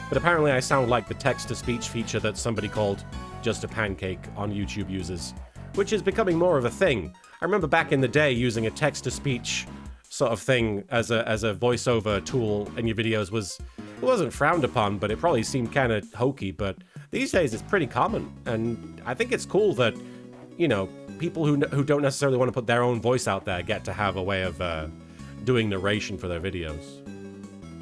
A: But apparently I sound like the text-to-speech feature that somebody called Just a Pancake on YouTube uses, which is becoming more of a thing. I remember back in the day using a text-to-speech sort of thing as a voiceover tool in your videos it wasn't frowned upon, but it probably seemed kind of hokey. But these days it's pretty common, and I think it's cool that, you know, people who don't necessarily want to put their own voice out there get to have a way of doing narration for their videos.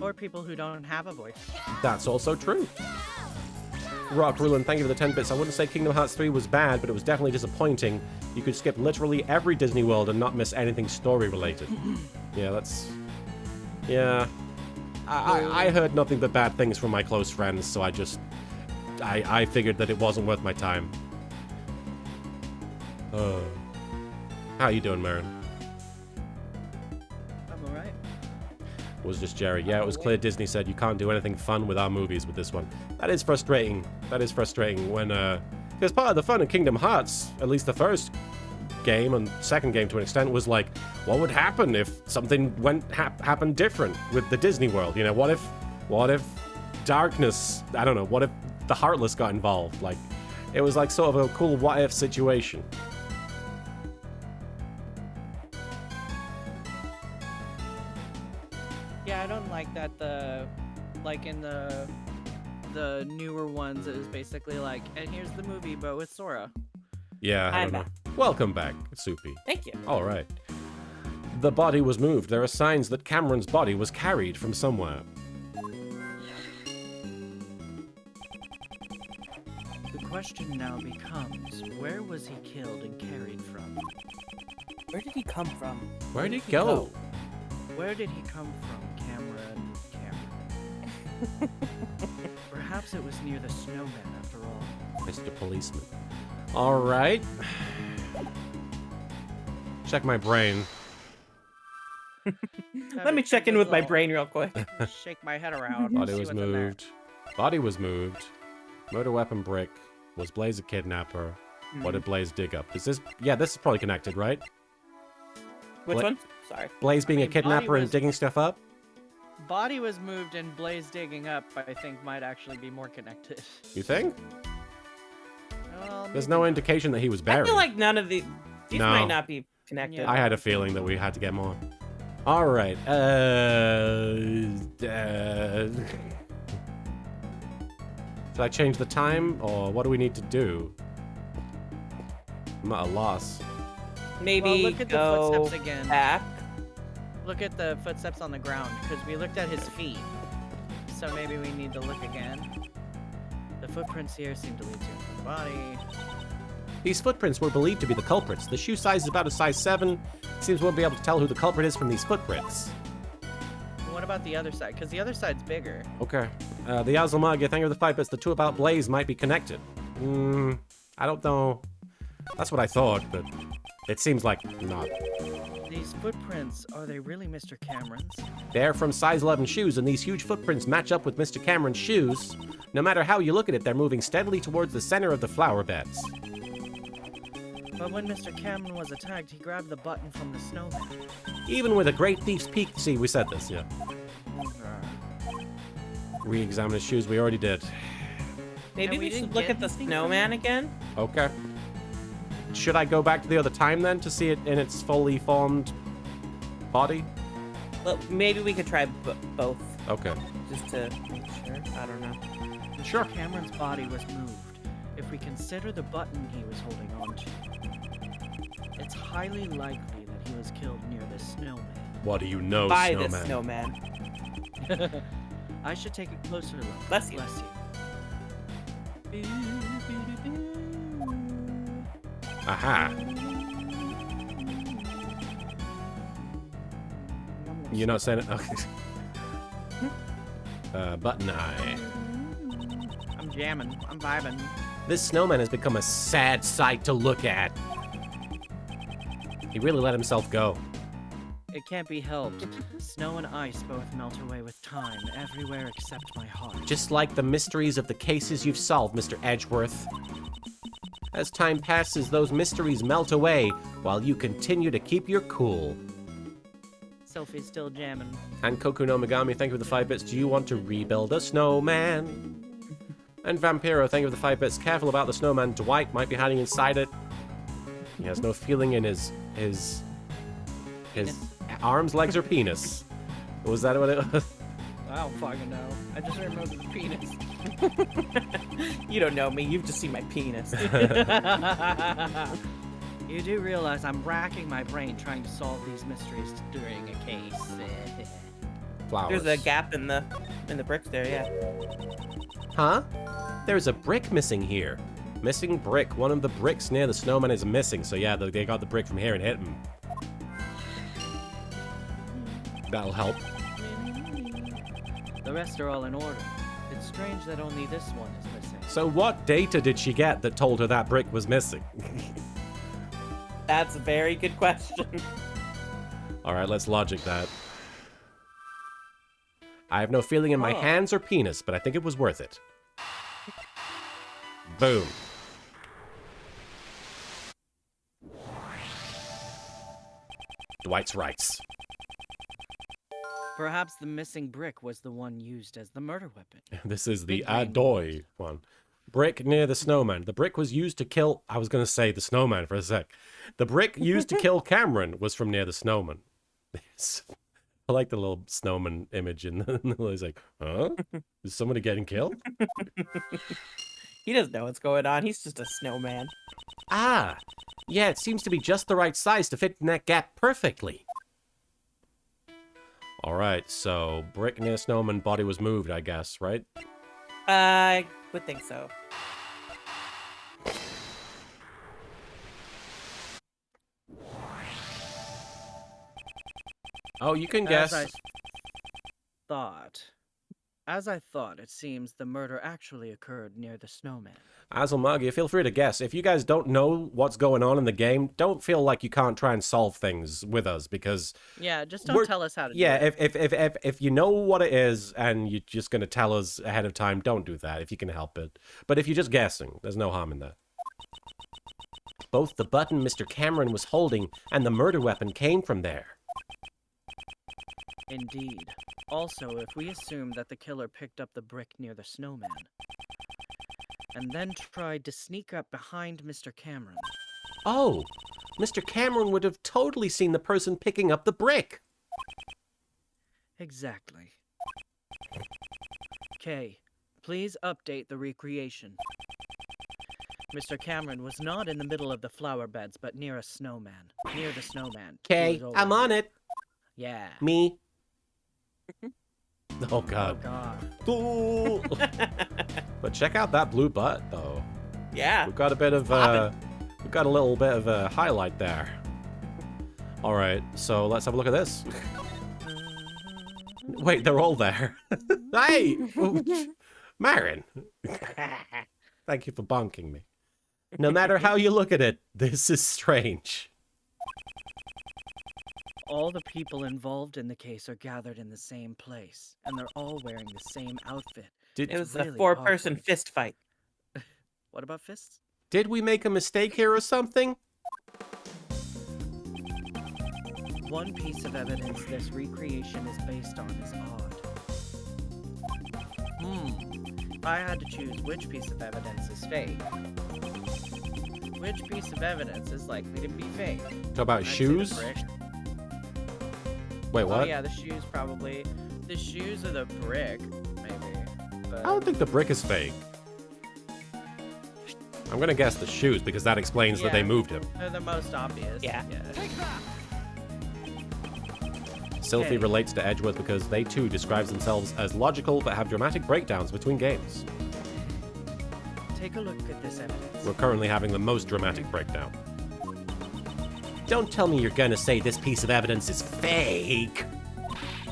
B: Or people who don't have a voice.
A: That's also true. Rock Ruland, thank you for the 10 bits. I wouldn't say Kingdom Hearts 3 was bad, but it was definitely disappointing. You could skip literally every Disney World and not miss anything story related. Yeah. I heard nothing but bad things from my close friends, so I figured that it wasn't worth my time. How you doing, Marin?
B: I'm alright.
A: Was just Jerry. Yeah, it was clear Disney said you can't do anything fun with our movies with this one. That is frustrating. That is frustrating when, because part of the fun of Kingdom Hearts, at least the first game and second game to an extent, was like, what would happen if something happened different with the Disney World? You know, what if darkness, I don't know, what if the Heartless got involved? Like, it was like sort of a cool what if situation.
B: Yeah, I don't like that like in the newer ones, it was basically like, and here's the movie, but with Sora.
A: Yeah, I
C: I'm
A: don't know. Welcome back, Soupy.
C: Thank you.
A: All right. The body was moved. There are signs that Cameron's body was carried from somewhere.
D: The question now becomes, where was he killed and carried from?
C: Where did he come from?
A: Where did he go?
D: Where did he come from, Cameron? Perhaps it was near the snowman after all.
A: Mr. Policeman. All right. Check my brain.
C: Let me check in with my brain real quick.
B: Shake my head around.
A: Body
B: see
A: was
B: what's in there.
A: moved. Body was moved. Motor weapon brick. Was Blaze a kidnapper? What did Blaze dig up? Is this... Yeah, this is probably connected, right?
C: Which
A: Bla-
C: one? Sorry.
A: Blaze being
B: I
A: a
B: mean, Body
A: kidnapper and
B: was-
A: digging stuff up?
B: Body was moved and Blaze digging up, I think, might actually be more connected.
A: You think?
B: Well,
A: There's
B: maybe
A: no
B: not.
A: indication that he was
C: I
A: buried.
C: feel like none of these
A: No.
C: might not be connected.
B: Yeah.
A: I had a feeling that we had to get more. All right. Should I change the time, or what do we need to do? I'm at a loss.
C: Maybe
B: Well, look at the
C: go
B: footsteps again.
C: back.
B: Look at the footsteps on the ground, because we looked at his feet. So maybe we need to look again. The footprints here seem to lead to the body.
A: These footprints were believed to be the culprits. The shoe size is about a size 7. Seems we'll be able to tell who the culprit is from these footprints.
B: What about the other side? Because the other side's bigger.
A: Okay. The Azulmagia, thank you for the 5 bits. The two about Blaze might be connected. I don't know. That's what I thought, but it seems like not.
D: These footprints, are they really Mr. Cameron's?
A: They're from size 11 shoes, and these huge footprints match up with Mr. Cameron's shoes. No matter how you look at it, they're moving steadily towards the center of the flower beds.
D: But when Mr. Cameron was attacked, he grabbed the button from the snowman.
A: Even with a great thief's peak. See, we said this, yeah. Re-examine his shoes, we already did.
C: Maybe
B: And we
C: we should
B: didn't
C: look
B: get
C: at the
B: anything from
C: snowman
B: him?
C: again.
A: Okay. Should I go back to the other time then to see it in its fully formed body?
C: Well, maybe we could try both
A: Okay.
C: just to make sure. I don't know.
A: Sure.
D: Mr. Cameron's body was moved. If we consider the button he was holding on to, it's highly likely that he was killed near the snowman.
A: What do you know,
C: By
A: snowman?
C: the snowman.
D: I should take a closer look.
C: Bless you.
D: Bless you.
A: Aha. You're not saying it? Okay. Button eye.
B: I'm jamming. I'm vibing.
E: This snowman has become a sad sight to look at. He really let himself go.
D: It can't be helped. Snow and ice both melt away with time, everywhere except my heart.
E: Just like the mysteries of the cases you've solved, Mr. Edgeworth. As time passes, those mysteries melt away while you continue to keep your cool.
B: Sophie's still jamming.
E: And Koku no Megami, thank you for the 5 bits. Do you want to rebuild a snowman? And Vampiro, thank you for the 5 bits. Careful about the snowman. Dwight might be hiding inside it. He has no feeling in his arms, legs, or penis. Was that what it was?
B: I don't fucking know. I just remember the penis.
C: You don't know me. You've just seen my penis.
D: You do realize I'm racking my brain trying to solve these mysteries during a case.
A: Flowers.
C: There's a gap in the bricks there, yeah.
E: Huh? There's a brick missing here. Missing brick. One of the bricks near the snowman is missing. So yeah, they got the brick from here and hit him. That'll help.
D: The rest are all in order. It's strange that only this one is missing.
E: So what data did she get that told her that brick was missing?
C: That's a very good question.
E: All right, let's logic that. I have no feeling in my hands or penis, but I think it was worth it. Boom. Dwight's rights.
D: Perhaps the missing brick was the one used as the murder weapon.
E: This is the
D: Big brain
E: Adoy one. Brick near the snowman. The brick was used to kill... I was going to say the snowman for a sec. The brick used to kill Cameron was from near the snowman. I like the little snowman image in the... He's like, huh? Is somebody getting killed?
C: He doesn't know what's going on. He's just a snowman.
E: Ah, yeah, it seems to be just the right size to fit in that gap perfectly. All right, so brick near snowman, body was moved, I guess, right?
C: I would think so.
E: Oh, you can guess.
D: As I thought, it seems the murder actually occurred near the snowman.
E: Azulmagia, feel free to guess. If you guys don't know what's going on in the game, don't feel like you can't try and solve things with us, because...
B: Yeah, just don't tell us how to do
E: Yeah,
B: it.
E: if you know what it is and you're just going to tell us ahead of time, don't do that if you can help it. But if you're just guessing, there's no harm in that. Both the button Mr. Cameron was holding and the murder weapon came from there.
D: Indeed. Also, if we assume that the killer picked up the brick near the snowman, and then tried to sneak up behind Mr. Cameron.
E: Oh, Mr. Cameron would have totally seen the person picking up the brick.
D: Exactly. Kay, please update the recreation. Mr. Cameron was not in the middle of the flower beds, but near a snowman. Near the snowman. He
E: Okay,
D: was
E: I'm
D: over
E: on
D: here.
E: it.
D: Yeah.
E: Me. Oh,
D: Oh,
E: God.
D: God.
E: Ooh. But check out that blue butt, though.
C: Yeah.
E: We've got a bit of we've got a little bit of a highlight there. All right, so let's have a look at this. Wait, they're all there. Hey, Marin. Thank you for bonking me. No matter how you look at it, this is strange.
D: All the people involved in the case are gathered in the same place, and they're all wearing the same outfit.
E: Did
C: It was
D: really
C: a four-person
D: awkward.
C: fist fight.
D: What about fists?
E: we make a mistake here or something?
D: One piece of evidence this recreation is based on is odd. If I had to choose which piece of evidence is fake, which piece of evidence is likely to be fake?
E: Talk about
B: I'd say the
E: shoes?
B: brick.
E: Wait, what?
B: Oh yeah, the shoes probably. The shoes or the brick, maybe. But
A: I don't think the brick is fake. I'm gonna guess the shoes because that explains that they
B: Yeah.
A: moved him.
B: They're the most obvious.
C: Yeah.
A: Sylphie
B: Okay.
A: relates to Edgeworth because they too describes themselves as logical but have dramatic breakdowns between games.
D: Take a look at this evidence.
A: We're currently having the most dramatic breakdown.
E: Don't tell me you're gonna say this piece of evidence is fake.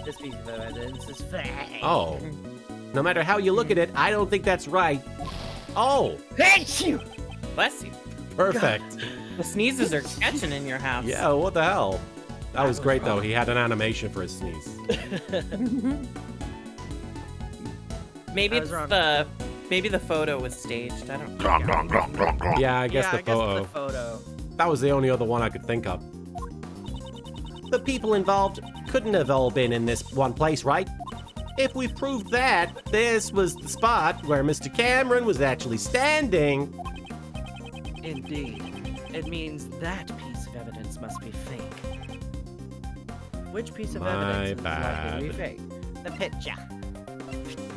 D: This piece of evidence is fake.
A: Oh,
E: No matter how you look at it, I don't think that's right. Oh,
C: Bless you.
A: perfect.
C: The sneezes are catching in your house.
A: Yeah, what the hell? That was great though. He had an animation for his sneeze.
C: Maybe
B: I
C: it's
B: was wrong.
C: maybe the photo was staged. I don't know.
F: Glonk, glonk, glonk, glonk, glonk.
A: Yeah, I guess
B: yeah,
A: the
B: I guess
A: photo.
B: the photo.
A: That was the only other one I could think of.
E: the people involved couldn't have all been in this one place, right? If we proved that, this was the spot where Mr. Cameron was actually standing.
D: Indeed. It means that piece of evidence must be fake. Which piece of
A: My
D: evidence is likely to be
A: bad.
D: fake?
B: The picture.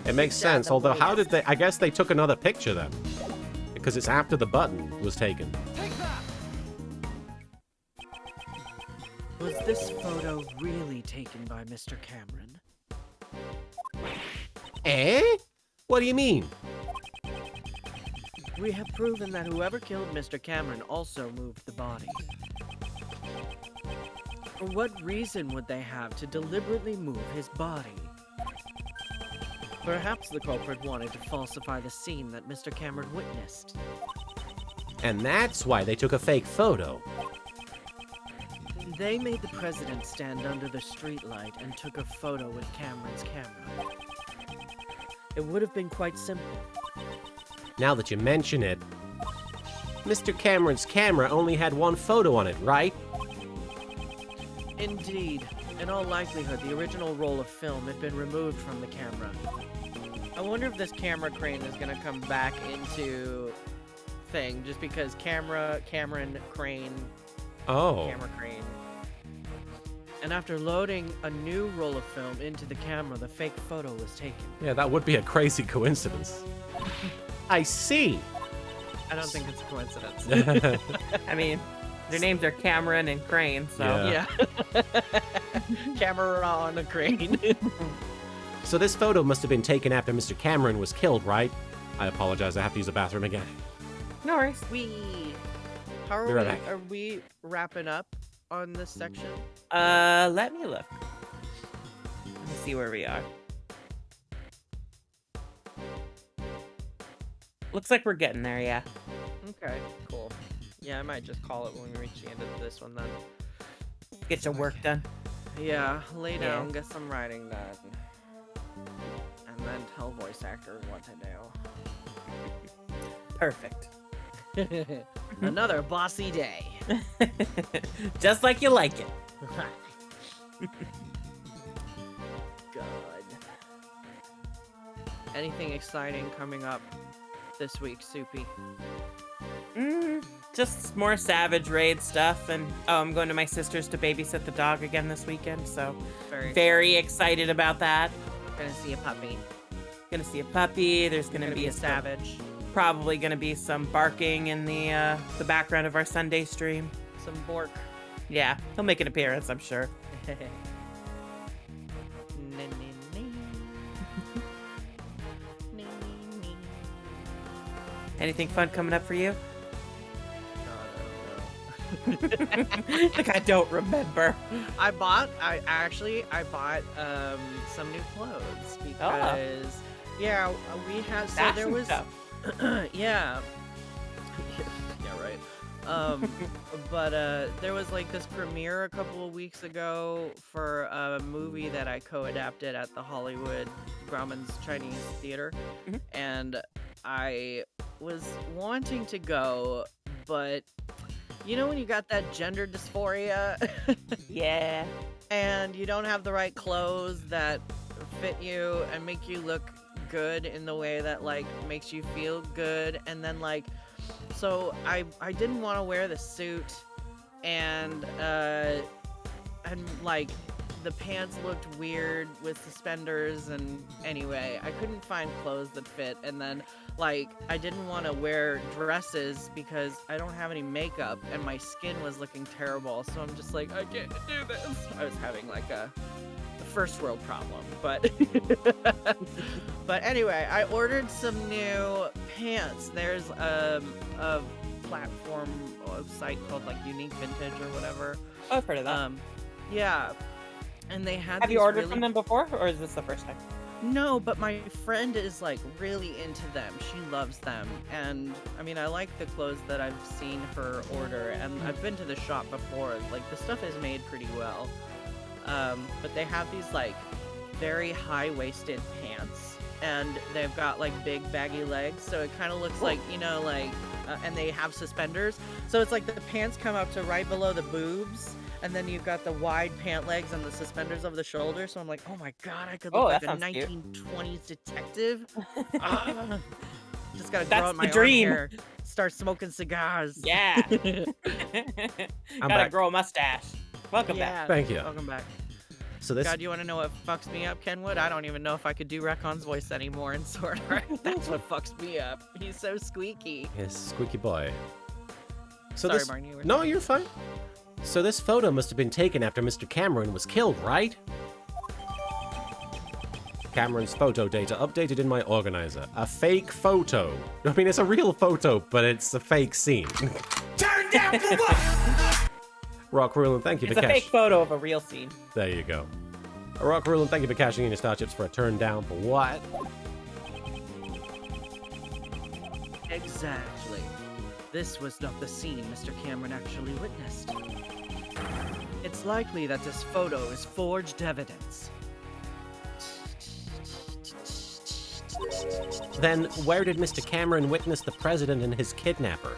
A: It makes
B: Yeah,
A: sense.
B: the
A: Although, how
B: voice.
A: did they? I guess they took another picture then, because it's after the button was taken.
D: Was this photo really taken by Mr. Cameron?
E: Eh? What do you mean?
D: We have proven that whoever killed Mr. Cameron also moved the body. For what reason would they have to deliberately move his body? Perhaps the culprit wanted to falsify the scene that Mr. Cameron witnessed.
E: And that's why they took a fake photo.
D: They made the president stand under the streetlight and took a photo with Cameron's camera. It would have been quite simple.
E: Now that you mention it, Mr. Cameron's camera only had one photo on it, right?
D: Indeed. In all likelihood, the original roll of film had been removed from the camera.
B: I wonder if this camera crane is gonna come back into thing just because Cameron, crane,
A: Oh,
B: camera crane.
D: And after loading a new roll of film into the camera, the fake photo was taken.
A: yeah, that would be a crazy coincidence.
E: I see.
B: I don't think it's a coincidence.
C: I mean, their names are Cameron and Crane, so
A: Yeah.
B: Yeah. Camera on a crane.
E: So this photo must have been taken after Mr. Cameron was killed, right?
A: I apologize. I have to use the bathroom again.
C: no worries.
B: How are
E: Be
B: we?
E: right back.
B: Are we wrapping up on this section?
C: Let me look. Let me see where we are. Looks like we're getting there, yeah.
B: Okay, cool. Yeah, I might just call it when we reach the end of this one then.
C: Get your work done.
B: Yeah, lay
C: Yeah.
B: down, get some writing done. And then tell voice actors what to
C: Perfect.
B: do. Another bossy day.
C: Just like you like it.
B: Good. Anything exciting coming up this week, Soupy?
C: Just more Savage Raid stuff, and I'm going to my sister's to babysit the dog again this weekend, so very excited about that.
B: Gonna see a puppy.
C: Gonna see a puppy. There's gonna be
B: a savage.
C: Probably gonna be some barking in the background of our Sunday stream.
B: Some bork.
C: Yeah, he'll make an appearance, I'm sure. Anything fun coming up for you? Like I don't remember.
B: I bought some new clothes because yeah, we had so there
C: Fashion
B: was
C: stuff.
B: yeah. Yeah, right. But there was like this premiere a couple of weeks ago for a movie that I co-adapted at the Hollywood Grauman's Chinese Theater, and I was wanting to go, but you know when you got that gender dysphoria
C: Yeah.
B: and you don't have the right clothes that fit you and make you look good in the way that like makes you feel good, and then like so I didn't want to wear the suit and like the pants looked weird with suspenders, and anyway, I couldn't find clothes that fit, and then, like, I didn't want to wear dresses because I don't have any makeup, and my skin was looking terrible, so I'm just like, I can't do this. I was having, like, a first world problem, but but anyway, I ordered some new pants. There's a platform site called like Unique Vintage or whatever.
C: Oh, I've heard of that.
B: Yeah, and they had.
C: Have you ordered from them before, or is this the first time?
B: No, but my friend is like really into them. She loves them, and I mean, I like the clothes that I've seen her order, and I've been to the shop before. Like the stuff is made pretty well. But they have these like very high-waisted pants, and they've got like big baggy legs, so it kind of looks like, you know, like, and they have suspenders, so it's like the pants come up to right below the boobs, and then you've got the wide pant legs and the suspenders over the shoulder. So I'm like, oh my god, I could look like a 1920s detective. Just gotta grow out my arm hair, start smoking cigars.
C: Yeah. Gotta grow a mustache. Welcome back.
A: Thank you.
B: Welcome back.
A: So this.
B: God, you want to know what fucks me up, Kenwood? I don't even know if I could do Recon's voice anymore in Sword Art. That's what fucks me up. He's so squeaky.
A: Yes, squeaky boy. So
B: Sorry,
A: this.
B: Marin, you were
A: No,
B: saying.
A: you're fine. So this photo must have been taken after Mr. Cameron was killed, right? Cameron's photo data updated in my organizer. A fake photo. I mean, it's a real photo, but it's a fake scene.
F: Turn down for what?
A: Rock Rulin, thank you
C: It's
A: for
C: a fake photo of a real scene.
A: There you go. Rock Rulin, thank you for cashing in your star chips for a turn down for what?
D: Exactly. This was not the scene Mr. Cameron actually witnessed. It's likely that this photo is forged evidence.
A: Then where did Mr. Cameron witness the president and his kidnapper?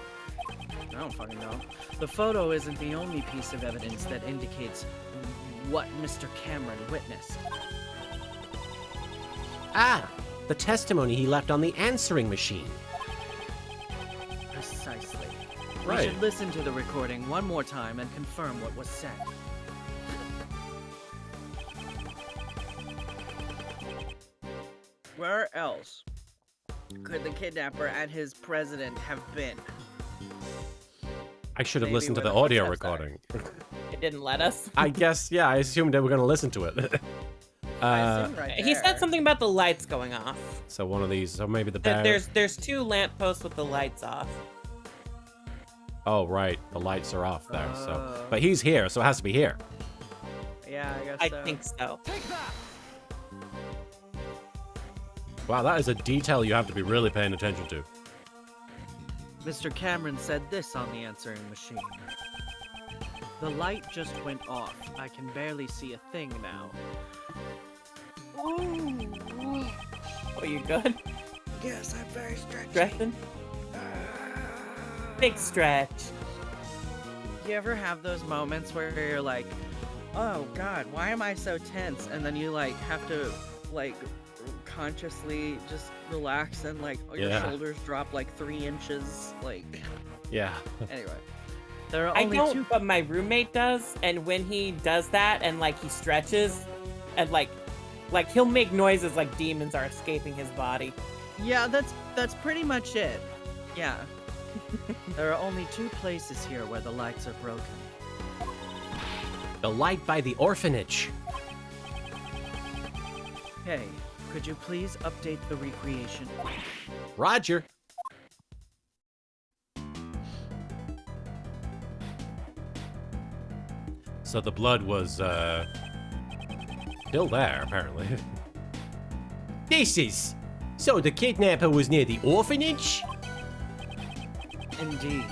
D: I don't fucking know. The photo isn't the only piece of evidence that indicates what Mr. Cameron witnessed.
A: Ah, the testimony he left on the answering machine.
D: Precisely.
A: Right.
D: We should listen to the recording one more time and confirm what was said.
B: Where else could the kidnapper and his president have been?
A: I should have
B: Maybe
A: listened to
B: where
A: the
B: the
A: audio
B: footsteps are.
A: recording.
C: It didn't let us.
A: I guess, yeah, I assumed they were going to listen to it.
B: I assume right
C: He
B: there.
C: said something about the lights going off.
A: So one of these, so maybe the bear.
C: There's two lampposts with the lights off.
A: Oh, right, the lights are off there. So,
B: Oh.
A: but he's here, so it has to be here.
B: Yeah, I guess
C: I
B: so.
C: think so.
A: Wow, that is a detail you have to be really paying attention to.
D: Mr. Cameron said this on the answering machine. The light just went off. I can barely see a thing now.
C: Oh, you good?
B: Yes, I'm very stretchy.
C: Stretching? Big stretch.
B: You ever have those moments where you're like, oh god, why am I so tense? And then you like have to like consciously just relax and like your
A: Yeah.
B: shoulders drop like 3 inches. Like,
A: Yeah.
B: anyway. There are
C: I
B: only
C: don't,
B: two.
C: but my roommate does, and when he does that and like he stretches and like he'll make noises like demons are escaping his body.
B: Yeah, that's pretty much it. Yeah.
D: There are only 2 places here where the lights are broken.
A: The light by the orphanage.
D: Hey, could you please update the recreation?
A: Roger. So the blood was, still there, apparently.
E: This is. So the kidnapper was near the orphanage?
D: Indeed.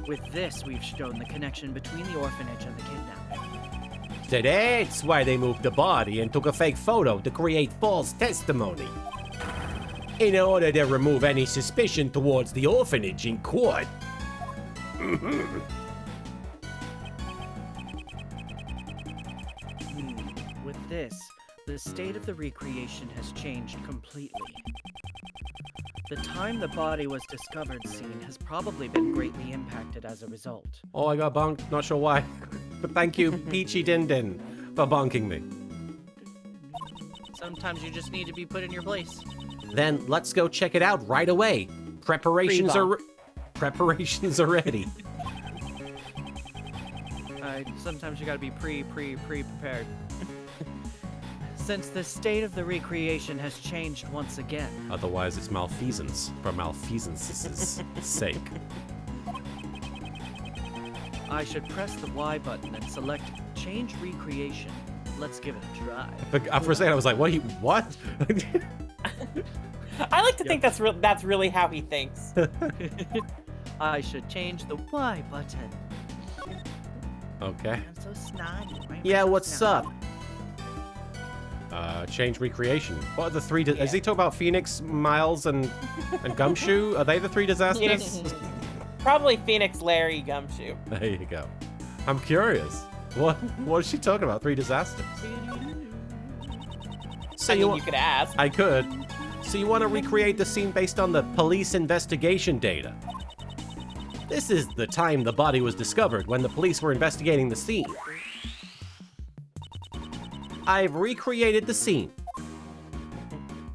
D: With this, we've shown the connection between the orphanage and the kidnapping.
E: So that's why they moved the body and took a fake photo to create false testimony. In order to remove any suspicion towards the orphanage in court.
D: With this, the state of the recreation has changed completely. The time the body was discovered scene has probably been greatly impacted as a result.
A: Oh, I got bonked. Not sure why. But thank you, Peachy Din Din. for bonking me.
B: Sometimes you just need to be put in your place.
E: Then let's go check it out right away. Preparations are ready.
B: Sometimes you gotta be pre-prepared. Since the state of the recreation has changed once again,
A: Otherwise, it's malfeasance for malfeasance's sake.
B: I should press the Y button and select Change Recreation. Let's give it a try.
A: For a second, I was like, what?
C: I like to think that's really how he thinks.
B: I should change the Y button.
A: Okay.
B: I'm so snotty. Why am I
E: Yeah,
B: so
E: what's
B: snotty?
E: up?
A: Change recreation. What are the three? Is he talking about Phoenix, Miles, and Gumshoe? Are they the three disasters?
C: Phoenix, probably Phoenix, Larry, Gumshoe.
A: There you go. I'm curious. What is she talking about? Three disasters.
E: So
C: I
E: you
C: mean, you could ask.
A: I could.
E: So you want to recreate the scene based on the police investigation data? This is the time the body was discovered, when the police were investigating the scene. I've recreated the scene.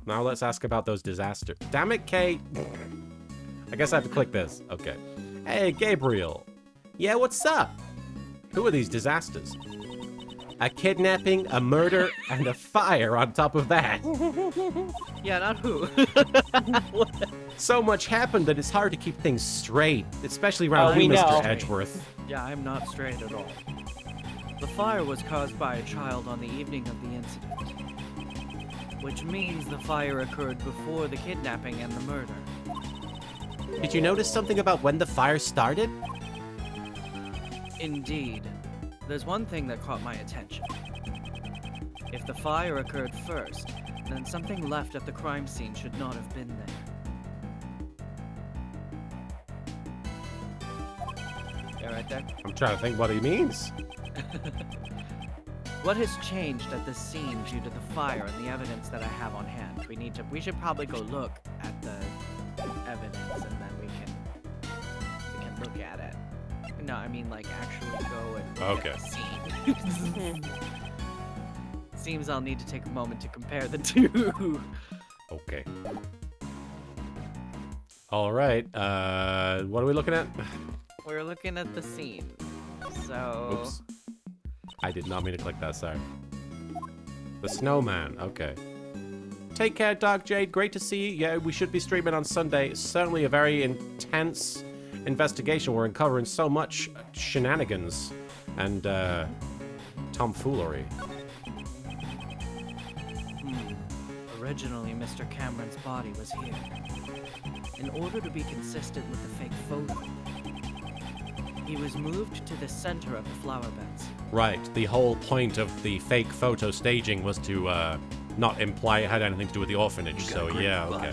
A: Now let's ask about those disasters. Damn it, Kate. I guess I have to click this. Okay. Hey, Gabriel.
E: Yeah, what's up?
A: Who are these disasters?
E: A kidnapping, a murder, and a fire on top of that.
B: Yeah, not who.
E: So much happened that it's hard to keep things straight, especially around
C: we
E: you,
C: know.
E: Mr. Edgeworth.
B: Yeah, I'm not straight at all. The fire was caused by a child on the evening of the incident, which means the fire occurred before the kidnapping and the murder.
E: Did you notice something about when the fire started?
B: Indeed. There's one thing that caught my attention. If the fire occurred first, then something left at the crime scene should not have been there. Yeah, right there.
A: I'm trying to think what he means.
B: What has changed at the scene due to the fire and the evidence that I have on hand? We should probably go look at the evidence and then we can look at it. No, I mean like actually go and look
A: Okay.
B: at the scene. Seems I'll need to take a moment to compare the two.
A: Okay. All right. What are we looking at?
B: We're looking at the scene. So
A: Oops. I did not mean to click that, sorry. The snowman, okay. Take care, Dark Jade. Great to see you. Yeah, we should be streaming on Sunday. It's certainly a very intense investigation. We're uncovering so much shenanigans and tomfoolery.
B: Originally, Mr. Cameron's body was here. In order to be consistent with the fake photo, he was moved to the center of the flower beds.
A: Right. The whole point of the fake photo staging was to not imply it had anything to do with the orphanage. So yeah, okay.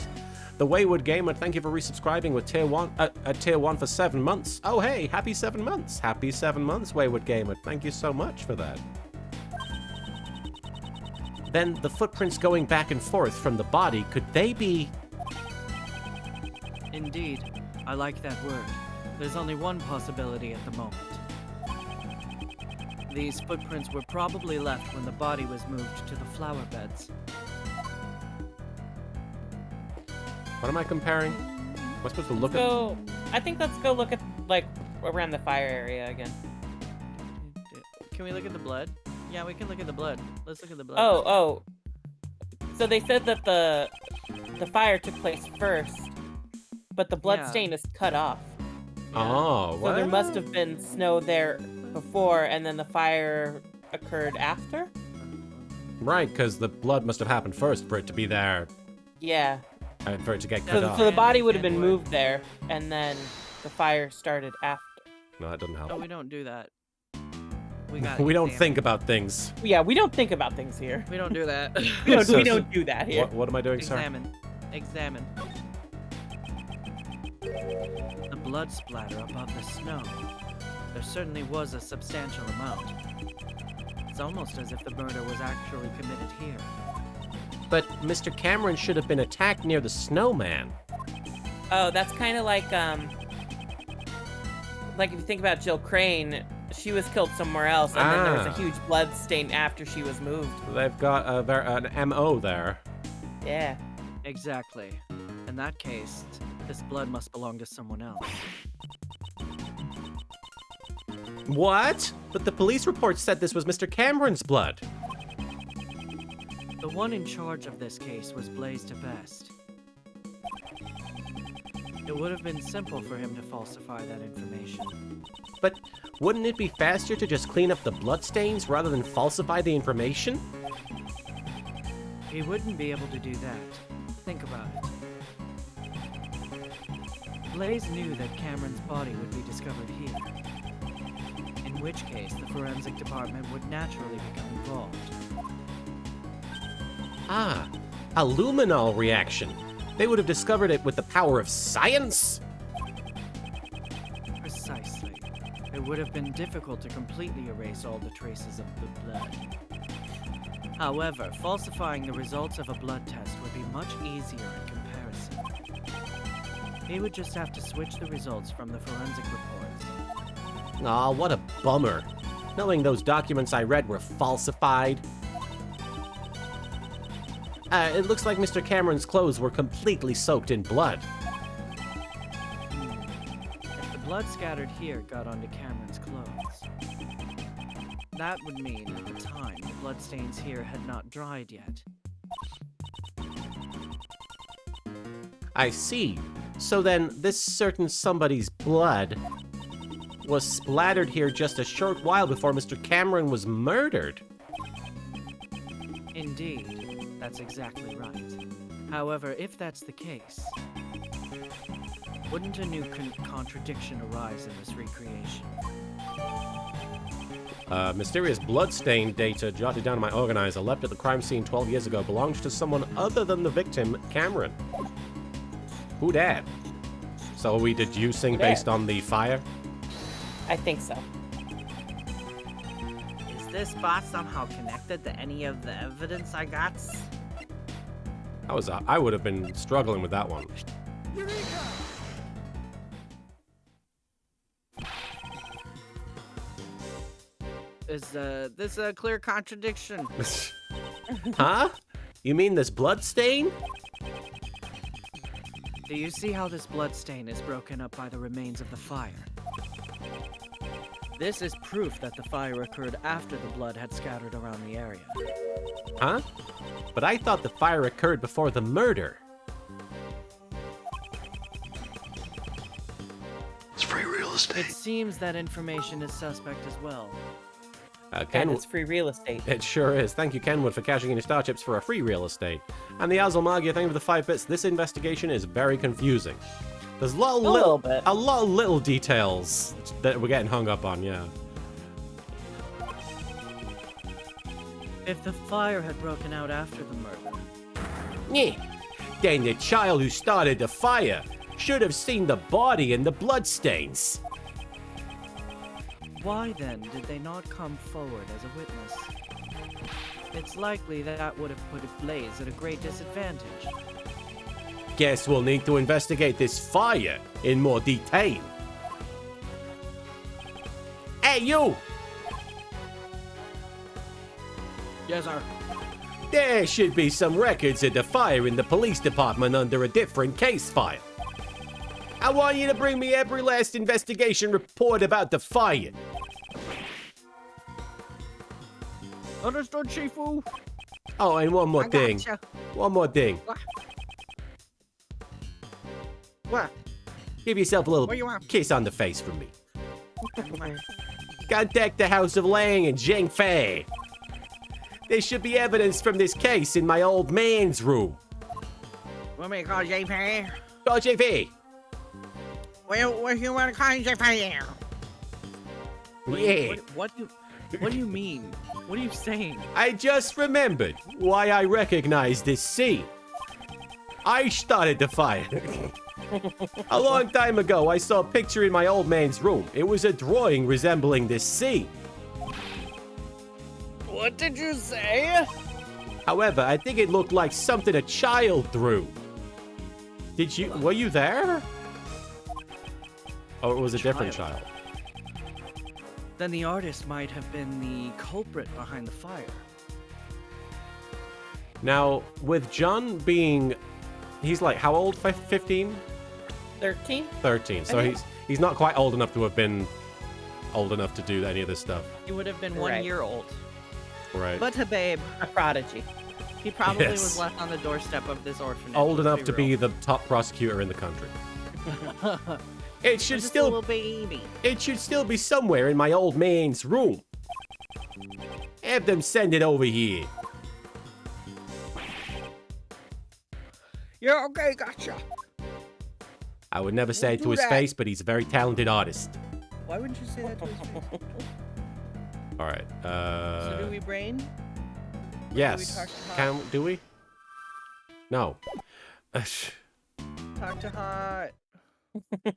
A: The Wayward Gamer, thank you for resubscribing with tier 1 for 7 months. Oh hey, happy 7 months. Happy 7 months, Wayward Gamer. Thank you so much for that.
E: Then the footprints going back and forth from the body, could they be...
B: Indeed, I like that word. There's only one possibility at the moment. These footprints were probably left when the body was moved to the flower beds.
A: What am I comparing? Am I supposed to look at?
C: I think let's go look at like around the fire area again.
B: Can we look at the blood? Yeah, we can look at the blood. Let's look at the blood.
C: Oh. So they said that the fire took place first, but the blood
B: Yeah.
C: stain is cut off.
A: Oh,
C: So
A: what?
C: there must have been snow there before, and then the fire occurred after?
A: Right, because the blood must have happened first for it to be there,
C: Yeah.
A: and for it to get
C: So,
A: cut
C: so
A: off.
C: the body would have been
B: And what?
C: moved there, and then the fire started after.
A: No, that doesn't help.
B: No, we don't do that. We got.
A: We don't think about things.
C: Yeah, we don't think about things here.
B: We don't do that.
C: We don't do that here.
A: What am I doing, sir?
B: Examine. The blood splatter above the snow. There certainly was a substantial amount. It's almost as if the murder was actually committed here.
E: But Mr. Cameron should have been attacked near the snowman.
C: Oh, that's kind of like if you think about Jill Crane, she was killed somewhere else, and then there was
A: Ah.
C: a huge blood stain after she was moved.
A: They've got an MO there.
C: Yeah.
D: Exactly. In that case, this blood must belong to someone else.
A: What? But the police report said this was Mr. Cameron's blood.
D: The one in charge of this case was Blaise DeBest. It would have been simple for him to falsify that information.
A: But wouldn't it be faster to just clean up the bloodstains rather than falsify the information?
D: He wouldn't be able to do that. Think about it. Blaise knew that Cameron's body would be discovered here. In which case, the forensic department would naturally become involved.
A: Ah, a luminol reaction. They would have discovered it with the power of science?
D: Precisely. It would have been difficult to completely erase all the traces of the blood. However, falsifying the results of a blood test would be much easier in comparison. He would just have to switch the results from the forensic reports.
A: Aw, what a bummer. Knowing those documents I read were falsified. It looks like Mr. Cameron's clothes were completely soaked in blood.
D: If the blood scattered here got onto Cameron's clothes, that would mean at the time the bloodstains here had not dried yet.
A: I see. So then, this certain somebody's blood was splattered here just a short while before Mr. Cameron was murdered.
D: Indeed, that's exactly right. However, if that's the case, wouldn't a new contradiction arise in this recreation?
A: Mysterious bloodstain data jotted down in my organizer left at the crime scene 12 years ago belongs to someone other than the victim, Cameron. Who dat? So are we deducing
C: Who
A: based
C: dat?
A: on the fire?
C: I think so.
B: Is this spot somehow connected to any of the evidence I got?
A: I would have been struggling with that one.
B: Is this a clear contradiction?
A: Huh? You mean this blood stain?
D: Do you see how this bloodstain is broken up by the remains of the fire? This is proof that the fire occurred after the blood had scattered around the area.
A: Huh? But I thought the fire occurred before the murder.
F: It's free real
D: It
F: estate.
D: seems that information is suspect as well.
C: And
A: Ken,
C: it's free real estate.
A: it sure is. Thank you, Kenwood, for cashing in your star chips for a free real estate. And the Azalmagia, thank you for the 5 bits. This investigation is very confusing. There's a lot of
C: little bit.
A: a lot of little details that we're getting hung up on, yeah.
D: If the fire had broken out after the murder,
E: Yeah. Then the child who started the fire should have seen the body and the bloodstains.
D: why then did they not come forward as a witness? It's likely that would have put Blaise at a great disadvantage.
E: Guess we'll need to investigate this fire in more detail. Hey, you!
B: Yes, sir.
E: There should be some records of the fire in the police department under a different case file. I want you to bring me every last investigation report about the fire.
B: Understood, Chifu.
E: Oh, and one more
B: I
E: thing.
B: gotcha.
E: One more thing.
B: What?
E: Give yourself a little
B: What you want?
E: kiss on the face from me. Contact the House of Lang and Zheng Fei. There should be evidence from this case in my old man's room.
B: What may call JP?
E: Go, JV.
B: What you want to call JP?
E: Yeah.
B: What do you mean? What are you saying?
E: I just remembered why I recognize this scene. I started the fire. A long time ago, I saw a picture in my old man's room. It was a drawing resembling this scene.
B: What did you say?
E: However, I think it looked like something a child drew. Were you there? Or it was a different child?
D: then the artist might have been the culprit behind the fire.
A: Now, with John being, he's like, how old? 15?
C: 13?
A: 13. So
C: think-
A: he's not quite old enough to have been old enough to do any of this stuff.
B: He would have been
C: Right.
B: 1 year old.
A: Right.
B: But a babe.
C: A prodigy.
B: He probably
A: Yes.
B: was left on the doorstep of this orphanage.
A: Old
B: let's
A: enough to be
B: real.
A: the top prosecutor in the country. It should
B: Just a
A: still
B: little baby.
E: It should still be somewhere in my old man's room. Have them send it over here.
B: Yeah, okay, gotcha.
E: I would never say it to
B: do
E: his
B: that.
E: face, but he's a very talented artist.
B: Why wouldn't you say that to his face?
A: All right.
B: So do we brain?
A: Yes.
B: talk to Hot?
A: Do we? No.
B: Talk to Hot.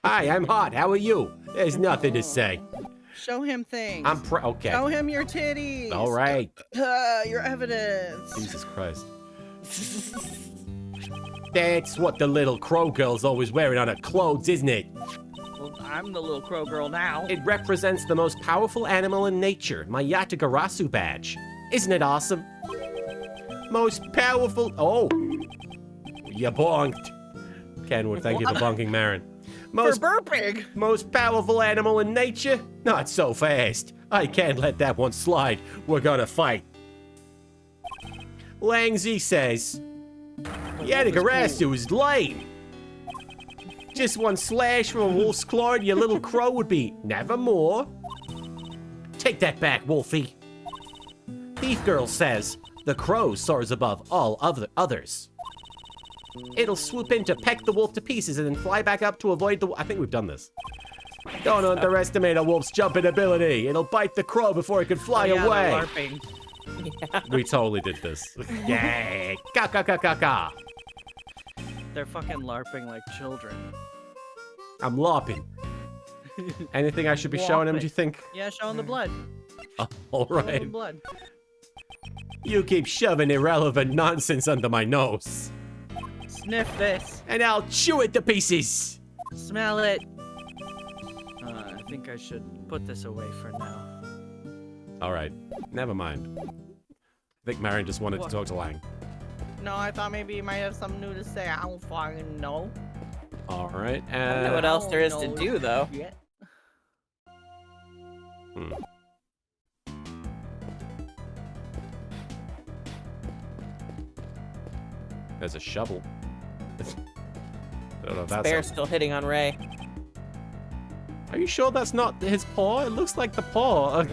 E: Hi, I'm Hot. How are you? There's nothing to say.
B: Show him things.
E: Okay.
B: Show him your titties.
E: All right.
B: Your evidence.
A: Jesus Christ.
E: That's what the little crow girl's always wearing on her clothes, isn't it?
B: Well, I'm the little crow girl now.
E: It represents the most powerful animal in nature, my Yatagarasu badge. Isn't it awesome? Most powerful. Oh, you bonked. Kenwood, thank you for bonking Marin.
B: For burping.
E: Most powerful animal in nature? Not so fast. I can't let that one slide. We're gonna fight. Langzy says, Yatagarasu is lame. Just one slash from a wolf's claw and your little crow would be nevermore. Take that back, Wolfie. Thief Girl says, the crow soars above all others. It'll swoop in to peck the wolf to pieces and then fly back up to avoid the... I think we've done this. Don't underestimate a wolf's jumping ability. It'll bite the crow before it can fly
B: Oh, yeah,
E: away.
B: they're LARPing.
A: We totally did this.
E: Yeah. Ka ka ka ka ka.
D: They're fucking LARPing like children.
E: I'm LARPing.
A: Anything I should be showing him, do you think?
B: Yeah, show him the blood.
A: All
B: Show him the
A: right.
B: blood.
E: You keep shoving irrelevant nonsense under my nose,
B: Sniff this.
E: and I'll chew it to pieces.
B: Smell it.
D: I think I should put this away for now.
A: All right. Never mind. I think Marin just wanted
B: What?
A: to talk to Lang.
B: No, I thought maybe you might have something new to say. I don't fucking know.
A: All right.
C: I don't know what else there is to
B: don't
C: do,
B: know
C: though.
B: shit.
A: Hmm. There's a shovel. I don't know if that's.
C: Bear's still hitting on Ray.
A: Are you sure that's not his paw? It looks like the paw.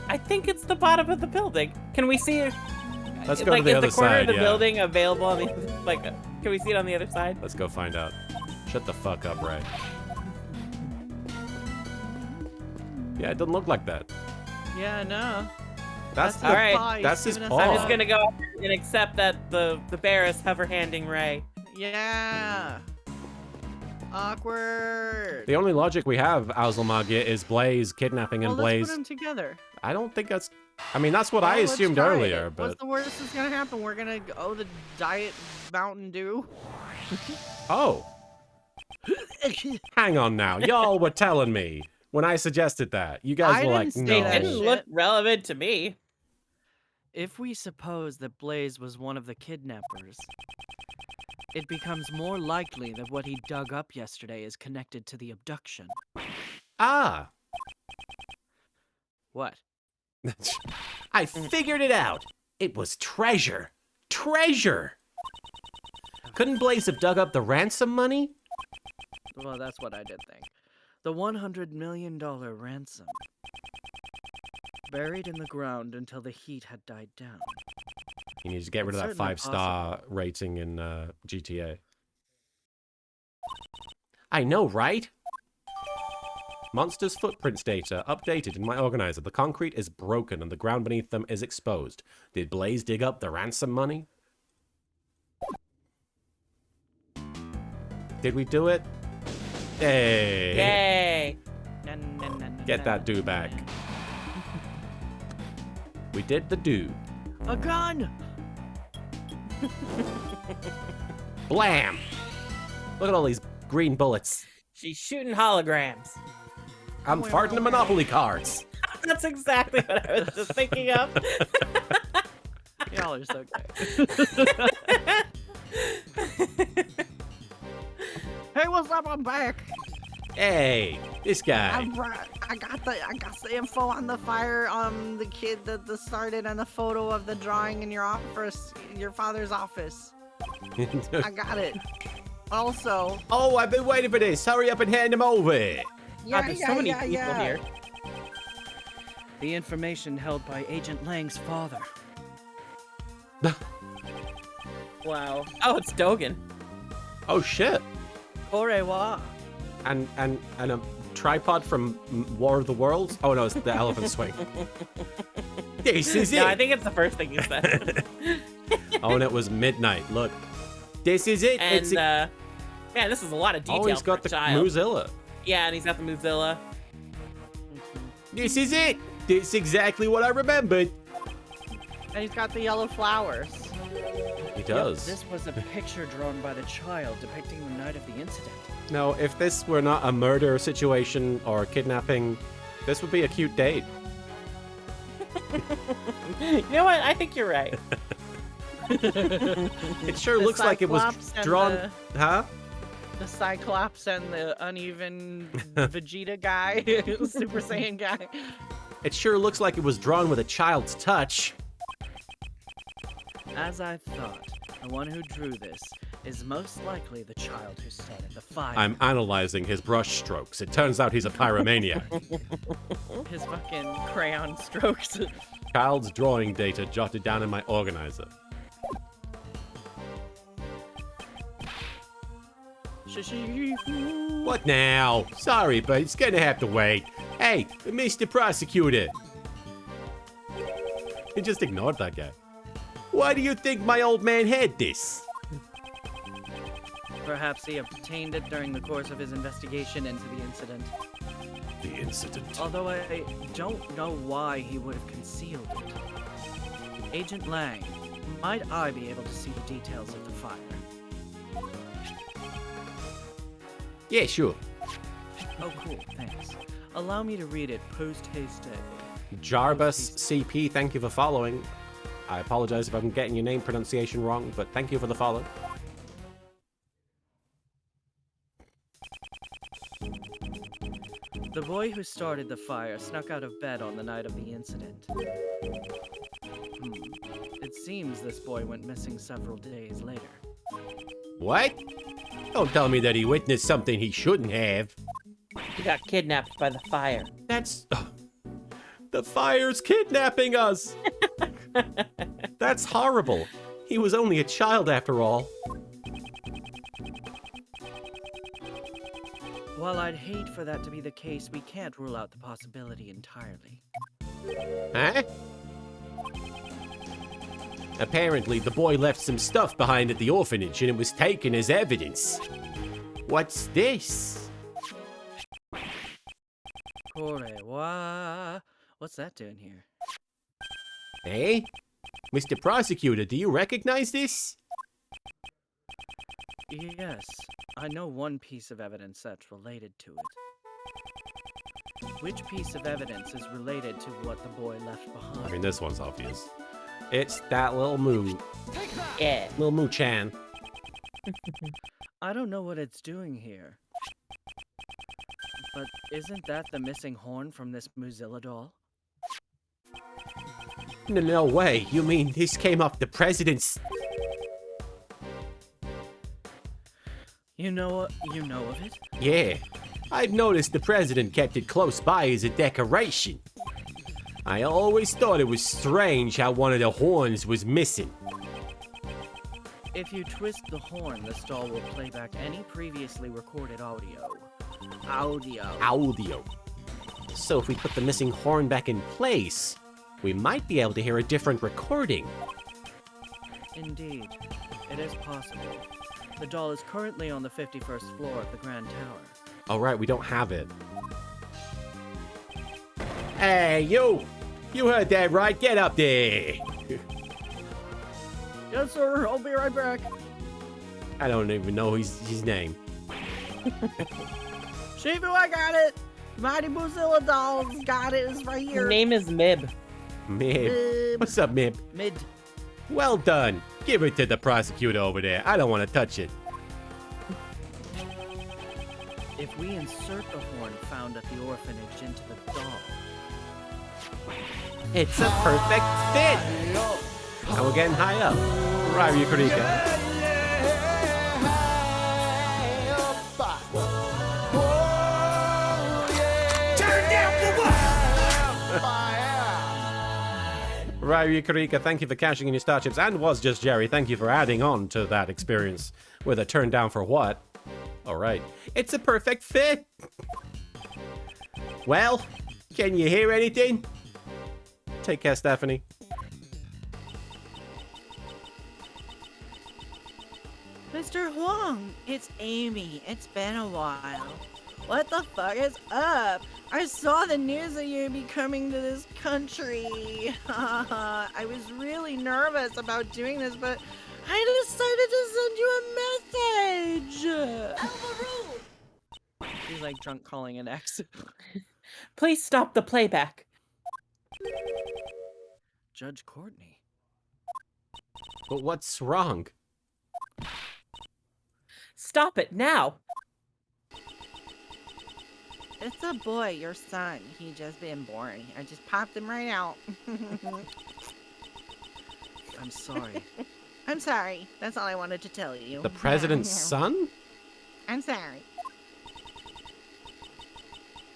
C: I think it's the bottom of the building. Can we see it?
A: Let's go
C: Like,
A: to the
C: is
A: other
C: the corner
A: side.
C: of the
A: Yeah.
C: building available on the like? Can we see it on the other side?
A: Let's go find out. Shut the fuck up, Ray. Yeah, it doesn't look like that.
B: Yeah, no.
A: That's
B: That's
A: the,
C: all right.
B: paw he's
A: that's his
B: giving us
A: paw.
C: I'm
B: out.
C: just gonna go and accept that the bear is hover handing Ray.
B: Yeah. Awkward.
A: The only logic we have, Azulmagia, is Blaze kidnapping and
B: well, let's
A: Blaze.
B: put them together.
A: I don't think that's. I mean, that's what I
B: Well, let's
A: assumed
B: try
A: earlier,
B: it.
A: but
B: What's the worst that's gonna happen? We're gonna go the Diet Mountain Dew.
A: oh, hang on now, y'all were telling me when I suggested that. You guys
B: I
A: were like,
B: didn't say
A: no.
B: that
C: Didn't
B: shit.
C: look relevant to me.
D: If we suppose that Blaze was one of the kidnappers, it becomes more likely that what he dug up yesterday is connected to the abduction.
E: Ah,
D: What?
E: I figured it out. It was treasure. Treasure. Couldn't Blaze have dug up the ransom money?
D: Well, that's what I did think. The $100 million ransom. Buried in the ground until the heat had died down.
A: You need to get rid of
D: It's
A: that
D: certainly
A: 5-star rating in GTA.
E: I know, right?
A: Monsters' footprints data updated in my organizer. The concrete is broken and the ground beneath them is exposed. Did Blaze dig up the ransom money? Did we do it? Hey!
C: Yay!
A: Get that do back. We did the do.
D: A gun!
E: Blam! Look at all these green bullets.
C: She's shooting holograms.
E: I'm farting the Monopoly cards.
C: That's exactly what I was just thinking of.
B: Y'all are so great. Hey, what's up? I'm back.
E: Hey, this guy.
B: I got the info on the fire. The kid that started and the photo of the drawing in your office, your father's office. I got it. Also,
E: Oh, I've been waiting for this. Hurry up and hand him over.
C: God, there's so many people here.
D: The information held by Agent Lang's father.
B: wow.
C: Oh, it's Dogan.
E: Oh, shit.
B: Korewa.
E: And a tripod from War of the Worlds? Oh, no, it's the elephant swing. This is
C: No,
E: it.
C: I think it's the first thing you said.
E: Oh, and it was midnight. Look. This is it.
C: And,
E: It's
C: man, this is a lot of detail
E: oh, he's got
C: for
E: the
C: a child.
E: Mozilla.
C: Yeah, and he's got the Mozilla.
E: This is it. This is exactly what I remembered.
B: And he's got the yellow flowers.
E: He does.
D: This was a picture drawn by the child depicting the night of the incident.
E: No, if this were not a murder situation or kidnapping, this would be a cute date.
C: You know what? I think you're right.
E: It sure
B: The
E: looks like it was
B: Cyclops and
E: drawn. Huh?
B: The Cyclops and the uneven Vegeta guy, Super Saiyan guy.
E: It sure looks like it was drawn with a child's touch.
D: As I thought, the one who drew this is most likely the child who started the fire.
E: I'm analyzing his brush strokes. It turns out he's a pyromaniac.
B: His fucking crayon strokes.
E: Child's drawing data jotted down in my organizer. What now? Sorry, but it's gonna have to wait. Hey, Mr. Prosecutor. He just ignored that guy. Why do you think my old man had this?
D: Perhaps he obtained it during the course of his investigation into the incident.
E: The incident.
D: Although I don't know why he would have concealed it. Agent Lang, might I be able to see the details of the fire?
E: Yeah, sure.
D: Oh, cool, thanks. Allow me to read it post-haste.
E: Jarbus CP, thank you for following. I apologize if I'm getting your name pronunciation wrong, but thank you for the follow.
D: The boy who started the fire snuck out of bed on the night of the incident. It seems this boy went missing several days later.
E: What? Don't tell me that he witnessed something he shouldn't have.
C: He got kidnapped by the fire.
E: That's... the fire's kidnapping us! That's horrible. He was only a child after all.
D: While I'd hate for that to be the case, we can't rule out the possibility entirely.
E: Huh? Apparently, the boy left some stuff behind at the orphanage and it was taken as evidence. What's this?
D: Korewa. What's that doing here?
E: Eh? Mr. Prosecutor, do you recognize this?
D: Yes, I know one piece of evidence that's related to it. Which piece of evidence is related to what the boy left behind?
E: I mean, this one's obvious. It's that little Moo.
C: Yeah.
E: Little Moo-chan.
D: I don't know what it's doing here. But isn't that the missing horn from this Mozilla doll?
E: No way. You mean this came off the president's...
D: You know of it?
E: Yeah. I've noticed the president kept it close by as a decoration. I always thought it was strange how one of the horns was missing.
D: If you twist the horn, this doll will play back any previously recorded audio.
E: Audio. So if we put the missing horn back in place, we might be able to hear a different recording.
D: Indeed, it is possible. The doll is currently on the 51st floor of the Grand Tower.
E: All right, we don't have it. Hey, you! You heard that right? Get up there!
B: Yes, sir. I'll be right back.
E: I don't even know his name.
B: Shifu, I got it. Mighty Mozilla dolls got it. It's right
C: His
B: here.
C: name is Mib.
E: Mib. What's up, Mib?
B: Mid.
E: Well done. Give it to the prosecutor over there. I don't want to touch it.
D: If we insert the horn found at the orphanage into the doll,
E: It's a perfect fit. Now we're getting high up. Right, Yukarika.
F: Turn down for what?
E: Right, Yukarika, thank you for cashing in your star chips. And was just Jerry, thank you for adding on to that experience with a turn down for what? All right. It's a perfect fit. Well, can you hear anything? Take care, Stephanie.
B: Mr. Huang, it's Amy. It's been a while. What the fuck is up? I saw the news of you be coming to this country. I was really nervous about doing this, but I decided to send you a message.
D: he's like drunk calling an ex.
C: Please stop the playback.
D: Judge Courtney.
E: But what's wrong?
C: Stop it now.
B: It's a boy, your son. He just been born. I just popped him right out.
D: I'm sorry.
B: I'm sorry. That's all I wanted to tell you.
E: The president's son?
B: I'm sorry.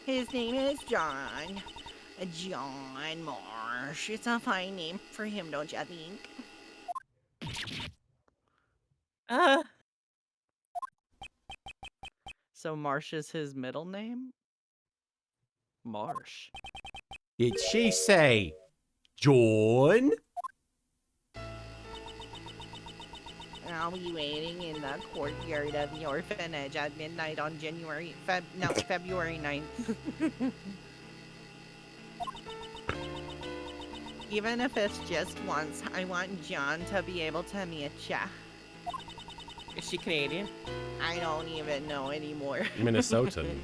B: His name is John. John Marsh. It's a fine name for him, don't you think?
D: So Marsh is his middle name? Marsh.
E: Did she say John?
B: I'll be waiting in the courtyard of the orphanage at midnight on February 9th. Even if it's just once, I want John to be able to meet ya.
C: Is she Canadian?
B: I don't even know anymore.
E: Minnesotan.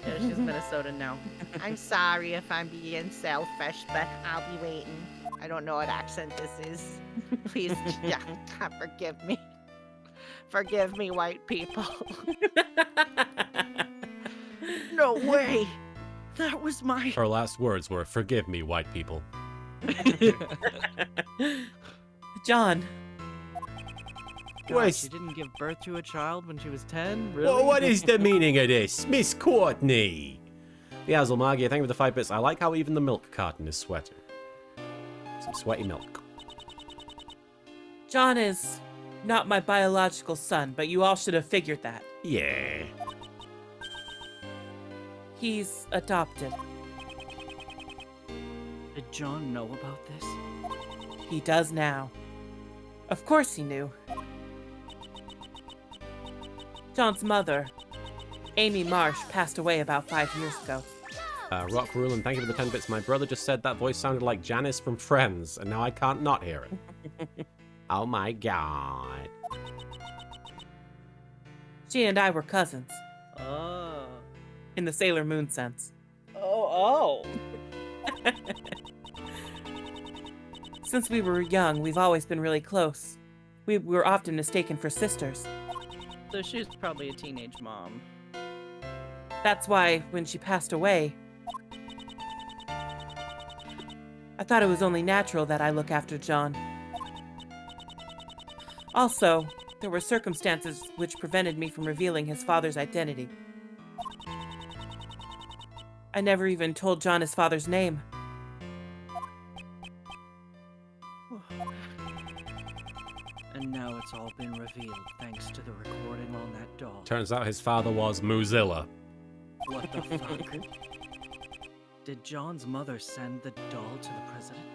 B: Yeah, she's Minnesotan now. I'm sorry if I'm being selfish, but I'll be waiting. I don't know what accent this is. Please, yeah, forgive me. Forgive me, white people. No way. That was my...
E: Her last words were, "Forgive me, white people."
C: John.
D: God,
E: Wait.
D: she didn't give birth to a child when she was 10? Really?
E: Well, what is the meaning of this, Miss Courtney? The Magia, thank you for the 5 bits. I like how even the milk carton is sweating. Some sweaty milk.
C: John is not my biological son, but you all should have figured that.
E: Yeah.
C: He's adopted.
D: Did John know about this?
C: He does now. Of course he knew. John's mother, Amy Marsh, passed away about 5 years ago.
E: Rock Rulin, thank you for the 10 bits. My brother just said that voice sounded like Janice from Friends, and now I can't not hear it. Oh my god.
C: She and I were cousins,
D: Oh.
C: in the Sailor Moon sense.
B: Oh.
C: Since we were young, we've always been really close. We were often mistaken for sisters.
D: So she's probably a teenage mom.
C: That's why, when she passed away, I thought it was only natural that I look after John. Also, there were circumstances which prevented me from revealing his father's identity. I never even told John his father's name.
D: And now it's all been revealed thanks to the recording on that doll.
E: Turns out his father was Mozilla.
D: What the fuck? Did John's mother send the doll to the president?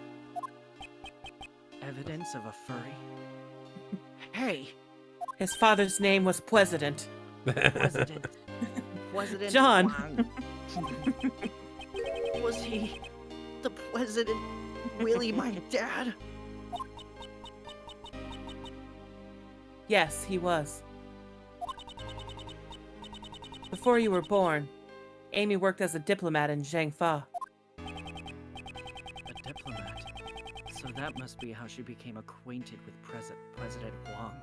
D: Evidence of a furry? Hey,
C: His father's name was President.
D: president.
B: President
C: John.
B: Huang. Was he the president really my dad?
C: Yes, he was. Before you were born, Amy worked as a diplomat in Zhangfa.
D: A diplomat. So that must be how she became acquainted with President Huang.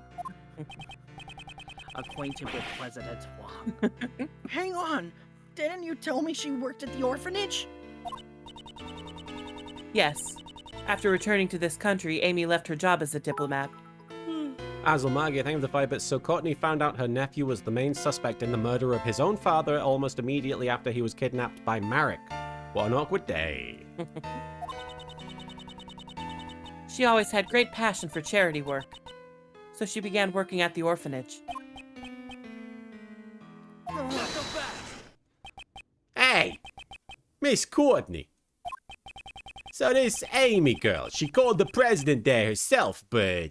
D: Acquainted with President Huang.
B: Hang on. Didn't you tell me she worked at the orphanage?
C: Yes. After returning to this country, Amy left her job as a diplomat.
E: Azulmagi, thank you for the 5 bits. So Courtney found out her nephew was the main suspect in the murder of his own father almost immediately after he was kidnapped by Marin. What an awkward day.
C: She always had great passion for charity work, so she began working at the orphanage.
E: Hey! Miss Courtney! So this Amy girl, she called the president there herself, but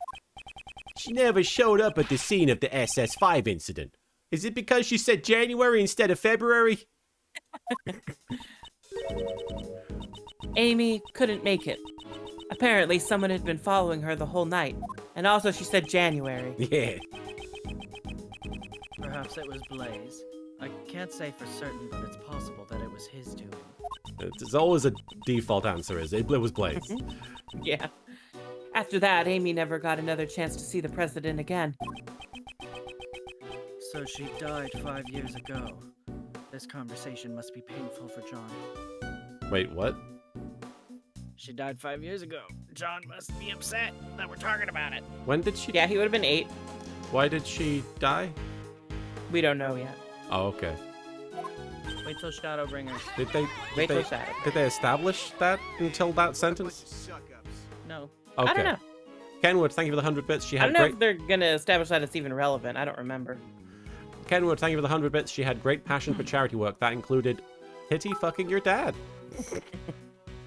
E: she never showed up at the scene of the SS5 incident. Is it because she said January instead of February?
C: Amy couldn't make it. Apparently, someone had been following her the whole night, and also she said January.
E: Yeah.
D: Perhaps it was Blaze. I can't say for certain, but it's possible that it was his doing.
E: It's always a default answer, is it? It was Blaze.
C: Yeah. After that, Amy never got another chance to see the president again.
D: So she died 5 years ago. This conversation must be painful for John.
E: Wait, what?
B: She died 5 years ago. John must be upset that we're talking about it.
E: When did she?
C: Yeah, he would have been 8.
E: Why did she die?
C: We don't know yet.
E: Oh, okay.
B: Wait till Shadowbringers.
E: Did they?
C: Wait till
E: Did they,
C: Saturday.
E: did they establish that until that sentence?
B: No.
E: Okay.
C: I don't know.
E: Kenwood, thank you for the 100 bits. She
C: I
E: had
C: don't know
E: great.
C: if they're gonna establish that it's even relevant. I don't remember.
E: Kenwood, thank you for the 100 bits. She had great passion for charity work. That included Hitty fucking your dad.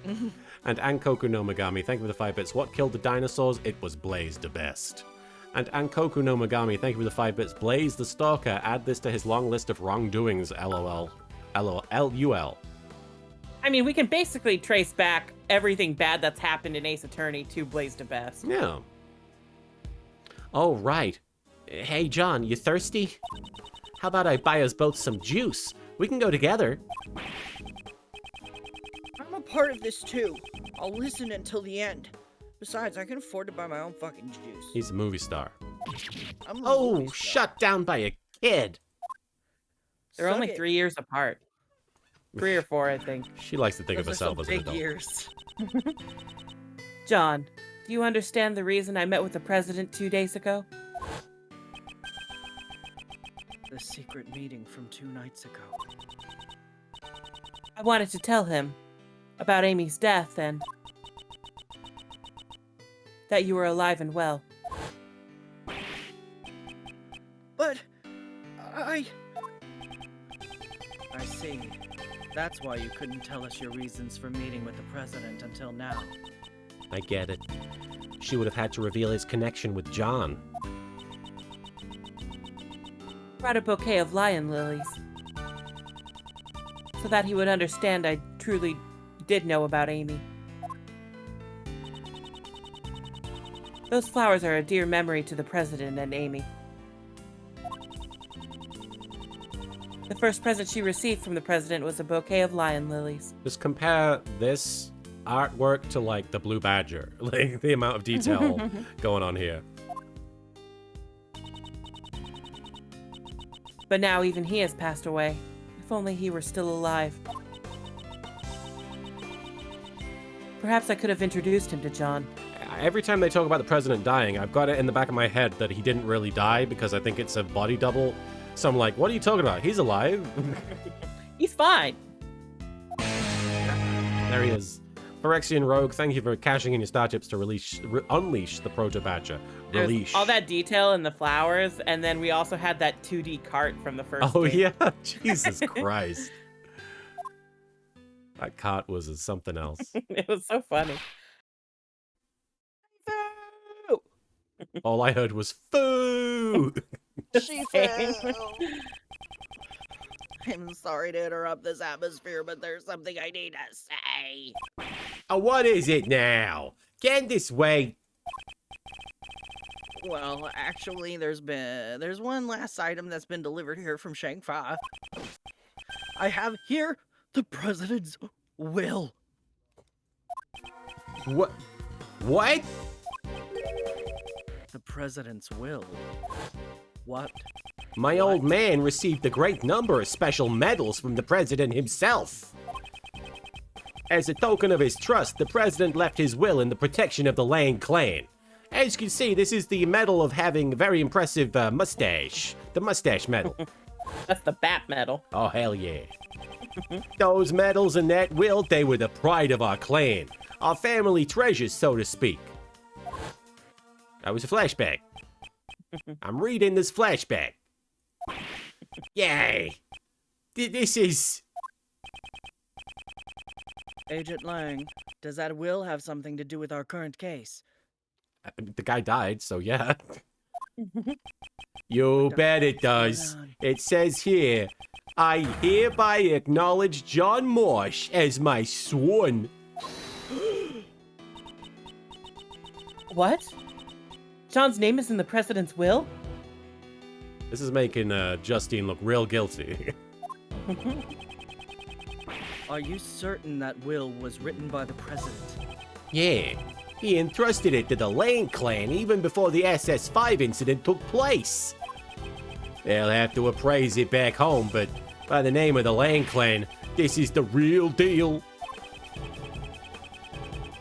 E: And Ankoku no Megami, thank you for the 5 bits. What killed the dinosaurs? It was Blaze the best. And Ankoku no Megami, thank you for the 5 bits. Blaze the Stalker, add this to his long list of wrongdoings, LOL. LOL.
C: I mean, we can basically trace back everything bad that's happened in Ace Attorney to Blaze to Best.
E: Yeah. Oh, right. Hey, John, you thirsty? How about I buy us both some juice? We can go together.
B: I'm a part of this too. I'll listen until the end. Besides, I can afford to buy my own fucking juice.
E: He's a movie star.
B: I'm a
E: Oh,
B: movie star.
E: shut down by a kid.
C: They're
B: Suck
C: only
B: it.
C: 3 years apart. 3 or 4, I think.
E: She likes to think of
B: Those are
E: herself
B: some
E: as an
B: big
E: adult.
B: years.
C: John, do you understand the reason I met with the president 2 days ago?
D: The secret meeting from 2 nights ago.
C: I wanted to tell him about Amy's death and that you were alive and well.
B: But I
D: see. That's why you couldn't tell us your reasons for meeting with the president until now.
E: I get it. She would have had to reveal his connection with John.
C: Brought a bouquet of lion lilies so that he would understand I truly did know about Amy. Those flowers are a dear memory to the president and Amy. The first present she received from the president was a bouquet of lion lilies.
E: Just compare this artwork to, like, the Blue Badger. Like, the amount of detail going on here.
C: But now even he has passed away. If only he were still alive. Perhaps I could have introduced him to John.
E: Every time they talk about the president dying, I've got it in the back of my head that he didn't really die because I think it's a body double. So I'm like, what are you talking about? He's alive.
C: He's fine.
E: There he is. Phyrexian Rogue, thank you for cashing in your star chips to unleash the Proto Badger.
C: There's
E: Release.
C: all that detail in the flowers, and then we also had that 2D cart from the first
E: Oh,
C: game.
E: yeah. Jesus Christ. That cart was something else.
C: It was so funny.
E: All I heard was foo.
B: She
C: Same.
B: fell. I'm sorry to interrupt this atmosphere, but there's something I need to say.
E: Oh, what is it now? Candace, wait.
B: Well, actually, there's one last item that's been delivered here from Shangfa.
D: I have here the president's will.
E: What? What?
D: The president's will. What?
E: My old man received a great number of special medals from the president himself. As a token of his trust, the president left his will in the protection of the Lang clan. As you can see, this is the medal of having a very impressive mustache. The mustache medal.
C: That's the bat medal.
E: Oh, hell yeah. Those medals and that will, they were the pride of our clan. Our family treasures, so to speak. That was a flashback. I'm reading this flashback. Yay! This is...
D: Agent Lang, does that will have something to do with our current case?
E: The guy died, so yeah. You bet it does. It says here, I hereby acknowledge John Marsh as my sworn...
C: What? John's name is in the president's will?
E: This is making Justine look real guilty.
D: Are you certain that will was written by the president?
E: Yeah, he entrusted it to the Lang clan even before the SS5 incident took place. They'll have to appraise it back home, but by the name of the Lang clan, this is the real deal.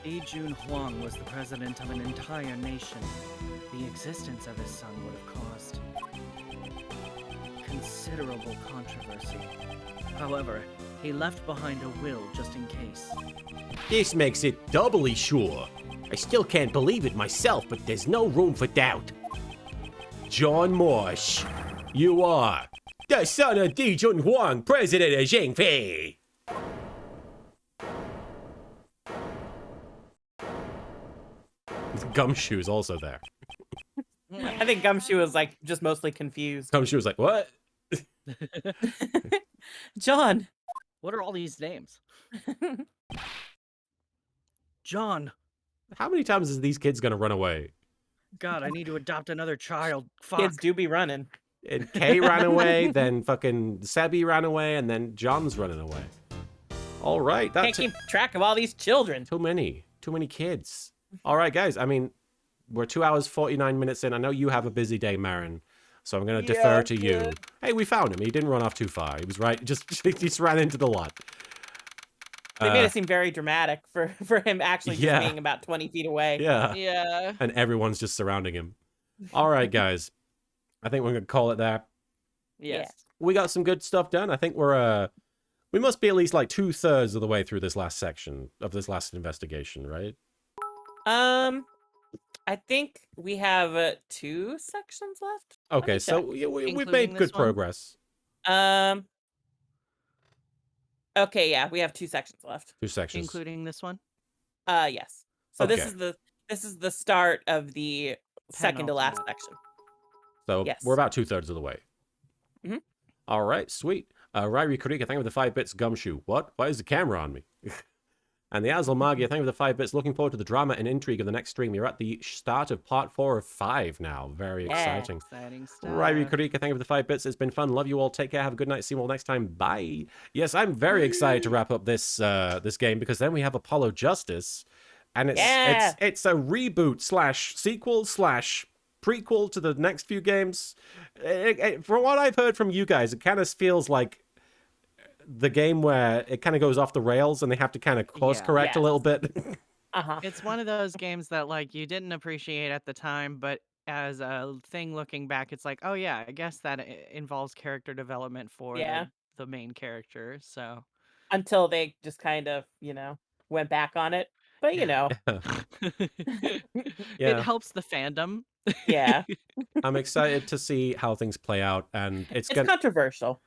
D: Lee Jun Huang was the president of an entire nation. The existence of his son would have caused considerable controversy. However, he left behind a will just in case.
E: This makes it doubly sure. I still can't believe it myself, but there's no room for doubt. John Marsh, you are the son of Di Jun Huang, president of Zhengfei. Gumshoe's also there.
C: I think Gumshoe was like just mostly confused.
E: Gumshoe was like, what?
C: John.
D: What are all these names? John.
E: How many times is these kids gonna run away?
D: God, I need to adopt another child. Fuck.
C: Kids do be running.
E: And Kay ran away, then fucking Sebi ran away, and then John's running away. All right,
C: Can't
E: that's
C: keep track of all these children.
E: too many kids. All right, guys. I mean, we're 2 hours 49 minutes in. I know you have a busy day, Marin, so I'm gonna defer to you. Hey, we found him. He didn't run off too far. He was right. He just ran into the lot.
C: They made it seem very dramatic for him actually just being about 20 feet away.
E: Yeah.
B: Yeah.
E: And everyone's just surrounding him. All right, guys. I think we're gonna call it there.
B: Yes.
E: We got some good stuff done. I think we must be at least like 2/3 of the way through this last section of this last investigation, right?
C: I think we have 2 sections left.
E: Okay, so we've
B: Including
E: made
B: this
E: good
B: one?
E: progress.
C: Okay, yeah, we have 2 sections left.
E: 2 sections.
D: Including this one?
C: Yes. So
E: Okay.
C: this is the start of the second to last section.
E: So
C: Yes.
E: we're about 2/3 of the way.
C: Mhm.
E: All right, sweet. Rairi Kurika, thank you for the 5 bits. Gumshoe, what? Why is the camera on me? And the Azal Magia, thank you for the 5 bits. Looking forward to the drama and intrigue of the next stream. You're at the start of part 4 of 5 now. Very exciting.
D: Exciting stuff.
E: Rairi Kurika, thank you for the 5 bits. It's been fun. Love you all. Take care. Have a good night. See you all next time. Bye. Yes, I'm very excited to wrap up this this game because then we have Apollo Justice, and it's a reboot slash sequel slash prequel to the next few games. From what I've heard from you guys, it kind of feels like the game where it kind of goes off the rails and they have to kind of course correct a little bit.
C: Uh-huh.
B: It's one of those games that like you didn't appreciate at the time, but as a thing looking back, it's like, oh yeah, I guess that involves character development for the main character. So
C: Until they just kind of, went back on it. But
B: it helps the fandom.
C: yeah.
E: I'm excited to see how things play out, and
C: It's controversial.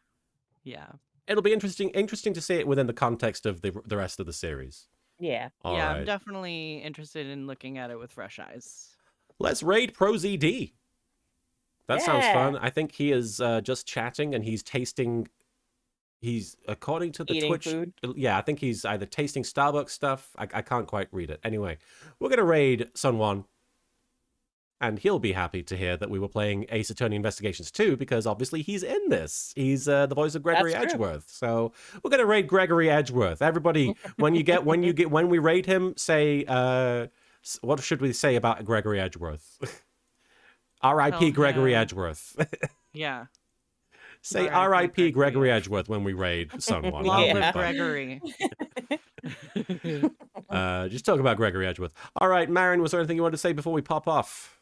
B: Yeah.
E: it'll be interesting to see it within the context of the rest of the series.
C: Yeah.
E: All
B: yeah,
E: right.
B: I'm definitely interested in looking at it with fresh eyes.
E: Let's raid ProZD. That sounds
C: Yeah.
E: fun. I think he is just chatting and he's tasting. He's according to the
C: Eating
E: Twitch.
C: food?
E: Yeah, I think he's either tasting Starbucks stuff. I can't quite read it. Anyway, we're gonna raid Sunwon.
A: And he'll be happy to hear that we were playing Ace Attorney Investigations 2 because obviously he's in this. He's the voice of Gregory
C: That's true.
A: Edgeworth. So we're gonna raid Gregory Edgeworth. Everybody, when we raid him, say what should we say about Gregory Edgeworth? R.I.P.
B: Tell
A: Gregory
B: him-
A: Edgeworth.
B: Yeah.
A: Say
B: R.I.P.
A: R.I.P.
B: Gregory
A: Gregory Edgeworth when we raid someone.
B: Long
C: Yeah.
B: live Gregory.
A: Just talk about Gregory Edgeworth. All right, Marin, was there anything you wanted to say before we pop off?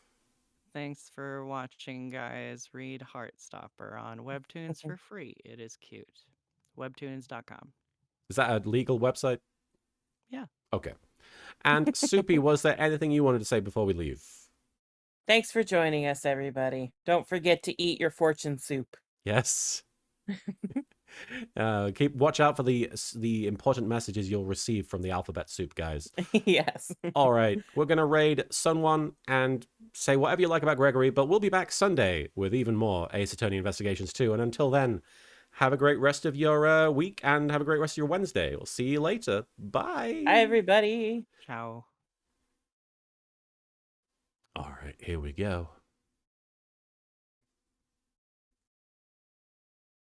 B: Thanks for watching, guys. Read Heartstopper on Webtoons for free. It is cute. Webtoons.com.
A: Is that a legal website?
B: Yeah.
A: Okay. And Soupy, was there anything you wanted to say before we leave?
C: Thanks for joining us, everybody. Don't forget to eat your fortune soup.
A: Yes. Watch out for the important messages you'll receive from the alphabet soup, guys.
C: Yes.
A: All right, we're gonna raid someone and say whatever you like about Gregory, but we'll be back Sunday with even more Ace Attorney Investigations 2. And until then, have a great rest of your week and have a great rest of your Wednesday. We'll see you later. Bye.
C: Hi, everybody.
B: Ciao.
A: All right, here we go.